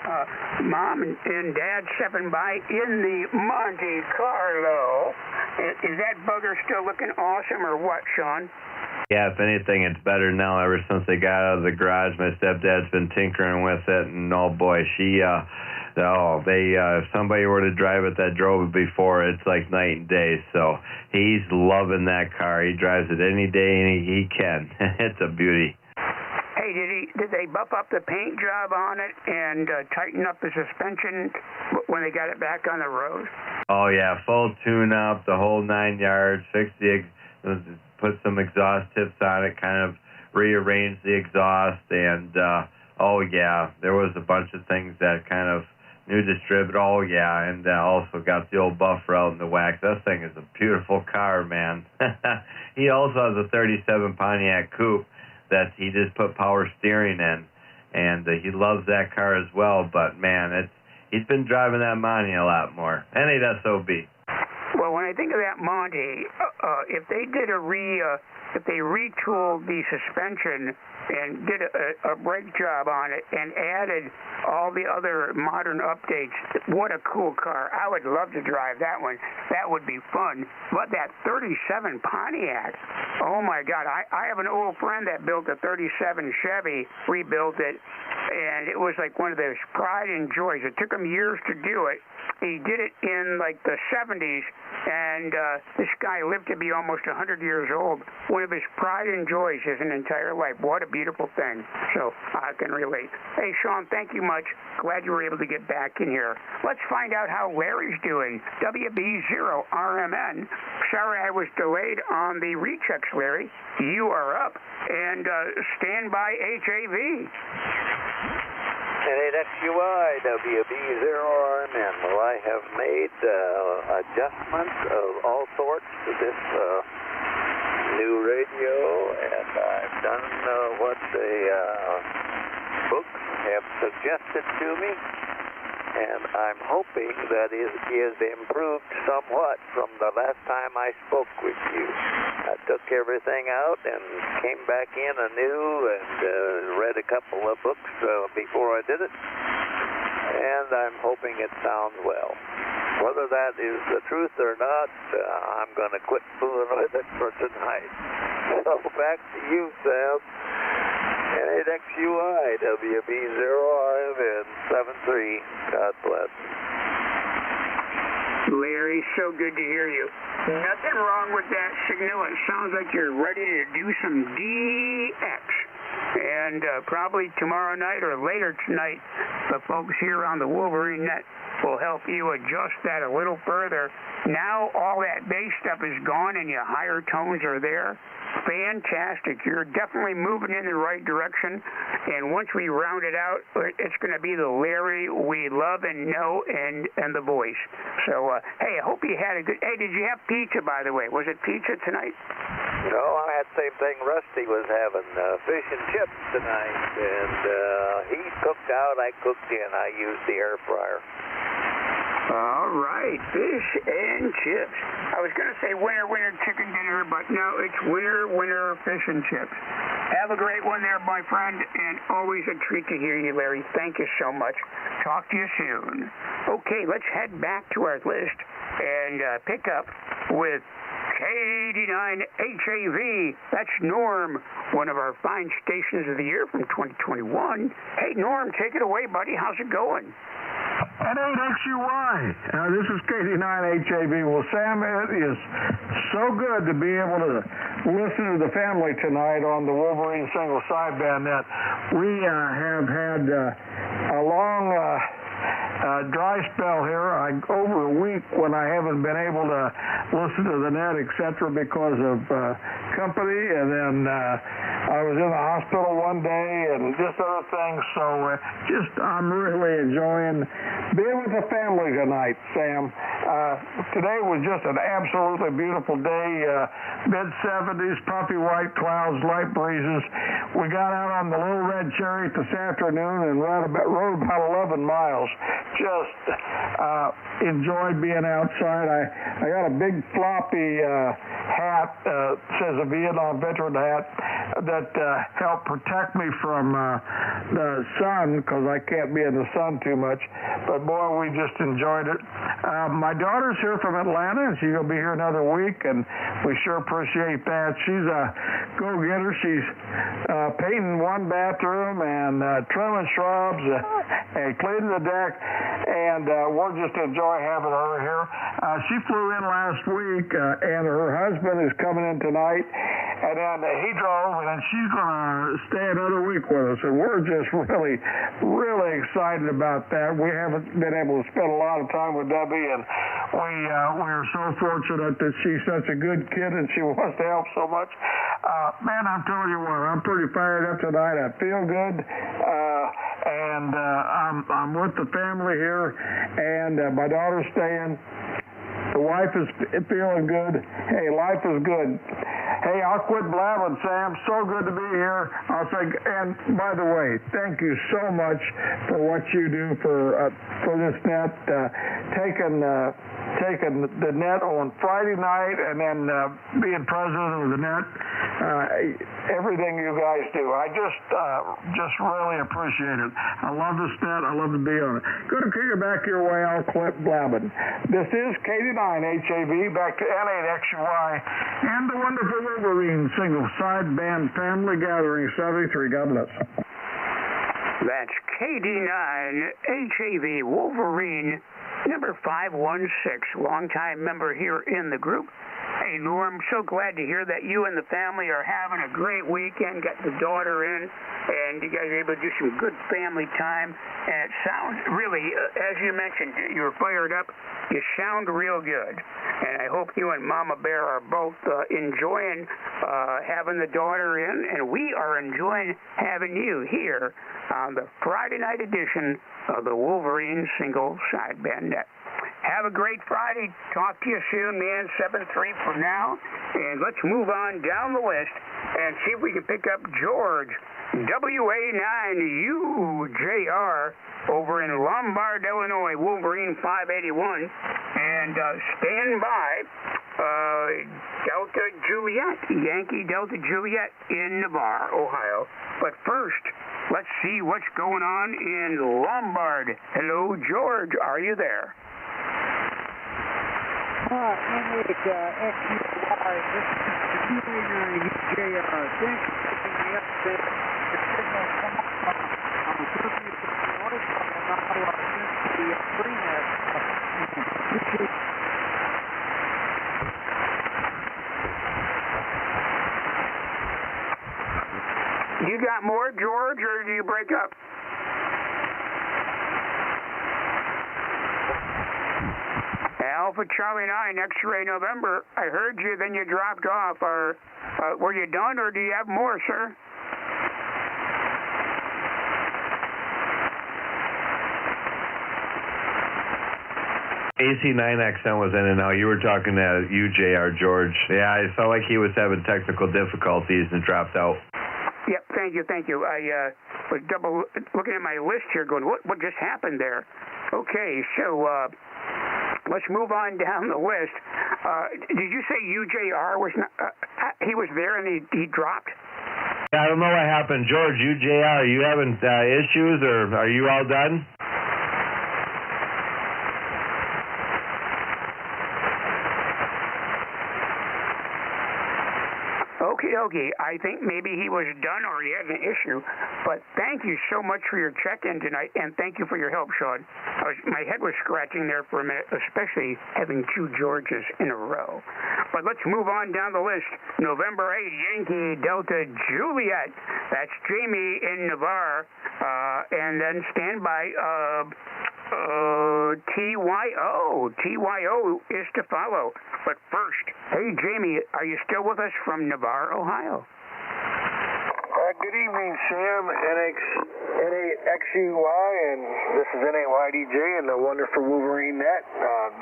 Mom and Dad stepping by in the Monte Carlo. Is that bugger still looking awesome or what, Sean? Yeah, if anything, it's better now. Ever since they got out of the garage, my stepdad's been tinkering with it, and oh boy, if somebody were to drive it that drove it before, it's like night and day. So he's loving that car. He drives it any day he can. It's a beauty. Hey, did they buff up the paint job on it and tighten up the suspension when they got it back on the road? Oh yeah, full tune-up, the whole 9 yards. Put some exhaust tips on it, kind of rearranged the exhaust, and oh yeah, there was a bunch of things that kind of new distributor. Oh, yeah, and also got the old buffer out in the wax. That thing is a beautiful car, man. He also has a 37 Pontiac Coupe that he just put power steering in, and he loves that car as well. But, man, he's been driving that Monty a lot more. And he's SOB. Well, when I think of that Monty, if they did if they retooled the suspension and did a brake job on it and added all the other modern updates, what a cool car. I would love to drive that one. That would be fun. But that 37 Pontiac, oh my God, I have an old friend that built a 37 Chevy, rebuilt it, and it was like one of those pride and joys. It took him years to do it. He did it in like the 70s, and this guy lived to be almost 100 years old. One of his pride and joys his entire life. What a beautiful thing. So I can relate. Hey, Sean, thank you much. Glad you were able to get back in here. Let's find out how Larry's doing. WB0RMN. Sorry I was delayed on the rechecks, Larry. You are up. And stand by HAV. NXUI, WB0RMN. Well, I have made adjustments of all sorts to this new radio, and I've done what the books have suggested to me, and I'm hoping that it is improved somewhat from the last time I spoke with you. I took everything out and came back in anew and read a couple of books before I did it, and I'm hoping it sounds well. Whether that is the truth or not, I'm going to quit fooling with it for tonight. So back to you, Sam. NXUI, WB0RMN 73. God bless. Larry, so good to hear you. Nothing wrong with that signal. It sounds like you're ready to do some DX. And probably tomorrow night or later tonight, the folks here on the Wolverine Net will help you adjust that a little further. Now all that bass stuff is gone and your higher tones are there. Fantastic. You're definitely moving in the right direction. And once we round it out, it's going to be the Larry we love and know and the voice. So, hey, I hope you had a good... Hey, did you have pizza, by the way? Was it pizza tonight? No, I had the same thing Rusty was having, fish and chips tonight. And he cooked out, I cooked in. I used the air fryer. All right, fish and chips. I was going to say winter, winter chicken dinner, but no, it's winter, winter fish and chips. Have a great one there, my friend, and always a treat to hear you, Larry. Thank you so much. Talk to you soon. Okay, let's head back to our list and pick up with K89HAV. That's Norm, one of our fine stations of the year from 2021. Hey, Norm, take it away, buddy. How's it going? N8XUY. This is K89HAV. Well, Sam, it is so good to be able to listen to the family tonight on the Wolverine single sideband net. We have had a long dry spell here, over a week when I haven't been able to listen to the net, etc., because of company, and then I was in the hospital one day and just other things, so I'm really enjoying being with the family tonight, Sam. Today was just an absolutely beautiful day, mid-70s, puffy white clouds, light breezes. We got out on the Little Red Chariot this afternoon and rode about 11 miles. Just enjoyed being outside. I got a big floppy hat, says a Vietnam veteran hat, that helped protect me from the sun, because I can't be in the sun too much. But boy, we just enjoyed it. My daughter's here from Atlanta, and she's going to be here another week, and we sure appreciate that. She's a go-getter. She's painting one bathroom and trimming shrubs and cleaning the deck, and we're just enjoying having her here. She flew in last week, and her husband is coming in tonight, and then he drove, and then she's going to stay another week with us, and we're just really, really excited about that. We haven't been able to spend a lot of time with Debbie, and we are so fortunate that she's such a good kid, and she wants to help so much. Man, I'm telling you what, I'm pretty fired up tonight. I feel good. and I'm with the family here, and my daughter's staying. The wife is feeling good. Hey, life is good. Hey, I'll quit blabbing, Sam. So good to be here. I'll say, and by the way, thank you so much for what you do for this net. Taking the net on Friday night, and then being president of the net. Everything you guys do, I just really appreciate it. I love this net. I love to be on it. Go to kick it back your way. I'll quit blabbing. This is K9HAV, back to N8XUY, and the wonderful Wolverine single sideband family gathering 73. God bless. That's KD9HAV Wolverine number 516, longtime member here in the group. Hey, Lou, I'm so glad to hear that you and the family are having a great weekend, got the daughter in, and you guys are able to do some good family time. And it sounds really, as you mentioned, you were fired up. You sound real good. And I hope you and Mama Bear are both enjoying having the daughter in, and we are enjoying having you here on the Friday night edition of the Wolverine Single Sideband Net. Have a great Friday. Talk to you soon, man. 7-3 from now. And let's move on down the list and see if we can pick up George, WA9UJR, over in Lombard, Illinois, Wolverine 581. And stand by, Delta Juliet, Yankee Delta Juliet in Navarre, Ohio. But first, let's see what's going on in Lombard. Hello, George. Are you there? N8XUY, this is WA9UJR. Thanks for picking me up there. The signal come up on the 30th of Illinois, so I'm now into the free net. You got more, George, or do you break up? Alpha Charlie 9, X-ray November. I heard you, then you dropped off. Were you done, or do you have more, sir? AC9XM was in and out. You were talking to UJR, George. Yeah, I felt like he was having technical difficulties and dropped out. Yep, thank you. I was double looking at my list here going, what just happened there? Okay, so let's move on down the list. Did you say UJR was not, he was there and he dropped? Yeah, I don't know what happened. George, UJR, are you having issues, or are you all done? Okay, I think maybe he was done or he had an issue, but thank you so much for your check-in tonight, and thank you for your help, Sean. My head was scratching there for a minute, especially having two Georges in a row. But let's move on down the list. November 8, Yankee Delta Juliet. That's Jamie in Navarre, and then stand by TYO is to follow. But first, hey, Jamie, are you still with us from Navarre, Ohio? Good evening, Sam, N8XUY, and this is N8YDJ and the wonderful Wolverine Net.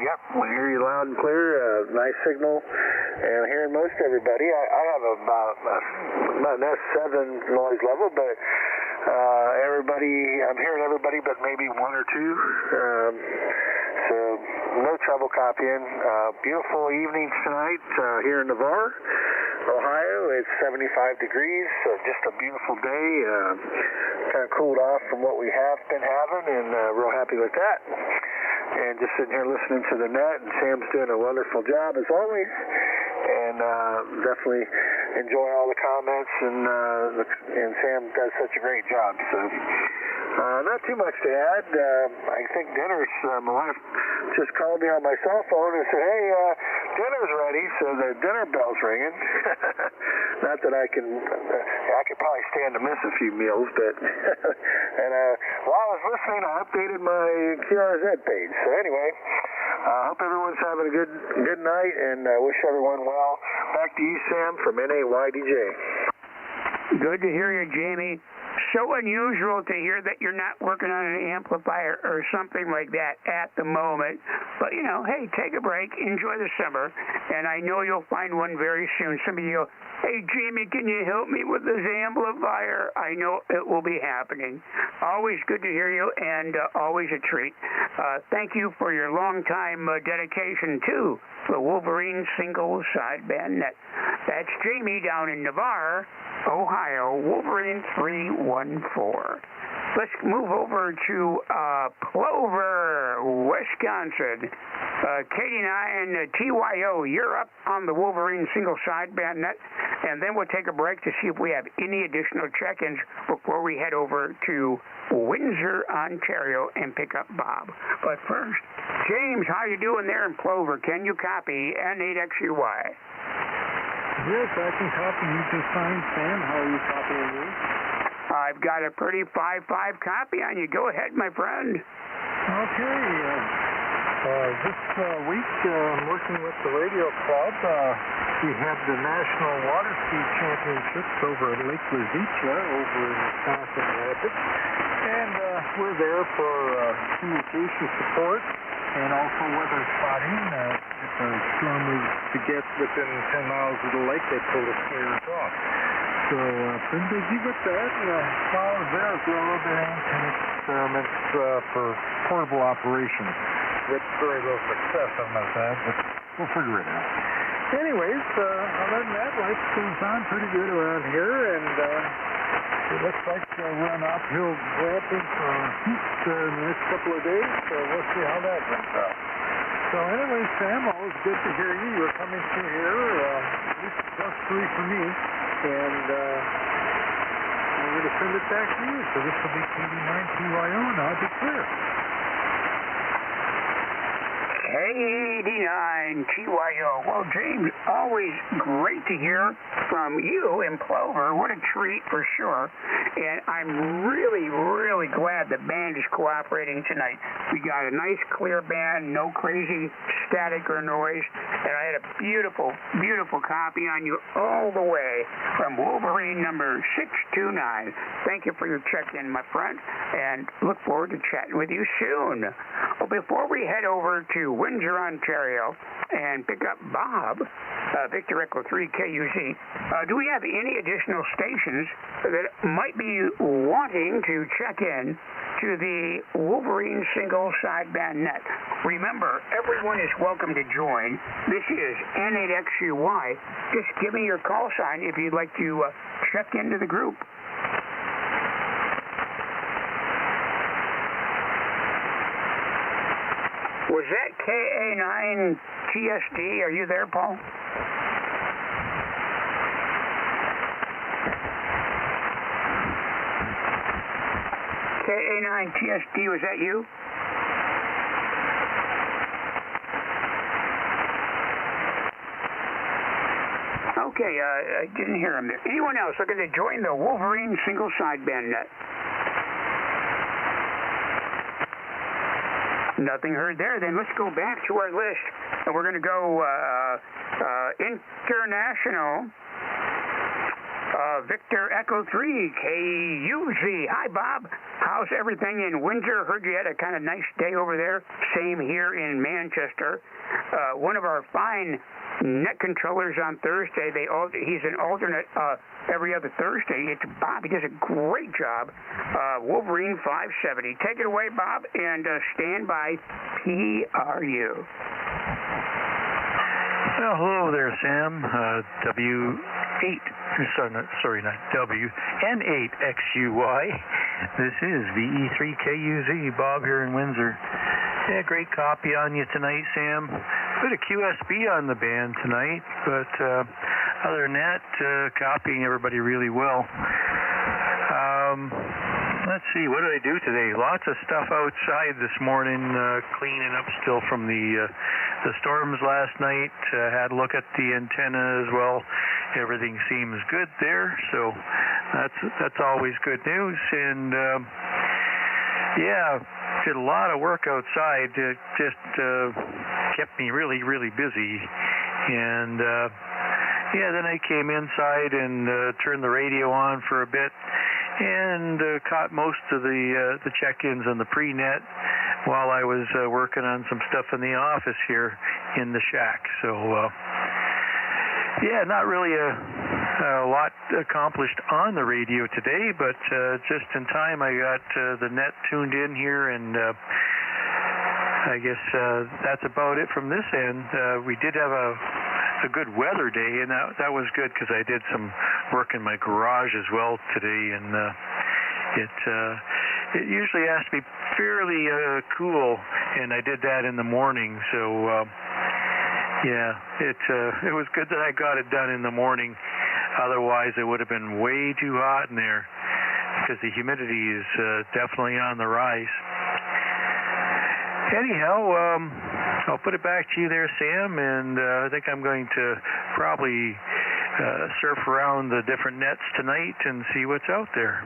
Yep, we hear you loud and clear, nice signal, and hearing most everybody. I have about an S7 noise level, but I'm hearing everybody but maybe one or two, so no trouble copying. Beautiful evening tonight here in Navarre, Ohio. It's 75 degrees, so just a beautiful day. Kind of cooled off from what we have been having, and real happy with that. And just sitting here listening to the net, and Sam's doing a wonderful job as always, and definitely enjoying all the comments, and Sam does such a great job. So not too much to add. I think dinner's, my wife just called me on my cell phone and said, hey, dinner's ready, so the dinner bell's ringing. Not that I could probably stand to miss a few meals, but and while I was listening, I updated my QRZ page. So anyway, I hope everyone's having a good night, and wish everyone well. Back to you, Sam, from N8YDJ. Good to hear you, Jamie. so unusual to hear that you're not working on an amplifier or something like that at the moment. But, you know, hey, take a break, enjoy the summer, and I know you'll find one very soon. Somebody will, hey, Jamie, can you help me with this amplifier? I know it will be happening. Always good to hear you, and always a treat. Thank you for your long-time dedication to the Wolverine Single Sideband Net. That's Jamie down in Navarre, Ohio, Wolverine 314. Let's move over to Plover, Wisconsin. K89 TYO, you're up on the Wolverine Single Sideband Net, and then we'll take a break to see if we have any additional check-ins before we head over to Windsor, Ontario, and pick up Bob. But first, James, how you doing there in Plover? Can you copy N8XUY? Yes, I can copy you just fine, Sam. How are you copying me? I've got a pretty 5.5 copy on you. Go ahead, my friend. Okay. This week, I'm working with the radio club. We have the National Water Ski Championships over at Lake Lizitcha over in Wisconsin Rapids. And we're there for communication support and also weather spotting. If a storm was to get within 10 miles of the lake, they pull the skiers off. So been busy with that. While I was there, I was doing a little bit of antenna experiments for portable operations. With very little success, I must add, but we'll figure it out. Anyways, other than that, life goes on pretty good around here, and it looks like we're on uphill ramping for heat in the next couple of days, so we'll see how that turns out. So anyway, Sam, always good to hear you. You're coming through here, at least +3 for me, and I'm going to send it back to you, so this will be K89TYO, and I'll be clear. K89TYO. Well, James, always great to hear from you in Plover. What a treat for sure. And I'm really, really glad the band is cooperating tonight. We got a nice clear band, no crazy static or noise. And I had a beautiful, beautiful copy on you all the way from Wolverine number 629. Thank you for your check-in, my friend, and look forward to chatting with you soon. Well, before we head over to Windsor, Ontario, and pick up Bob, Victor Echo 3 KUZ, do we have any additional stations that might be wanting to check in to the Wolverine Single Sideband Net? Remember, everyone is welcome to join. This is N8XUY. Just give me your call sign if you'd like to check into the group. Was that KA9TSD? Are you there, Paul? KA9TSD, was that you? Okay, I didn't hear him there. Anyone else looking to join the Wolverine Single Sideband Net? Nothing heard there. Then let's go back to our list, and we're going to go international. Victor Echo 3 KUZ. Hi, Bob. How's everything in Windsor? Heard you had a kind of nice day over there. Same here in Manchester. One of our fine net controllers on Thursday. He's an alternate every other Thursday. It's Bob. He does a great job. Wolverine 570. Take it away, Bob, and stand by PRU. Well, hello there, Sam. N8XUY. This is VE3KUZ. Bob here in Windsor. Yeah, great copy on you tonight, Sam. Bit of QSB on the band tonight, but other than that, copying everybody really well. Let's see, what did I do today? Lots of stuff outside this morning, cleaning up still from the storms last night. Had a look at the antenna as well. Everything seems good there, so that's always good news. And yeah, did a lot of work outside. It just kept me really, really busy. And yeah, then I came inside and turned the radio on for a bit. and caught most of the check-ins on the pre-net while I was working on some stuff in the office here in the shack. So, yeah, not really a lot accomplished on the radio today, but just in time I got the net tuned in here, and I guess that's about it from this end. We did have a good weather day, and that was good because I did some work in my garage as well today, and it usually has to be fairly cool, and I did that in the morning. So yeah, it was good that I got it done in the morning. Otherwise, it would have been way too hot in there because the humidity is definitely on the rise. Anyhow, I'll put it back to you there, Sam, and I think I'm going to probably surf around the different nets tonight and see what's out there.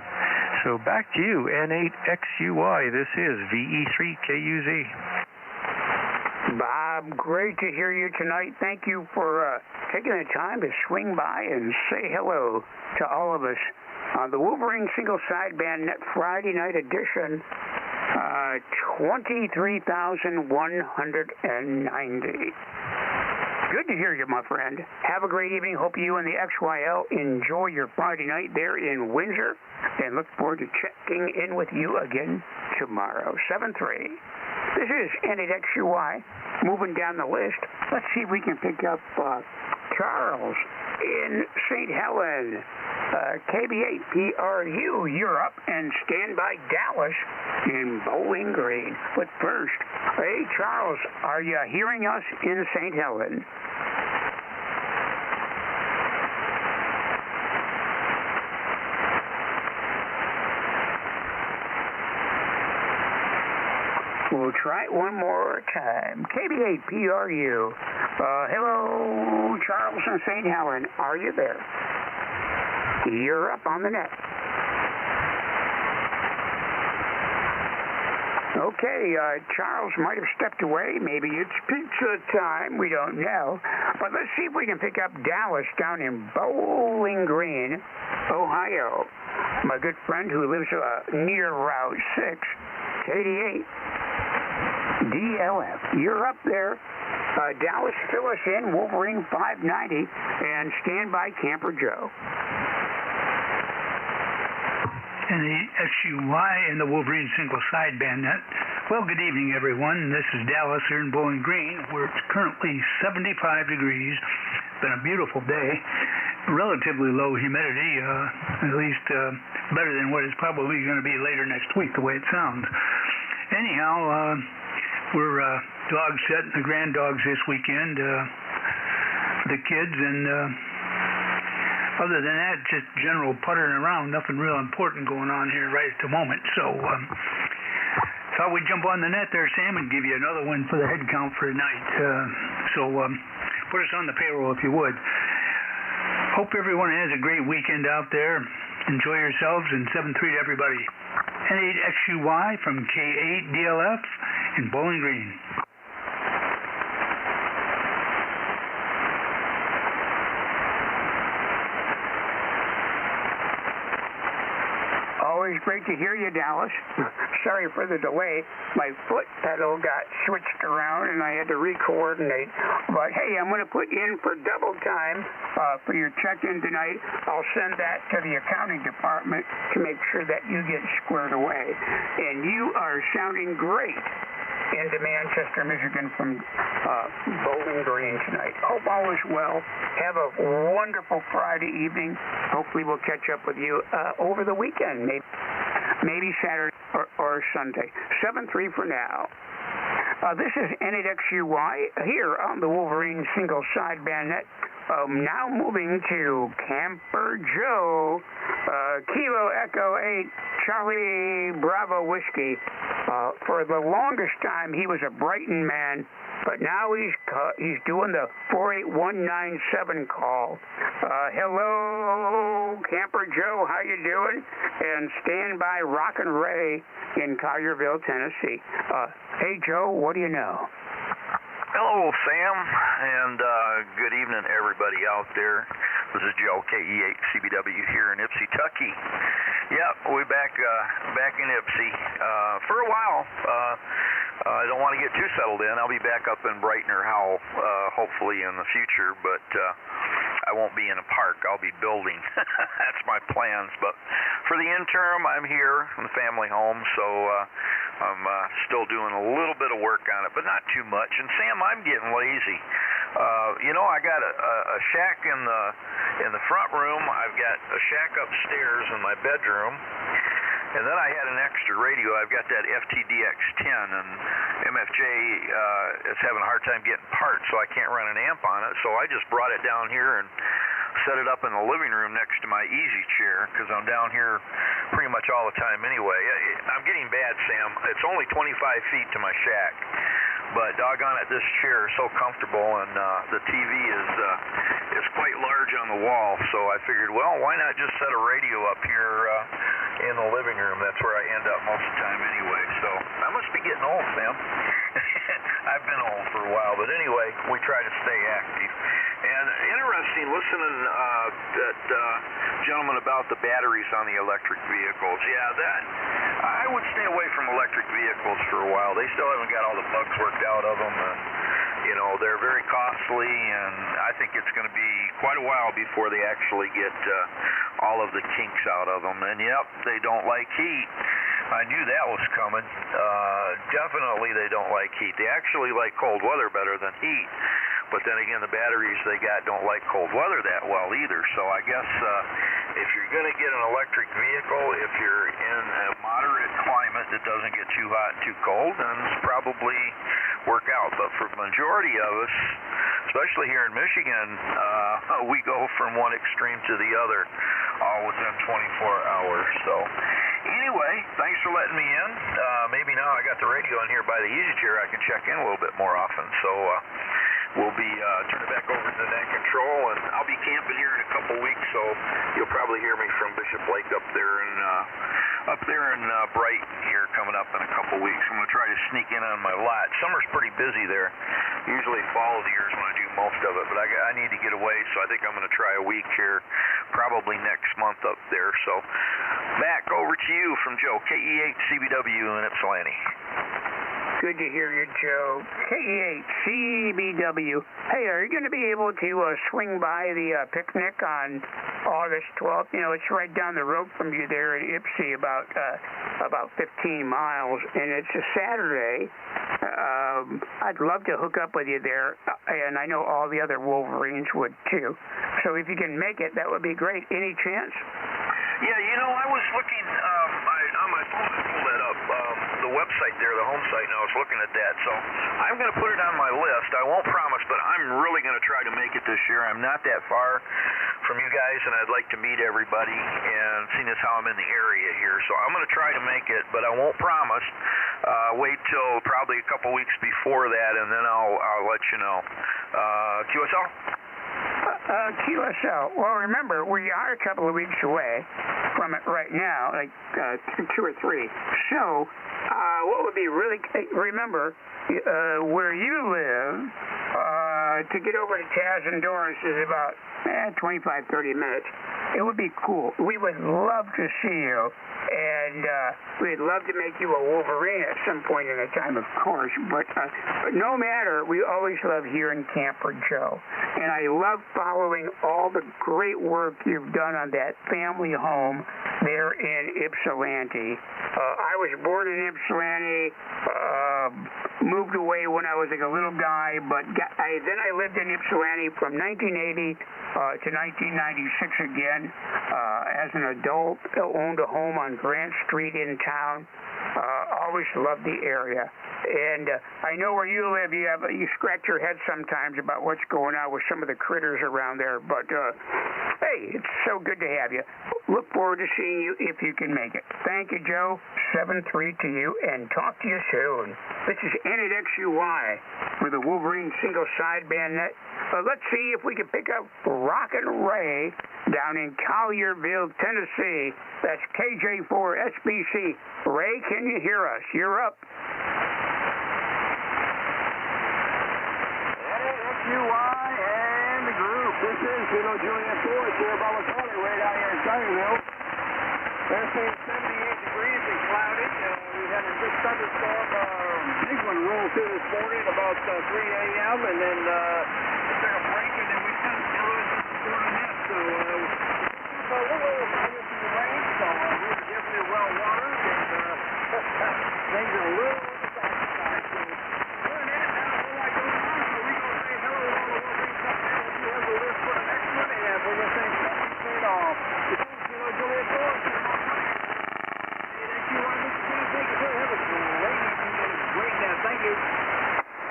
So back to you, N8XUY. This is VE3KUZ. Bob, great to hear you tonight. Thank you for taking the time to swing by and say hello to all of us on the Wolverine Single Sideband Net Friday Night Edition. 23,190. Good to hear you, my friend. Have a great evening. Hope you and the XYL enjoy your Friday night there in Windsor, and look forward to checking in with you again tomorrow. 7-3. This is N8XUY. Moving down the list, let's see if we can pick up Charles in St. Helen. KB8PRU, you're up, and stand by Dallas in Bowling Green. But first, hey, Charles, are you hearing us in St. Helen? We'll try it one more time. KB8PRU. Hello, Charles in St. Helen. Are you there? You're up on the net. Okay, Charles might have stepped away. Maybe it's pizza time. We don't know. But let's see if we can pick up Dallas down in Bowling Green, Ohio. My good friend who lives near Route 6, KD8. DLF, you're up there. Dallas, fill us in, Wolverine 590, and stand by Camper Joe. N8XUY and the Wolverine Single Sideband Net. Well, good evening, everyone. This is Dallas here in Bowling Green, where it's currently 75 degrees. It's been a beautiful day. Relatively low humidity, at least better than what it's probably going to be later next week, the way it sounds. Anyhow, we're dog setting the grand dogs this weekend for the kids, and other than that, just general puttering around. Nothing real important going on here right at the moment. So thought we'd jump on the net there, Sam, and give you another one for the head count for tonight. So put us on the payroll if you would. Hope everyone has a great weekend out there. Enjoy yourselves, and 7-3 to everybody. N8XUY from K8DLF in Bowling Green. Always great to hear you, Dallas. Sorry for the delay. My foot pedal got switched around and I had to re-coordinate. But hey, I'm going to put in for double time for your check-in tonight. I'll send that to the accounting department to make sure that you get squared away. And you are sounding great into Manchester, Michigan from Bowling Green tonight. Hope all is well. Have a wonderful Friday evening. Hopefully we'll catch up with you over the weekend, maybe Saturday or Sunday. 7-3 for now. This is N8XUY here on the Wolverine Single Sideband Net. Now moving to Camper Joe, Kilo Echo 8, Charlie Bravo Whiskey. For the longest time, he was a Brighton man, but now he's doing the 48197 call. Hello, Camper Joe, how you doing? And stand by Rockin' Ray in Collierville, Tennessee. Hey, Joe, what do you know? Hello, Sam, and good evening, everybody out there. This is Joe, KE8CBW here in Ypsi, Tucky. Yeah, we're back in Ypsi. For a while. I don't want to get too settled in. I'll be back up in Brighton or Howell, hopefully in the future, but I won't be in a park. I'll be building. That's my plans. But for the interim, I'm here in the family home, so I'm still doing a little bit of work on it, but not too much. And Sam, I'm getting lazy. I got a shack in the front room. I've got a shack upstairs in my bedroom. And then I had an extra radio. I've got that FTDX10, and MFJ is having a hard time getting parts, so I can't run an amp on it. So I just brought it down here and set it up in the living room next to my easy chair, because I'm down here pretty much all the time anyway. I'm getting bad, Sam. It's only 25 feet to my shack. But doggone it, this chair is so comfortable, and the TV is quite large on the wall. So I figured, well, why not just set a radio up here in the living room? That's where I end up most of the time anyway. So I must be getting old, Sam. I've been old for a while, but anyway, we try to stay active. And interesting listening that gentleman about the batteries on the electric vehicles. Yeah, that I would stay away from electric vehicles for a while. They still haven't got all the bugs worked out of them, and they're very costly. And I think it's going to be quite a while before they actually get all of the kinks out of them. And yep, they don't like heat. I knew that was coming. Definitely they don't like heat. They actually like cold weather better than heat. But then again, the batteries they got don't like cold weather that well either. So I guess if you're going to get an electric vehicle, if you're in a moderate climate that doesn't get too hot and too cold, then it's probably work out. But for the majority of us, especially here in Michigan, we go from one extreme to the other all within 24 hours. So anyway, thanks for letting me in. Maybe now I got the radio in here by the easy chair, I can check in a little bit more often. So we'll be turning back over to the net control, and I'll be camping here in a couple weeks, so you'll probably hear me from Bishop Lake up there in Brighton here coming up in a couple weeks. I'm going to try to sneak in on my lot. Summer's pretty busy there. Usually fall of the year is when I do most of it, but I need to get away, so I think I'm going to try a week here probably next month up there. So back over to you from Joe, KE8CBW in Ypsilanti. Good to hear you, Joe. KE8CBW. Hey, are you going to be able to swing by the picnic on August 12th? It's right down the road from you there in Ypsi, about 15 miles, and it's a Saturday. I'd love to hook up with you there, and I know all the other Wolverines would too. So if you can make it, that would be great. Any chance? Yeah, I was looking on my phone to pull that up. The website there, the home site, and I was looking at that. So I'm going to put it on my list. I won't promise, but I'm really going to try to make it this year. I'm not that far from you guys, and I'd like to meet everybody, and seeing as how I'm in the area here. So I'm going to try to make it, but I won't promise. Wait till probably a couple weeks before that, and then I'll let you know. QSL? QSL. Well, remember, we are a couple of weeks away from it right now, like 2 or 3. So, what would be really, remember, where you live, to get over to Taz and Doris is about 25, 30 minutes. It would be cool. We would love to see you, and we'd love to make you a Wolverine at some point in time, of course. But no matter, we always love hearing Camper Joe. And I love following all the great work you've done on that family home there in Ypsilanti. I was born in Ypsilanti, moved away when I was like a little guy, but then I lived in Ypsilanti from 1980 to 1996 again. As an adult, owned a home on Grant Street in town. Always loved the area. And I know where you live, you scratch your head sometimes about what's going on with some of the critters around there. But, hey, it's so good to have you. Look forward to seeing you if you can make it. Thank you, Joe. 7-3 to you, and talk to you soon. This is NXUY with the Wolverine single sideband net. Let's see if we can pick up Rockin' Ray down in Collierville, Tennessee. That's KJ4SBC. Ray, can you hear us? You're up. NXUY and the group. This is Kilo Juliet Forest here by McCullough, right out here in Sunnyvale. They're saying 78 degrees and cloudy. We had a good thunderstorm, big one roll through this morning about 3 a.m. and then took a break and then we kind of fell into the Florida net. So a little minus in the rain, so we're definitely well watered and things are a little on the backside. So other than that, that's all I go on. So we go say hello to all the Wolverine stuff now. We'll see what we'll for the next one and we're going to say straight off. Kilo Juliet Forest.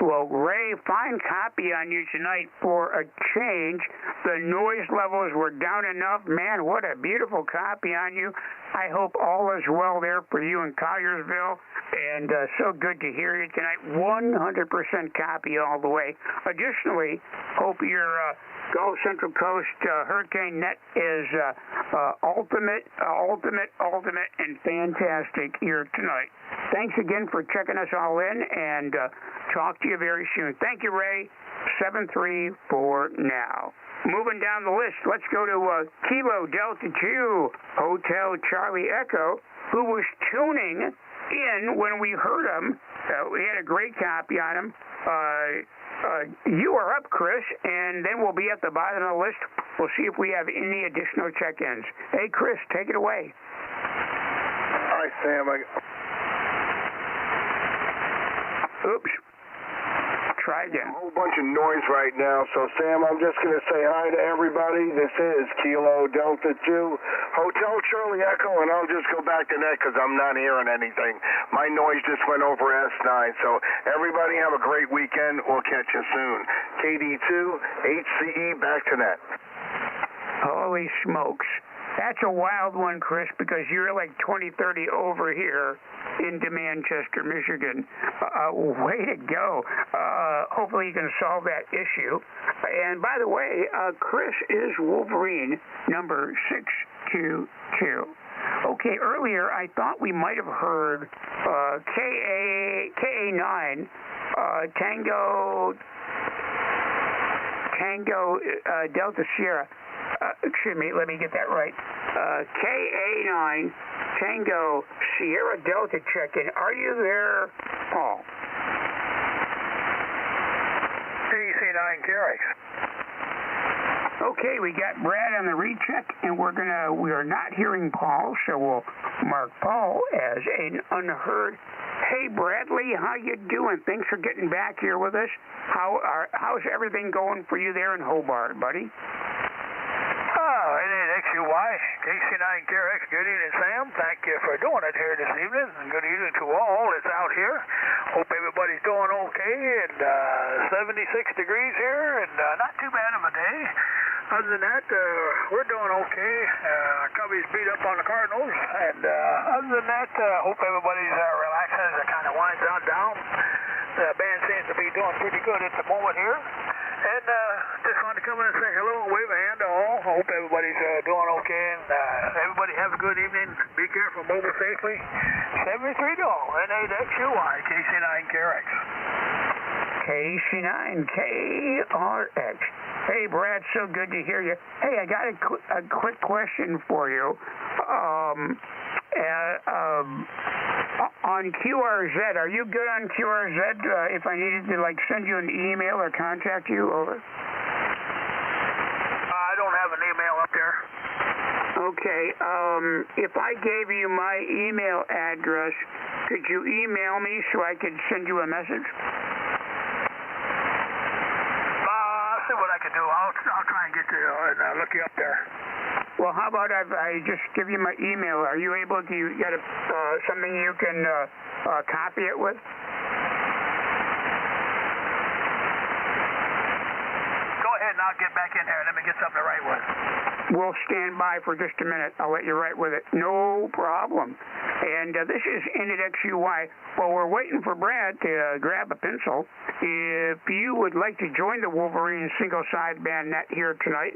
Well, Ray, fine copy on you tonight for a change. The noise levels were down enough. Man, what a beautiful copy on you. I hope all is well there for you in Colliersville. And so good to hear you tonight. 100% copy all the way. Additionally, hope your Gulf Central Coast hurricane net is ultimate, and fantastic here tonight. Thanks again for checking us all in, and talk to you very soon. Thank you, Ray. 734 now. Moving down the list, let's go to Kilo Delta 2, Hotel Charlie Echo, who was tuning in when we heard him. We had a great copy on him. You are up, Chris, and then we'll be at the bottom of the list. We'll see if we have any additional check-ins. Hey, Chris, take it away. Hi, Sam. Oops. Try again. A whole bunch of noise right now. So, Sam, I'm just going to say hi to everybody. This is Kilo Delta 2, Hotel Charlie Echo, and I'll just go back to net because I'm not hearing anything. My noise just went over S9. So, everybody have a great weekend. We'll catch you soon. KD2, HCE, back to net. Holy smokes. That's a wild one, Chris, because you're like 20, 30 over here into Manchester, Michigan. Way to go. Hopefully you can solve that issue. And by the way, Chris is Wolverine number 622. Okay, earlier I thought we might have heard KA9 Tango Delta Sierra. Excuse me, let me get that right. KA9 Tango Sierra Delta check-in. Are you there, Paul? KC9 Carrick. Okay, we got Brad on the recheck, and we are not hearing Paul, so we'll mark Paul as an unheard. Hey, Bradley, how you doing? Thanks for getting back here with us. How's everything going for you there in Hobart, buddy? It is XUY, KC9 KRX. Good evening, Sam. Thank you for doing it here this evening. And good evening to all that's out here. Hope everybody's doing okay. And 76 degrees here, and not too bad of a day. Other than that, we're doing okay. Cubbies beat up on the Cardinals. And other than that, hope everybody's relaxing as it kind of winds down. The band seems to be doing pretty good at the moment here. And just wanted to come in and say hello and wave a hand to all. Hope everybody's doing okay. And everybody have a good evening. Be careful, mobile safely. 73 NAXUY, KC9 KRX. KC9 KRX. Hey, Brad, so good to hear you. Hey, I got a quick question for you. On QRZ, are you good on QRZ if I needed to send you an email or contact you? Over. I don't have an email up there. Okay, if I gave you my email address, could you email me so I could send you a message? I'll see what I can do. I'll try and get you and look you up there. Well, how about if I just give you my email? Are you able to get something you can copy it with? Go ahead and I'll get back in there. Let me get something to write with. We'll stand by for just a minute. I'll let you write with it. No problem. And this is NXUY. Well, we're waiting for Brad to grab a pencil. If you would like to join the Wolverine single sideband net here tonight,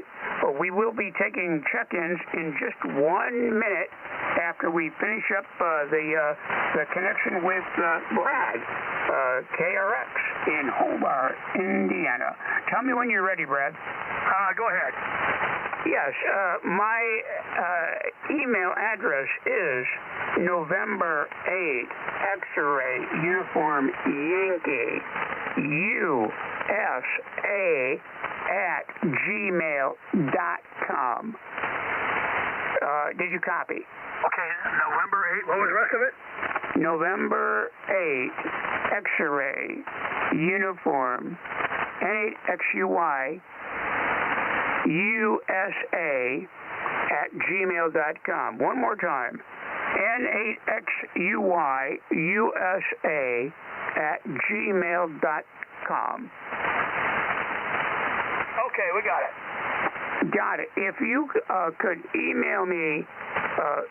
we will be taking check-ins in just 1 minute after we finish up the connection with Brad, KRX. in Hobart, Indiana. Tell me when you're ready, Brad. Go ahead. Yes, my email address is November 8, X-ray, Uniform Yankee, USA @gmail.com. Did you copy? Okay, November 8. What was the rest of it? November 8, X-ray, Uniform, N8XUY, USA @gmail.com. One more time. N8XUY, USA @gmail.com. Okay, we got it. Got it. If you could email me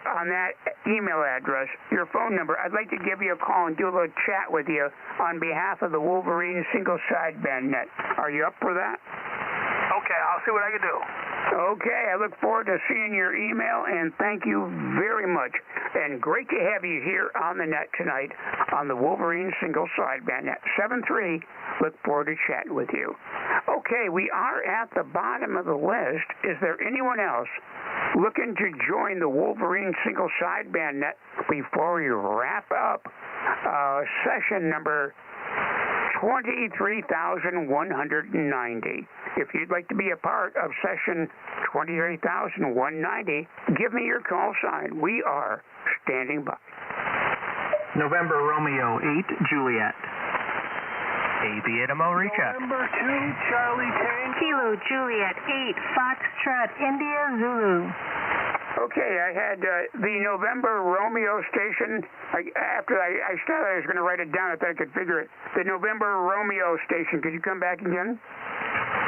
on that email address, your phone number, I'd like to give you a call and do a little chat with you on behalf of the Wolverine single sideband net. Are you up for that? Okay, I'll see what I can do. Okay, I look forward to seeing your email, and thank you very much. And great to have you here on the net tonight on the Wolverine single sideband net. 7-3, look forward to chatting with you. Okay, we are at the bottom of the list. Is there anyone else looking to join the Wolverine single sideband net before we wrap up session number 23,190. If you'd like to be a part of session 23,190, give me your call sign. We are standing by. November Romeo 8, Juliet. ABNMO recheck. November 2, Charlie Tango. Kilo Juliet 8, Foxtrot India Zulu. Okay, I had the November Romeo station. After I started, I was going to write it down. I thought I could figure it. The November Romeo station. Could you come back again?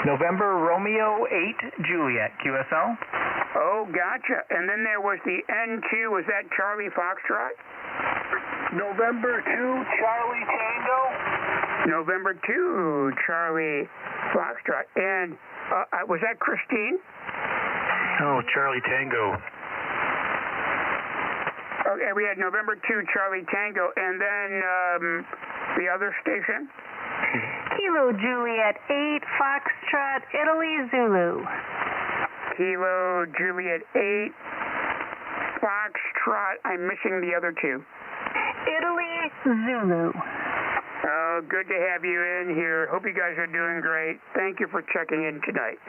November Romeo 8, Juliet, QSL. Oh, gotcha. And then there was the NQ. Was that Charlie Foxtrot? November 2, Charlie Tango. November 2, Charlie Foxtrot. And was that Christine? Oh, Charlie Tango. Okay, we had November 2, Charlie Tango, and then the other station? Kilo Juliet 8, Foxtrot, Italy, Zulu. Kilo Juliet 8, Foxtrot. I'm missing the other two. Italy, Zulu. Oh, good to have you in here. Hope you guys are doing great. Thank you for checking in tonight.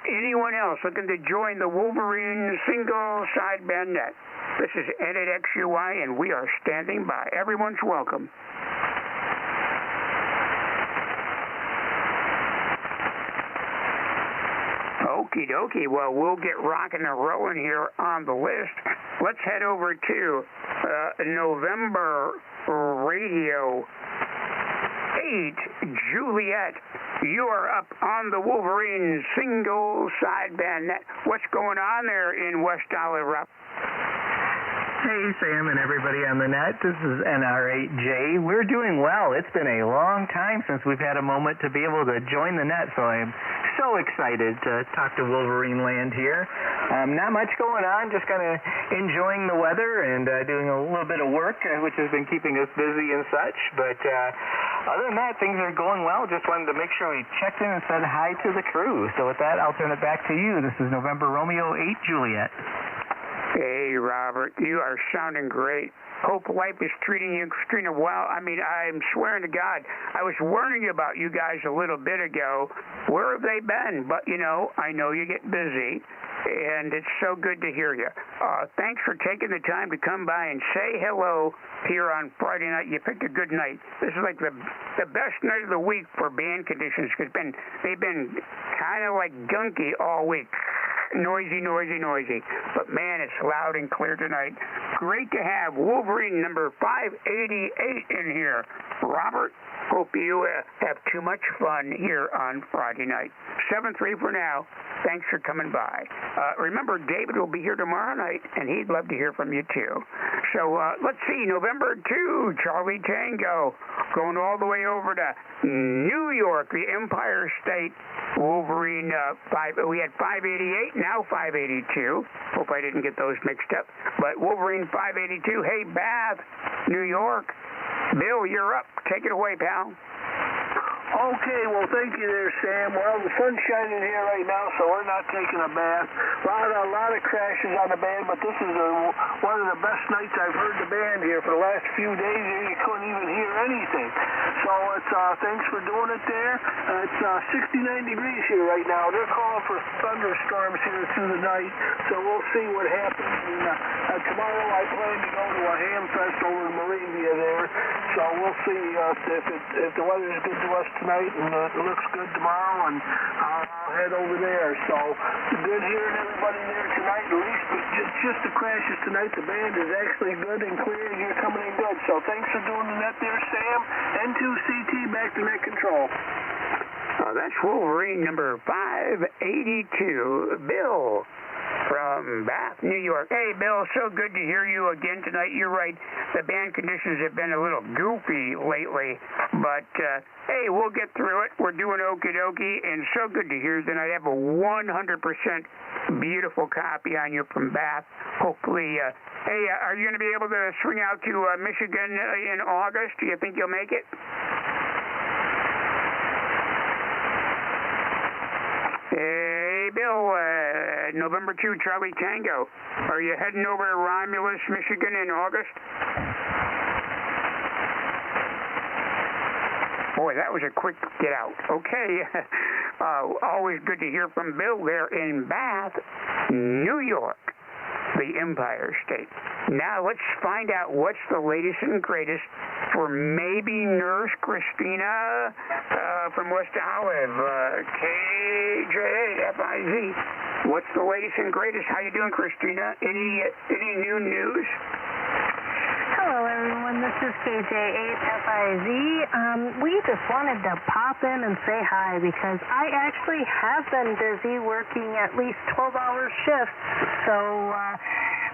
Anyone else looking to join the Wolverine single sideband net? This is N8XUY, and we are standing by. Everyone's welcome. Okie dokie. Well, we'll get rocking and rolling here on the list. Let's head over to November Radio 8, Juliet. You are up on the Wolverine single sideband net. What's going on there in West Dollar? Hey, Sam and everybody on the net. This is NR8J. We're doing well. It's been a long time since we've had a moment to be able to join the net, so I'm so excited to talk to Wolverine Land here. Not much going on, just kind of enjoying the weather and doing a little bit of work, which has been keeping us busy and such. But other than that, things are going well. Just wanted to make sure we checked in and said hi to the crew. So with that, I'll turn it back to you. This is November Romeo 8, Juliet. Hey, Robert, you are sounding great. Hope life is treating you well. I mean, I'm swearing to God, I was warning about you guys a little bit ago. Where have they been? But, you know, I know you get busy, and it's so good to hear you. Thanks for taking the time to come by and say hello here on Friday night. You picked a good night. This is like the best night of the week for band conditions, because they've been kind of like gunky all week. Noisy. But, man, it's loud and clear tonight. Great to have Wolverine number 588 in here. Robert, hope you have too much fun here on Friday night. 7-3 for now. Thanks for coming by. Remember, David will be here tomorrow night, and he'd love to hear from you, too. So, let's see. November 2, Charlie Tango, going all the way over to New York, the Empire State. Wolverine we had 588, now 582. Hope I didn't get those mixed up. But Wolverine 582, hey, Bath, New York. Bill, you're up. Take it away, pal. Okay, well, thank you there, Sam. Well, the sun's shining here right now, so we're not taking a bath. A lot of crashes on the band, but this is one of the best nights I've heard the band here for the last few days. You couldn't even hear anything. So it's thanks for doing it there. It's 69 degrees here right now. They're calling for thunderstorms here through the night, so we'll see what happens. And tomorrow I plan to go to a ham fest over in Moravia there, so we'll see if the weather's good to us tonight and it looks good tomorrow, and I'll head over there. So good hearing everybody there tonight. At least just the crashes tonight, the band is actually good and clear, and you're coming in good. So thanks for doing the net there, Sam. N2CT back to net control. That's Wolverine number 582, Bill from Bath, New York. Hey, Bill, so good to hear you again tonight. You're right, the band conditions have been a little goofy lately, but hey, we'll get through it. We're doing okie dokie, and so good to hear that I have a 100% beautiful copy on you from Bath. Hopefully, hey, are you going to be able to swing out to Michigan in August? Do you think you'll make it? Hey, Bill, November 2, Charlie Tango. Are you heading over to Romulus, Michigan in August? Boy, that was a quick get out. Okay. Always good to hear from Bill there in Bath, New York, the Empire State. Now let's find out what's the latest and greatest for maybe Nurse Christina from West Olive, KJ8FIZ. What's the latest and greatest? How you doing, Christina? Any new news? Hello, everyone. This is KJ8FIZ. We just wanted to pop in and say hi because I actually have been busy working at least 12-hour shifts, so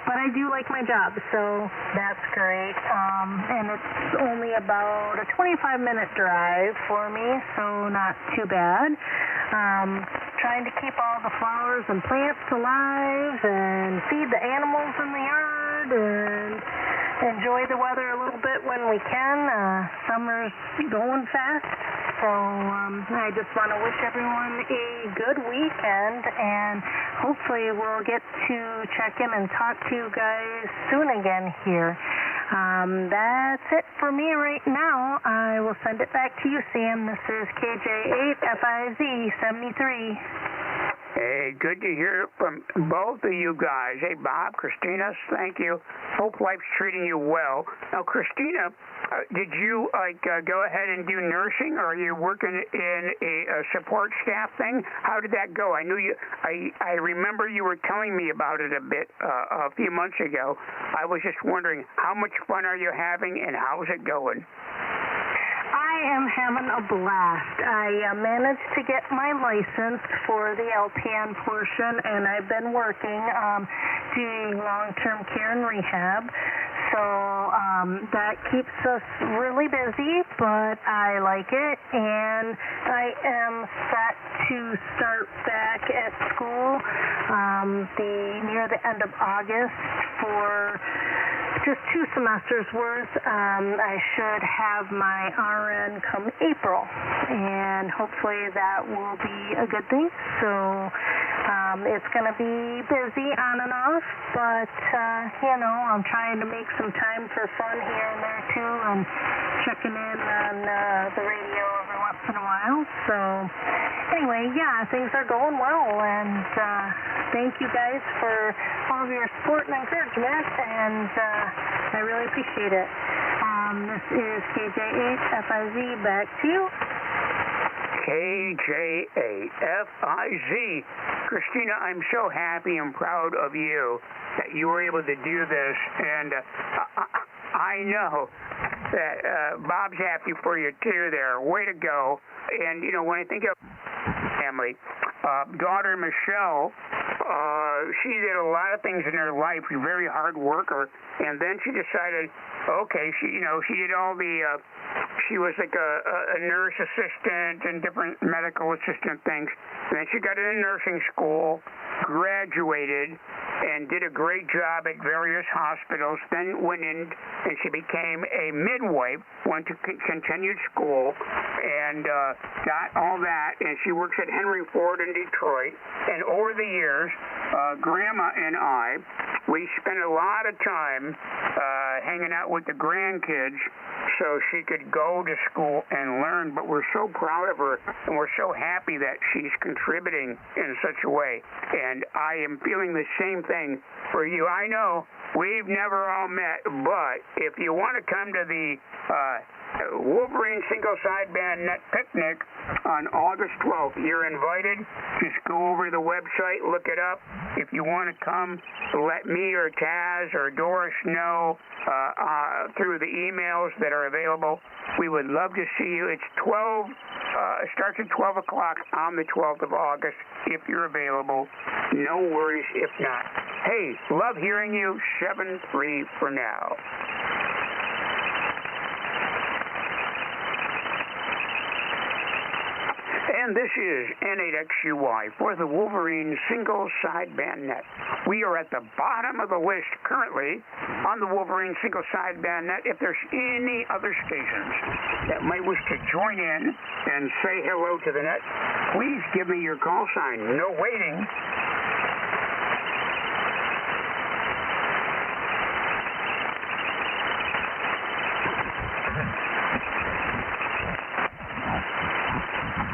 but I do like my job, so that's great. And it's only about a 25-minute drive for me, so not too bad. Trying to keep all the flowers and plants alive and feed the animals in the yard and enjoy the weather a little bit when we can. Summer's going fast, so I just want to wish everyone a good weekend, and hopefully we'll get to check in and talk to you guys soon again here. That's it for me right now. I will send it back to you, Sam. This is KJ8FIZ73. Hey, good to hear from both of you guys. Hey, Bob, Christina, thank you. Hope life's treating you well. Now, Christina, did you go ahead and do nursing, or are you working in a support staff thing? How did that go? I knew you. I remember you were telling me about it a bit a few months ago. I was just wondering, how much fun are you having, and how's it going? I am having a blast. I managed to get my license for the LPN portion, and I've been working doing long-term care and rehab. So that keeps us really busy, but I like it, and I am set to start back at school near the end of August for just 2 semesters worth. I should have my RN come April, and hopefully that will be a good thing. So it's going to be busy on and off, but I'm trying to make some time for fun here and there too, and checking in on the radio every once in a while. So anyway, yeah, things are going well, and thank you guys for all of your support and encouragement, and I really appreciate it. This is KJ8FIZ. Back to you. KJ8FIZ. Christina, I'm so happy and proud of you that you were able to do this, and I know that Bob's happy for you too there. Way to go. And, when I think of family, daughter Michelle, she did a lot of things in her life. She's a very hard worker, and then she decided, okay, she did all the, she was like a nurse assistant and different medical assistant things. And then she got into nursing school, graduated, and did a great job at various hospitals, then went in and she became a midwife, went to continued school, and got all that, and she works at Henry Ford in Detroit. And over the years, Grandma and I, we spent a lot of time hanging out with the grandkids so she could go to school and learn, but we're so proud of her, and we're so happy that she's contributing in such a way. And I am feeling the same thing for you. I know we've never all met, but if you want to come to the Wolverine Single Sideband Net Picnic on August 12th, you're invited. Just go over to the website, look it up. If you want to come, let me or Taz or Doris know through the emails that are available. We would love to see you. It's 12. It starts at 12 o'clock on the 12th of August if you're available. No worries if not. Hey, love hearing you. 7-3 for now. And this is N8XUY for the Wolverine Single Sideband Net. We are at the bottom of the list currently on the Wolverine Single Sideband Net. If there's any other stations that might wish to join in and say hello to the net, please give me your call sign. No waiting.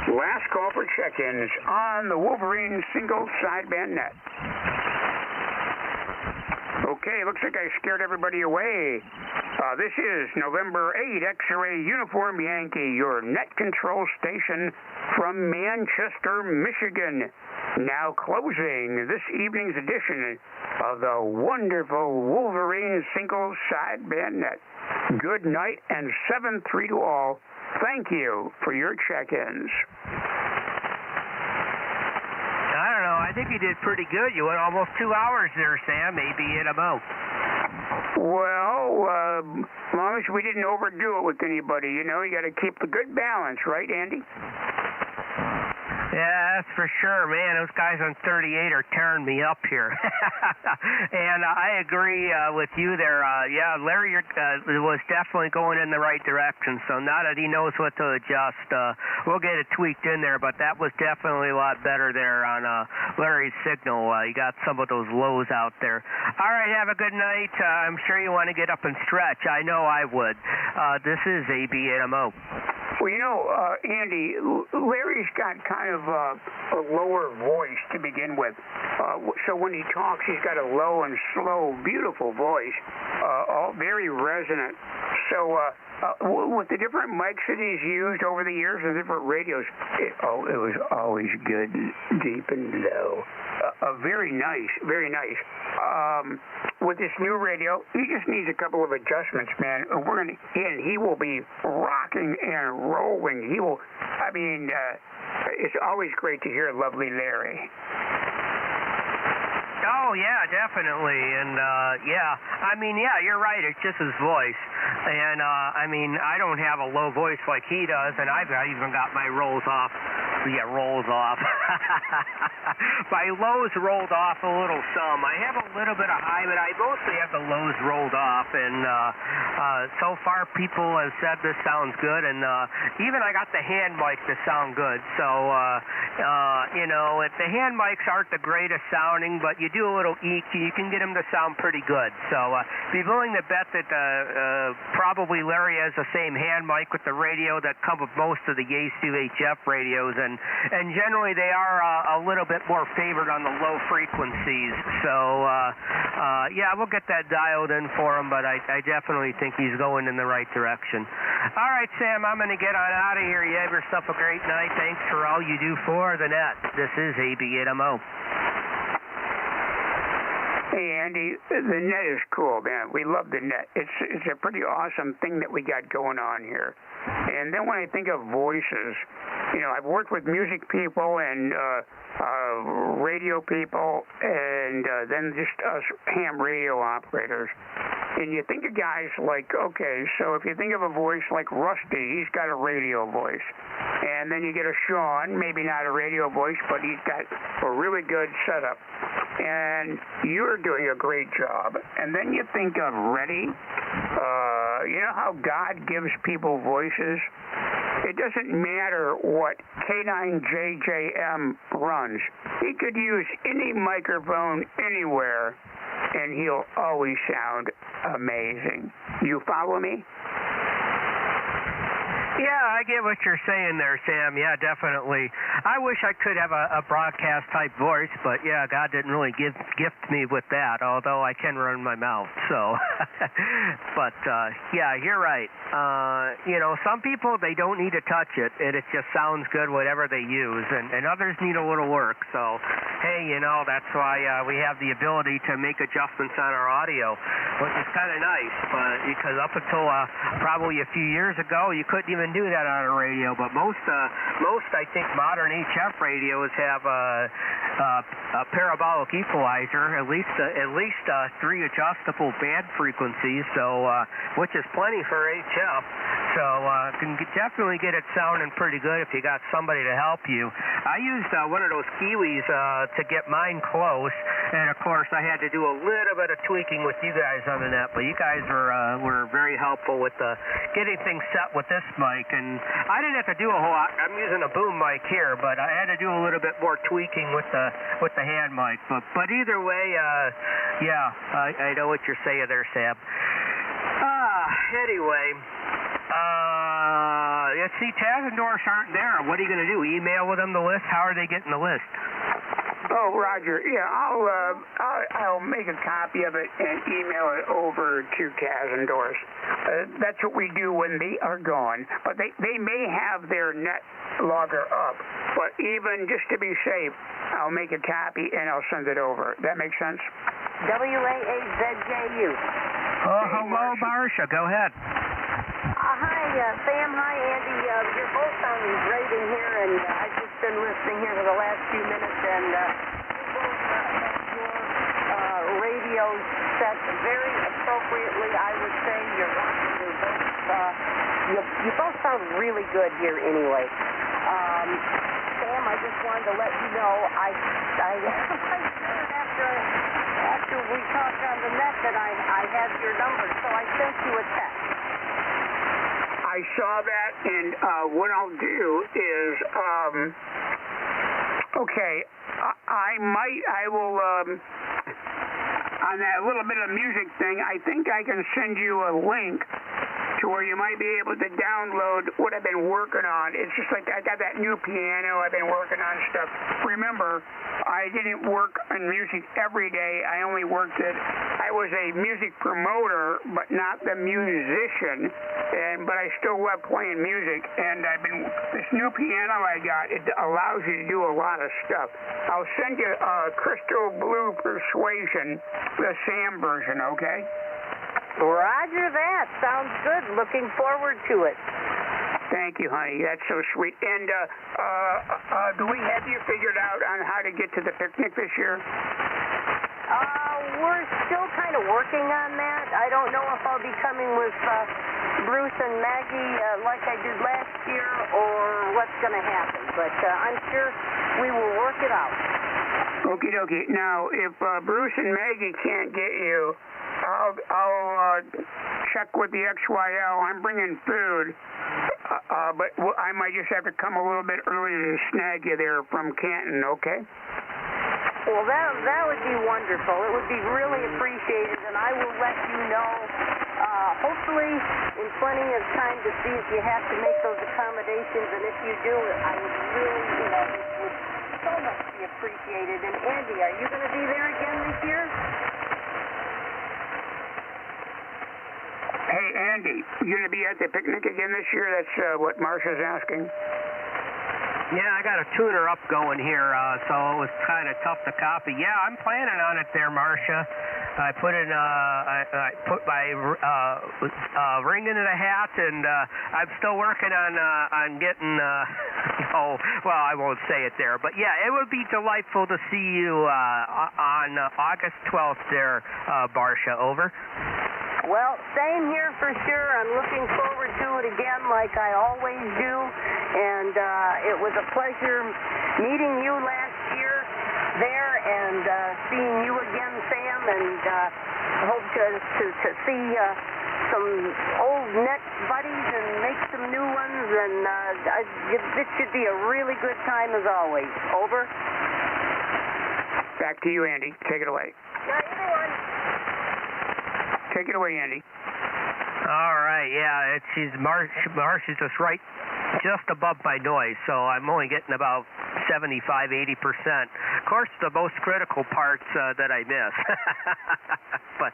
Last call for check-ins on the Wolverine Single Sideband Net. Okay, looks like I scared everybody away. This is November 8, X-Ray Uniform Yankee, your net control station from Manchester, Michigan. Now closing this evening's edition of the wonderful Wolverine Single Sideband Net. Good night and 7-3 to all. Thank you for your check-ins. I don't know. I think you did pretty good. You went almost 2 hours there, Sam. Maybe at about. Well, as long as we didn't overdo it with anybody, you know, you got to keep the good balance, right, Andy? Yeah, that's for sure, man. Those guys on 38 are tearing me up here. And I agree with you there. Yeah, Larry was definitely going in the right direction. So now that he knows what to adjust, we'll get it tweaked in there. But that was definitely a lot better there on Larry's signal. You got some of those lows out there. All right, have a good night. I'm sure you want to get up and stretch. I know I would. This is ABNMO. Well, you know, Andy, Larry's got kind of a lower voice to begin with. So when he talks, he's got a low and slow, beautiful voice, all very resonant. So with the different mics that he's used over the years and different radios, it was always good, deep and low. Very nice, very nice. With this new radio, he just needs a couple of adjustments, man. And he will be rocking and rolling. He will, I mean, it's always great to hear lovely Larry. Oh, yeah, definitely. And, yeah, I mean, yeah, you're right. It's just his voice. And, I mean, I don't have a low voice like he does, and I've even got my rolls off. Yeah, rolls off. My lows rolled off a little some. I have a little bit of high, but I mostly have the lows rolled off. And so far, people have said this sounds good. And even I got the hand mic to sound good. So, you know, the hand mics aren't the greatest sounding, but you do a little EQ, you can get them to sound pretty good. So be willing to bet that probably Larry has the same hand mic with the radio that come with most of the Yaesu UHF radios, and generally they are a little bit more favored on the low frequencies. So yeah, we'll get that dialed in for him, but I definitely think he's going in the right direction. All right, Sam, I'm going to get on out of here. You have yourself a great night. Thanks for all you do for the net. This is ABNMO. Hey, Andy, the net is cool, man. We love the net. It's a pretty awesome thing that we got going on here. And then when I think of voices, you know, I've worked with music people and radio people and then just us ham radio operators. And you think of guys like, okay, so if you think of a voice like Rusty, he's got a radio voice. And then you get a Sean, maybe not a radio voice, but he's got a really good setup. and you're doing a great job. And then you think of Reddy. You know how God gives people voices? It doesn't matter what K9JJM runs. He could use any microphone anywhere, and he'll always sound amazing. You follow me? Yeah, I get what you're saying there, Sam. Yeah, definitely. I wish I could have a broadcast-type voice, but, yeah, God didn't really gift me with that, although I can run my mouth, so. But, yeah, you're right. You know, some people, they don't need to touch it, and it just sounds good, whatever they use, and others need a little work. So, hey, you know, that's why we have the ability to make adjustments on our audio, which is kind of nice, because up until probably a few years ago, you couldn't even do that on a radio, but most I think modern HF radios have a parabolic equalizer, at least 3 adjustable band frequencies, so which is plenty for HF. So can definitely get it sounding pretty good if you got somebody to help you. I used one of those Kiwis to get mine close, and of course I had to do a little bit of tweaking with you guys on the net, but you guys were very helpful with getting things set with this mic, and I didn't have to do a whole lot. I'm using a boom mic here, but I had to do a little bit more tweaking with the hand mic. But either way, yeah, I know what you're saying there, Sam. Anyway, let's see, Taz and Doris aren't there. What are you going to do? Email with them the list? How are they getting the list? Oh, Roger. Yeah, I'll make a copy of it and email it over to Taz and Doris. That's what we do when they are gone. But they may have their net logger up. But even just to be safe, I'll make a copy and I'll send it over. That makes sense? WAAZJU. Oh, hello, Barsha. Go ahead. Hi, Sam. Hi, Andy. You're both sounding great in here, and I've just been listening here for the last few minutes, and you both have your radio set very appropriately. I would say you're both you both sound really good here anyway. Sam, I just wanted to let you know I after we talked on the net that I have your number, so I sent you a text. I saw that, and what I'll do is, okay, I will, on that little bit of music thing, I think I can send you a link to where you might be able to download what I've been working on. It's just like I got that new piano, I've been working on stuff. Remember, I didn't work on music every day. I only worked I was a music promoter, but not the musician. But I still love playing music. And this new piano I got, it allows you to do a lot of stuff. I'll send you Crystal Blue Persuasion, the Sam version, okay? Roger that. Sounds good. Looking forward to it. Thank you, honey. That's so sweet. And do we have you figured out on how to get to the picnic this year? We're still kind of working on that. I don't know if I'll be coming with Bruce and Maggie like I did last year or what's going to happen. But I'm sure we will work it out. Okie dokie. Now, if Bruce and Maggie can't get you, I'll check with the XYL. I'm bringing food, but I might just have to come a little bit earlier to snag you there from Canton, okay? Well, that would be wonderful. It would be really appreciated, and I will let you know, hopefully in plenty of time to see if you have to make those accommodations, and if you do, I would really, it would so much be appreciated. And Andy, are you going to be there again this year? Hey, Andy, you going to be at the picnic again this year? That's what Marsha's asking. Yeah, I got a tuner up going here, so it was kind of tough to copy. Yeah, I'm planning on it there, Marsha. I put my ring into the hat, and I'm still working on getting, well, I won't say it there. But, yeah, it would be delightful to see you on August 12th there, Barsha. Over. Well, same here for sure. I'm looking forward to it again like I always do. And it was a pleasure meeting you last year. there and seeing you again, Sam, and hope to see some old net buddies and make some new ones, and this should be a really good time as always. Over. Back to you, Andy. Take it away. Everyone. Take it away, Andy. All right, yeah, she's Marsh is just above my noise, so I'm only getting about 75-80%. Of course, the most critical parts that I miss. But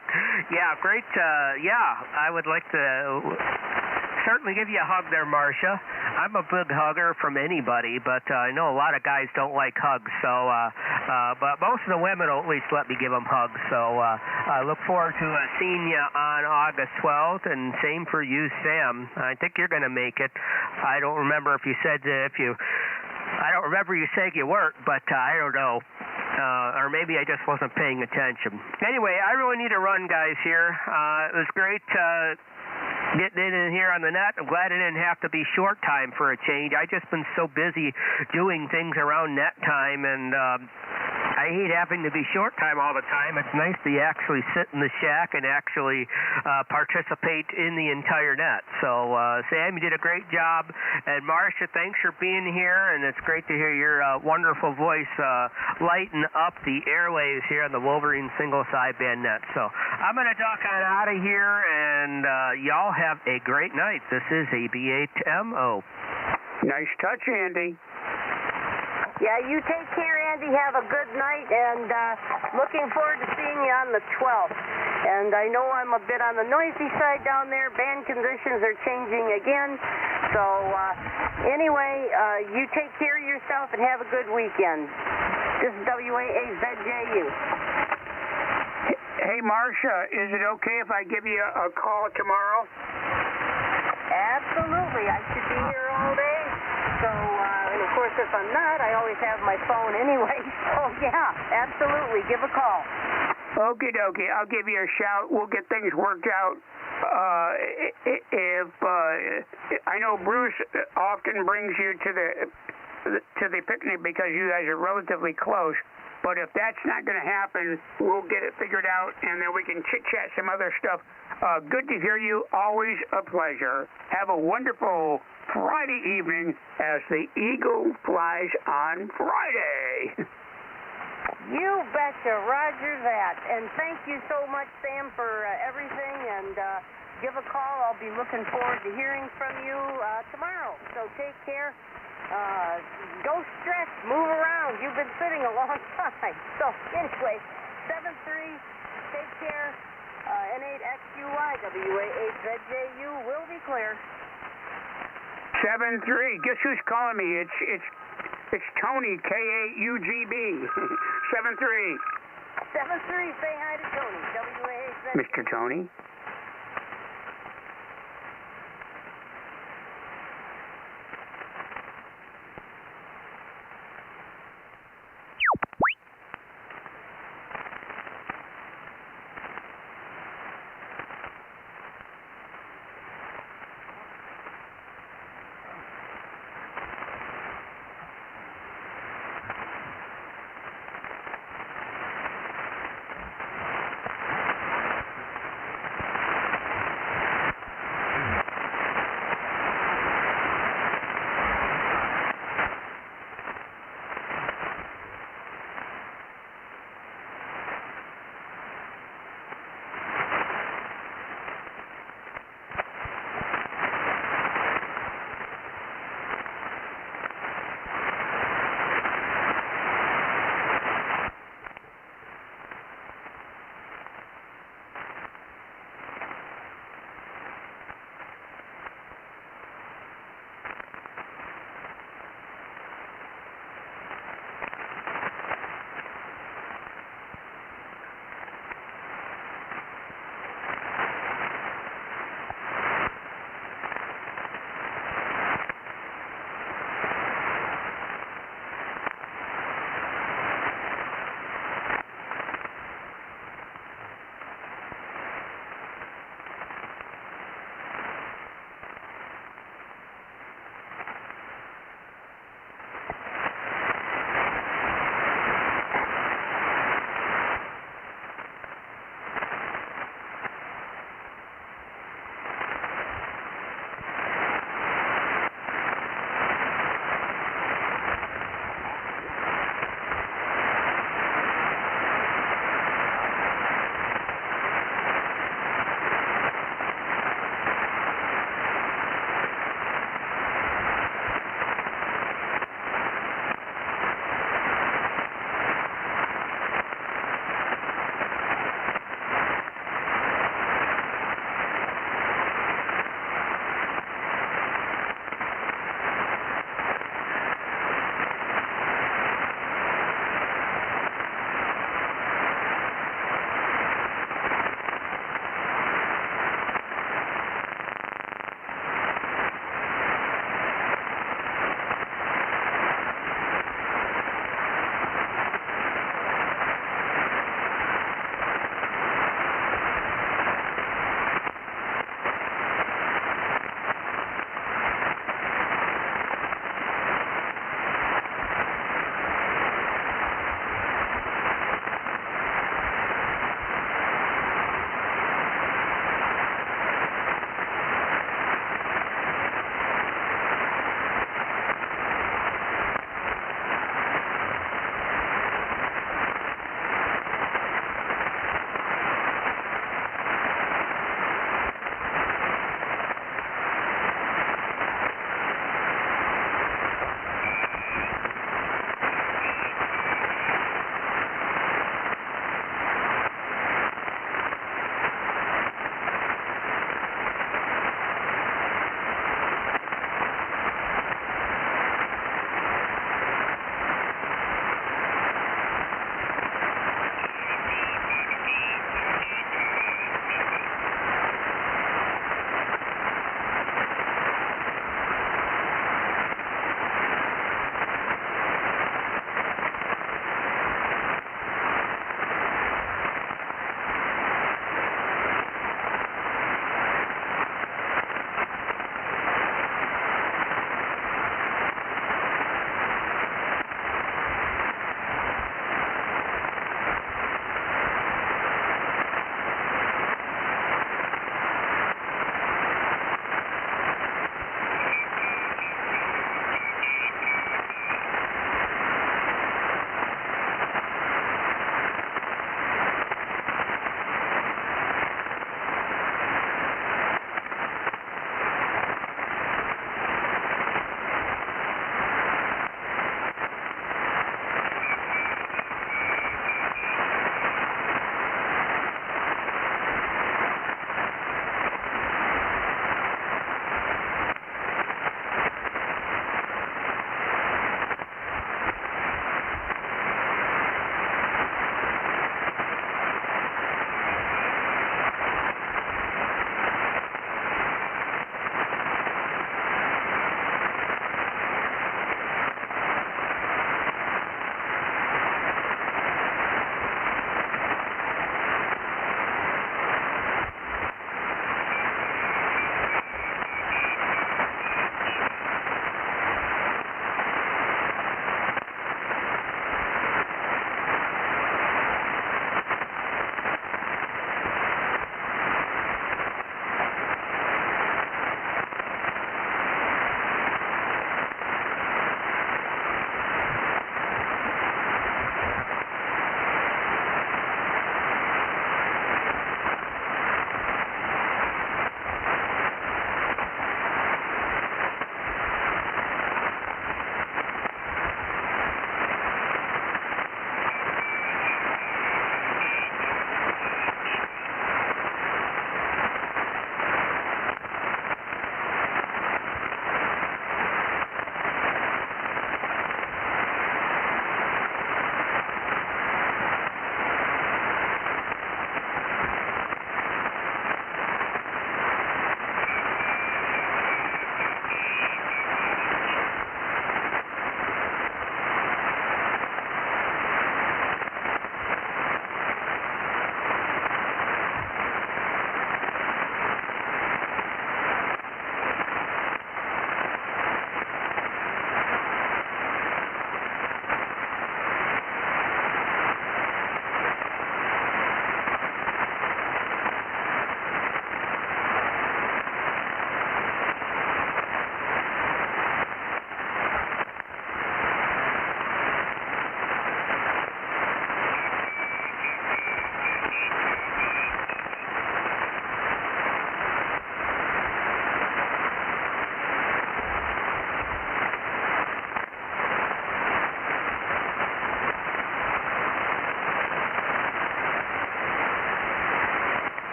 yeah, great. I would like to certainly give you a hug there, Marcia. I'm a big hugger from anybody, but I know a lot of guys don't like hugs. So, but most of the women will at least let me give them hugs. So I look forward to seeing you on August 12th, and same for you, Sam. I think you're going to make it. I don't remember if you said I don't remember you saying you weren't, but I don't know. Or maybe I just wasn't paying attention. Anyway, I really need to run, guys, here. It was great getting in here on the net. I'm glad it didn't have to be short time for a change. I just been so busy doing things around net time, and I hate having to be short time all the time. It's nice to actually sit in the shack and actually participate in the entire net. So, Sam, you did a great job. And Marcia, thanks for being here, and it's great to hear your wonderful voice lighten up the airwaves here on the Wolverine single sideband net. So I'm going to duck on out of here, and y'all have a great night. This is AB8MO. Nice touch, Andy. Yeah, you take care, Andy. Have a good night, and looking forward to seeing you on the 12th. And I know I'm a bit on the noisy side down there. Band conditions are changing again. So anyway, you take care of yourself and have a good weekend. This is WAAZJU. Hey, Marcia, is it okay if I give you a call tomorrow? Absolutely. I should be here all day. So, and of course, if I'm not, I always have my phone anyway. So, yeah, absolutely. Give a call. Okie dokie. I'll give you a shout. We'll get things worked out. If I know Bruce often brings you to the picnic because you guys are relatively close. But if that's not going to happen, we'll get it figured out, and then we can chit-chat some other stuff. Good to hear you. Always a pleasure. Have a wonderful Friday evening as the eagle flies on Friday. You betcha, Roger that. And thank you so much, Sam, for everything. And give a call. I'll be looking forward to hearing from you tomorrow. So take care. Don't stress. Move around. You've been sitting a long time. So anyway, 7-3. Take care. N8XUI WA8ZJU will be clear. 7-3. Guess who's calling me? It's Tony, KAUGB. 7-3. 7-3. Say hi to Tony. WA8ZJU. Mr. Tony.